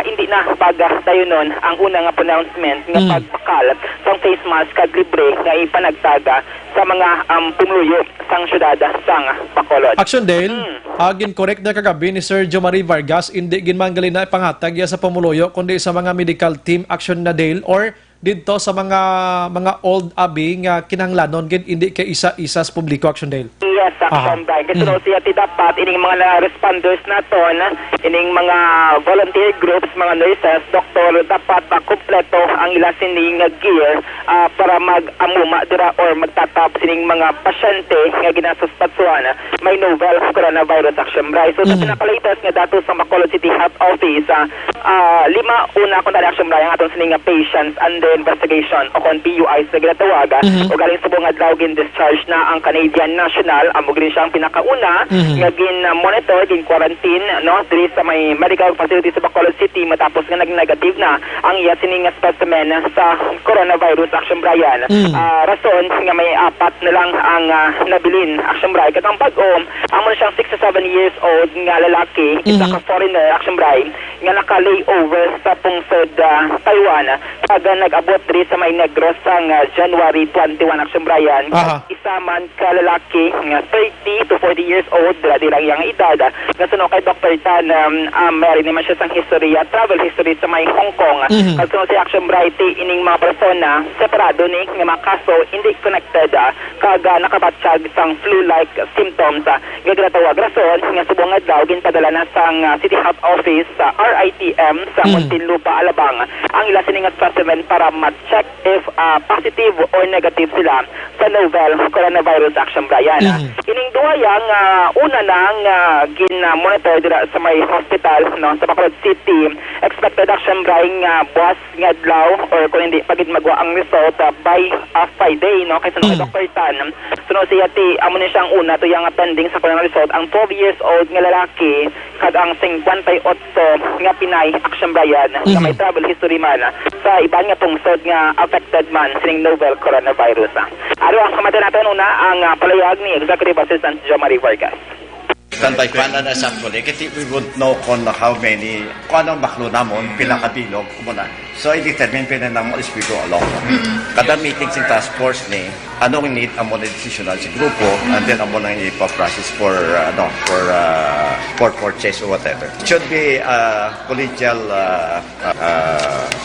hindi na pagdayunon ang unang pronouncement nga pagpakal sang face mask kag libre nga ipanagtaga sa mga pumuluyo sang syudad sang Bacolod. Action Dale, agin correct na kagabi ni Sir Jo Marie Vargas, hindi ginmanggalin na ipangatag sa pamuluyo kundi sa mga medical team Action na Dale or dito sa mga old abi nga kinahanglanon gid hindi kay isa-isa sa publiko Action Dale. Yes, Action Brian. Kasi siya dapat ining mga responders naton, ining mga volunteer groups, mga nurses, doktor, dapat kompleto ang ila sining gear para mag-amuma dira or magtatap sining mga pasyente nga ginasuspatsuan may novel coronavirus Action Brian. So sa pinaka-latest nga datos sa Bacolod City Health Office, 5 una kung Action Brian atong sining patients and investigation o kung PUIs na ginatawag o galing subong adlaw gin-discharge na ang Canadian National amo gini siyang pinakauna nga gin-monitor, gin-quarantine no diri sa may medical facility sa Bacolod City matapos nga nag-negative na ang iya sining specimen sa coronavirus Action Brian. Rason nga may 4 na lang ang nabilin Action Brian katong bag-o amo siyang 67 years old nga lalaki isa ka foreigner Action Brian nga naka-layover sa pungsod Taiwan kag nag-abot diri sa May Negros sang January 21 Action Brian. Isa man ka lalaki nga 30 to 40 years old dira yang edad nga sunod kay Dr. Tan meron naman siya sang history, travel history sa May Hong Kong. Kag sunod si Action Bright ining mga persona separado ni nga mga kaso hindi connected kag nakabatsyag sang flu-like symptoms nga ginatawag rason nga subong adlaw ginpadala na sang City Health Office sa RITM sa Muntinlupa, Alabang ang ila sining specimen para ma-check if positive or negative sila sa novel coronavirus Action Brian. Ining duha yang una nang gin-monitor dira sa may hospital no sa Bacolod City. Expected Action Brian buwas nga adlaw or kung hindi pagid magwa ang result by Friday no kay sunod Dr. Tan. Sunod siya ti amo ni siyang una to yang pending sa corona result ang 12 years old nga lalaki kag ang 58 nga Pinay Action Brian nga may travel history man sa iban nga pungsod nga affected man sining novel coronavirus. Aro ang kamata natin una ang palayag ni Executive Assistant Jo Marie Vargas. Standby fan na actually, kasi we would know kung how many, kung anong baklo namon, pilang kabilog, kumuna. So, i-determine pa na ng espiritu along. Kada meeting sa task force ni, anong need ang mga decisional sa grupo, and then ang mga ipa-process for purchase or whatever. It should be collegial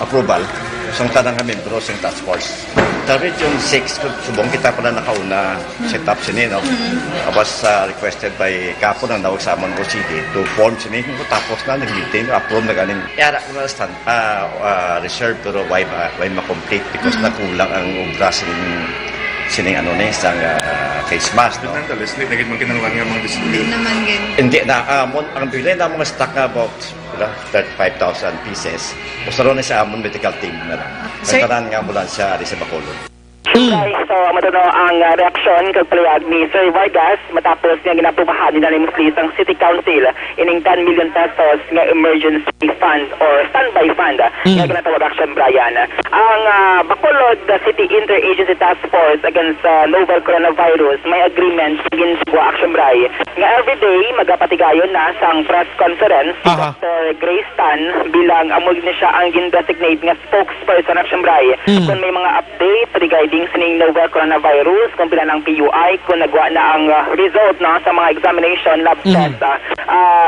approval sa tanang nga membro sa task force. Sabi yung 6, subong kita pala nakauna set up sinin, no? Was requested by Kapo ng nawag sa amon OCD to form sinin. Tapos na, nag-meeting, approve na galing. Yara ko na stand, reserve, pero why ma-complete because nakulang ang obra sining ano na isang face mask, no? Nonetheless, naging magkinanglan nga mga display. Hindi naman ganyan. Hindi na, ang bilhin na mga stock na about 35,000 pieces. Gusto rin sa amon medical team na lang. Nagtaraan nga ambulansya sa Bacolod. Okay, so matanaw ang reaksyon kag palayag ni Sir Vargas matapos nga ginaprobahan ni Musli ang City Council ining 10 million pesos nga emergency fund or standby fund nga ginatawag Action Brian. Ang Bacolod City Interagency Task Force against novel coronavirus may agreement against Action Brian nga everyday magapatigayon na sang press conference si Dr. Grace Tan bilang amog ni siya ang gin-designate nga spokesperson Action Brian kung may mga update regarding sining novel coronavirus, kung pila ng PUI, kung nagwa na ang result no, sa mga examination lab test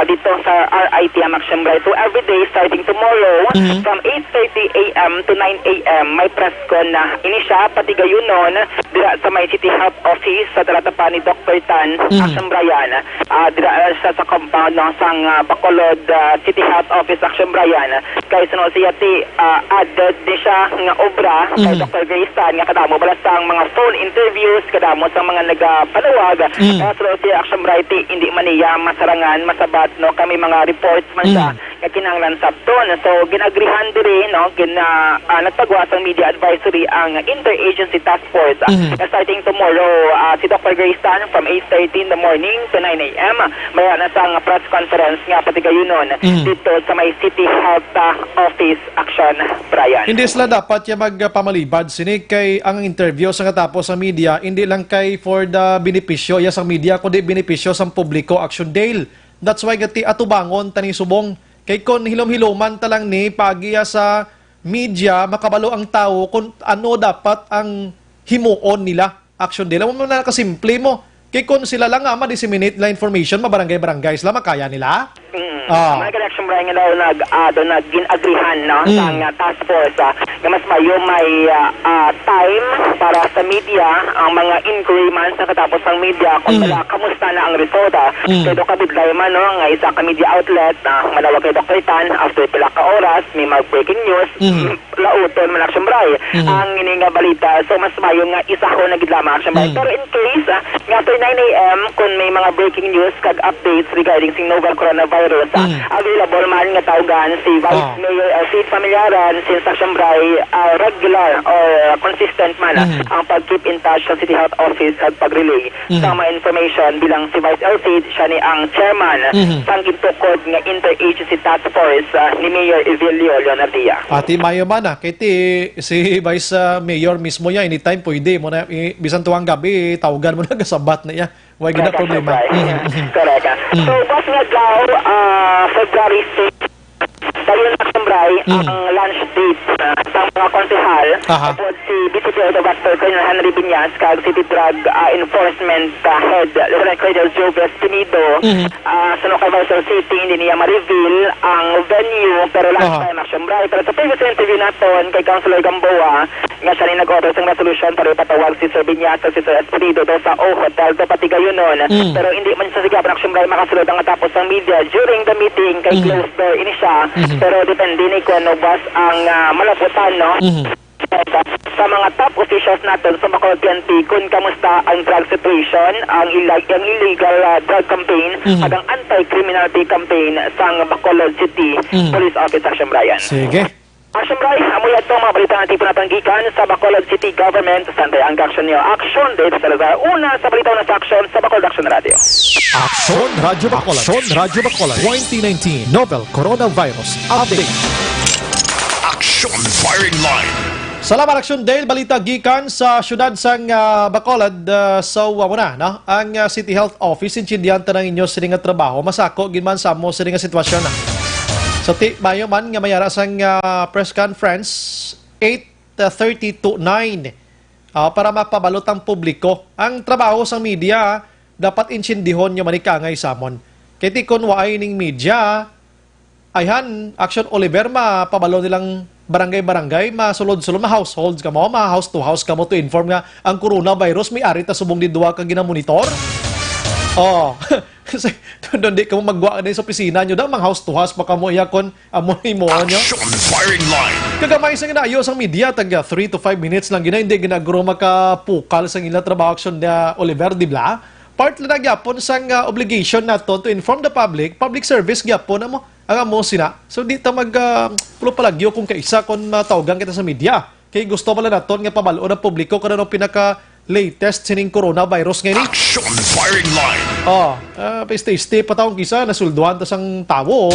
dito sa RITM Action Brian. So every day starting tomorrow from 8:30 a.m. to 9 a.m. may press con na ini siya pati gayon nun dira sa may City Health Office sa talatapan ni Dr. Tan Action Brian. Dira sa compound no, sang Bacolod City Health Office Action Brian. Kay sunod siya ti added di siya nga obra kay Dr. Grace Tan nga kadamo bala sang mga phone interviews kadamo sang mga nagapanawag so si Action Bright hindi man niya masarangan masabat no kami mga reports man siya nga kinahanglan sabton so ginagrihan diri no nagpagawa sang media advisory ang Interagency Task Force starting tomorrow si Dr. Grace Tan from 8:30 in the morning to 9 a.m. may na sang press conference nga pati gayunon dito sa may City Health Office Action Brian. Hindi sila dapat yung magpamalibad sini kay ang interview sa katapos sa media, hindi lang kay for the benepisyo ya sa media, kundi benepisyo sa publiko Action Dale. That's why gati atubangon tani subong kay kon hilom-hiloman talang ni pagiya sa media makabalo ang tao kung ano dapat ang himuon nila Action Dale. Mo na kasimple mo kay kon sila lang nga ma-disseminate la information mabarangay-barangay sila makaya nila. Mga Action Brian nga nag-agrihan no, sang task force nga mas mayo may time para sa media ang mga inquiry man sa katapos ng media kung kamusta na ang resulta. Kaya doon kabidlay man no, nga isa ka media outlet malawag kay Dr. Tan after pila ka oras may mag-breaking news lauton man Action Brian ang ini nga balita so mas mayo nga isa ko nagidlama Action Brian pero in case nga after 9 a.m. kung may mga breaking news kag updates regarding sing novel coronavirus available man nga tawagan si Vice Mayor Sid Familiaran since Action Brian regular or consistent man ang pag-keep in touch sa City Health Office at pag-relay sa mga information bilang si Vice Sid siya ni ang chairman sang gintukod nga Interagency Task Force ni Mayor Evelio Leonardia. Ati mayo man kay si Vice Mayor mismo ya anytime pwede mo na bisan tuwang gabi tawagan mo na kasabat na ya. Why gina problema? Correct. So, was nga daw, February 6, Tayo na Sambray ang lunch date sa mga konsehal. Upod si Vice President Dr. Colonel Henry Binyas, kag City Drug Enforcement Head, Lieutenant Colonel Joe Vestinido, sa local Vice City, hindi niya ma-reveal ang venue, pero last time na Sambray. Pero sa previous interview natin kay Councilor Gamboa, nga siya rin nag-order sa resolution para ipatawag si Sir Binyas at si Sir Espirido daw sa hotel do pati gayon nun. Pero hindi man siya sigapan ng Sambray makasulod ang tapos ng media during the meeting kay closed door ini siya. Pero depende ni kung ano bas ang malaputan, no? Sa mga top officials natin sa Bacolod PNP kung kamusta ang drug situation, ang illegal drug campaign at ang anti-criminality campaign sa Bacolod City Police Office Action Brian. Sige. Action Brian, amoy ito mga balita natin po natanggikan sa Bacolod City Government. Santay ang action niyo. Action dito sa Lazar. Una sa balita na sa action sa Bacolod Action Radio. Action Radio Bacolod. Action Radio Bacolod 2019 Novel Coronavirus Update. Action Firing Line. Salamat Action Dale, balita gikan sa syudad sang Bacolod. So muna, no? Ang City Health Office intindihan tanang inyo sa nga trabaho masako ginman sa mo sa nga sitwasyon na. So ti mayo man nga mayara sang press conference 8:30 to 9 para mapabalot ang publiko. Ang trabaho sang media dapat insindihon nyo manikangay samon. Kaya ti kun waay ning media ayhan Action Oliver mapabalo nilang barangay-barangay, masulod-sulod, ma-households ka mo, ma-house to house ka mo to inform nga ang coronavirus may ari ta subong di duwa ka ginamonitor. Oh, kasi doon di ka mo magwa na sa opisina nyo daw, mang house to house baka mo iyakon amoy mo nyo. Action Firing Line. Kagamay sa ginaayos ang media, taga 3 to 5 minutes lang gina, hindi ginaguro makapukal sa ila trabaho Action na Oliver, di ba? Part na gyapon sang obligation nato to inform the public service gyapon mo ang amo sina. So di ta mag palagyo kung kaisa kon matawagan kita sa media. Kay gusto pala naton nga pabalo na publiko kada no pinaka latest sining coronavirus ngayon. Action Firing Line. Stay patawong kisa nasulduhan ta sang tawo.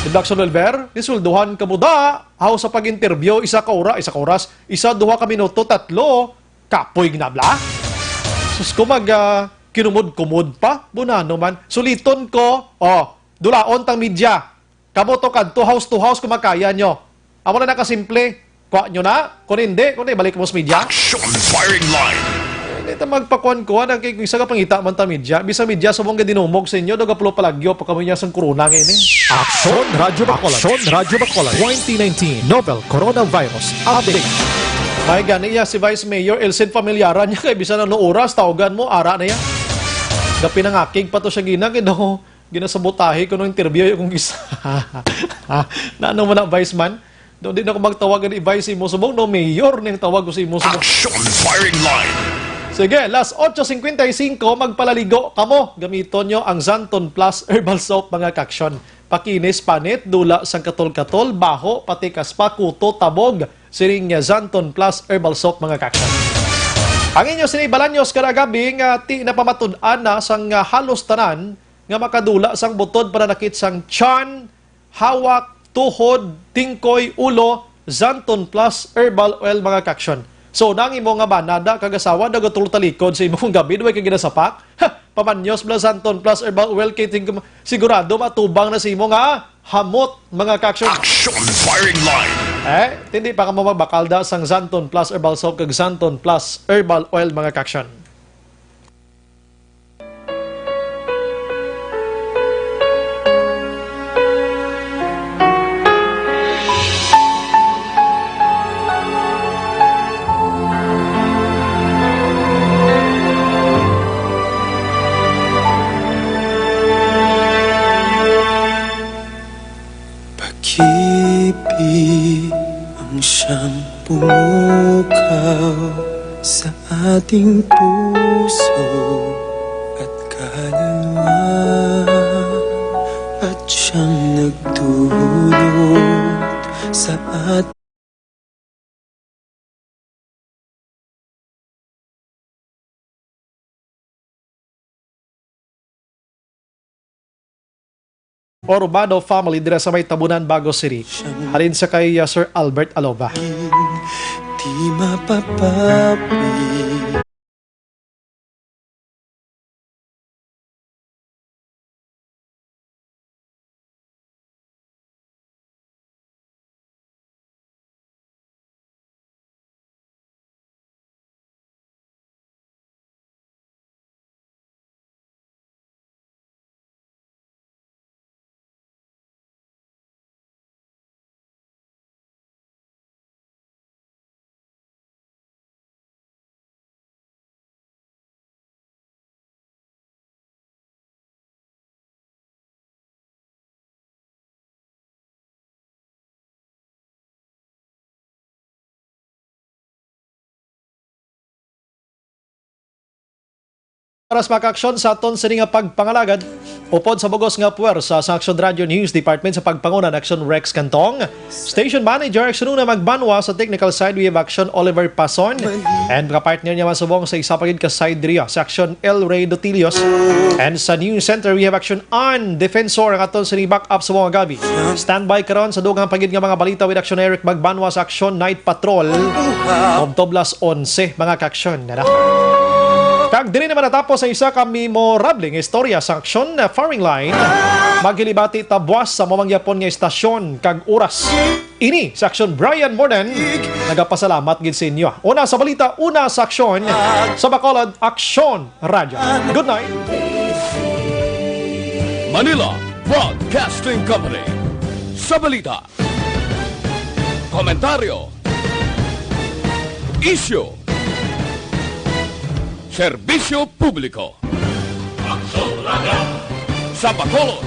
Deduction Wilber, nisulduhan ka muda. How sa pag-interview, isa ka oras, isa 2 ka minuto, 3, kapoy ginabla. Sus ko kinumod-kumod pa, bunano man. Suliton ko, dulaon tang media. Kamo to kadto house to house kumakaya nyo. Amo na nakasimple. Kwa nyo na. Kung hindi, balik mo sa media. Action Firing Line. Hindi ta magpakuan ko. Kung isa ka pangita man ta media. Bisa media subong ka dinumog sa inyo. Dagaplo palagyo pa kami niya sa corona ngayon. Action Radio Bacolod. Action Radio Bacolod 2019 Novel Coronavirus Update. May gani niya si Vice Mayor Elcid Familiaran niya kay bisan ano oras tawagan mo ara na yan. Gapi nang akig pa to siya ginasabotahe ko nung interview yung kong isa. Na ano mo na Vice man? Doon din ako magtawagan ni Vice mo subong no Mayor nang tawag ko si mo subong. Action Firing Line. Sige, last 8:55 magpalaligo kamo. Gamiton nyo ang Zanton Plus Herbal Soap mga kaksyon. Pakinis, panit, dula sang katol-katol, baho, pati kaspa, kuto, tabog. Siring Zanton Plus Herbal Soap mga kaksyon. Ang inyo sinibalanyos karagabi nga ti napamatud-an na sang halos tanan nga makadula sang butod para nakit sang tiyan, hawak, tuhod, tingkoy, ulo, Zanton Plus Herbal Oil mga kaksyon. So nang imo nga banada kagasawa dagatulog talikod sa imong gabi way kay ginasapak. Pamanyos bla Zanton Plus Herbal Oil kay sigurado matubang na sa imo nga hamot mga kaksyon. Action Firing Line. Hindi pa ka mabakalda sang Zanton Plus Herbal Soap kag Zanton Plus Herbal Oil mga kaksyon. Pag-ibig ang siyang pumukaw sa ating puso at kaluluwa at siyang nagdulot sa ating Orbado family dira sa may Tabunan, Bago City. Halin sa kay Sir Albert Aloba. di mapapawi. Aras makaaksyon sa aton sa nga pagpangalagad upod sa bugos nga puwersa sa Action Radio News Department sa pagpanguna ng Action Rex Cantong. Station Manager Action na magbanwa sa technical side we have Action Oliver Pason and kapartner niya masubong sa isa pagid ka side diriya sa Action El Rey Dotilios. And sa News Center we have Action On Defensor ang aton sa back up sa mga gabi. Standby karon sa dugang pagid nga mga balita with Action Eric magbanwa sa Action Night Patrol Toblas 11 mga ka-aksyon. Kag diri naman natapos sa isa ka memorableng istorya sa aksyon na firing line. Maghilibati tabwas sa mamangyapon nga istasyon kag oras. Ini sa aksyon Brian Morden. Nagapasalamat gid sa inyo. Una sa balita, una sa aksyon sa Bacolod Aksyon Radio. Good night. Manila Broadcasting Company. Sa balita, komentaryo, issue, serbisyo publiko. Sa Bacolod.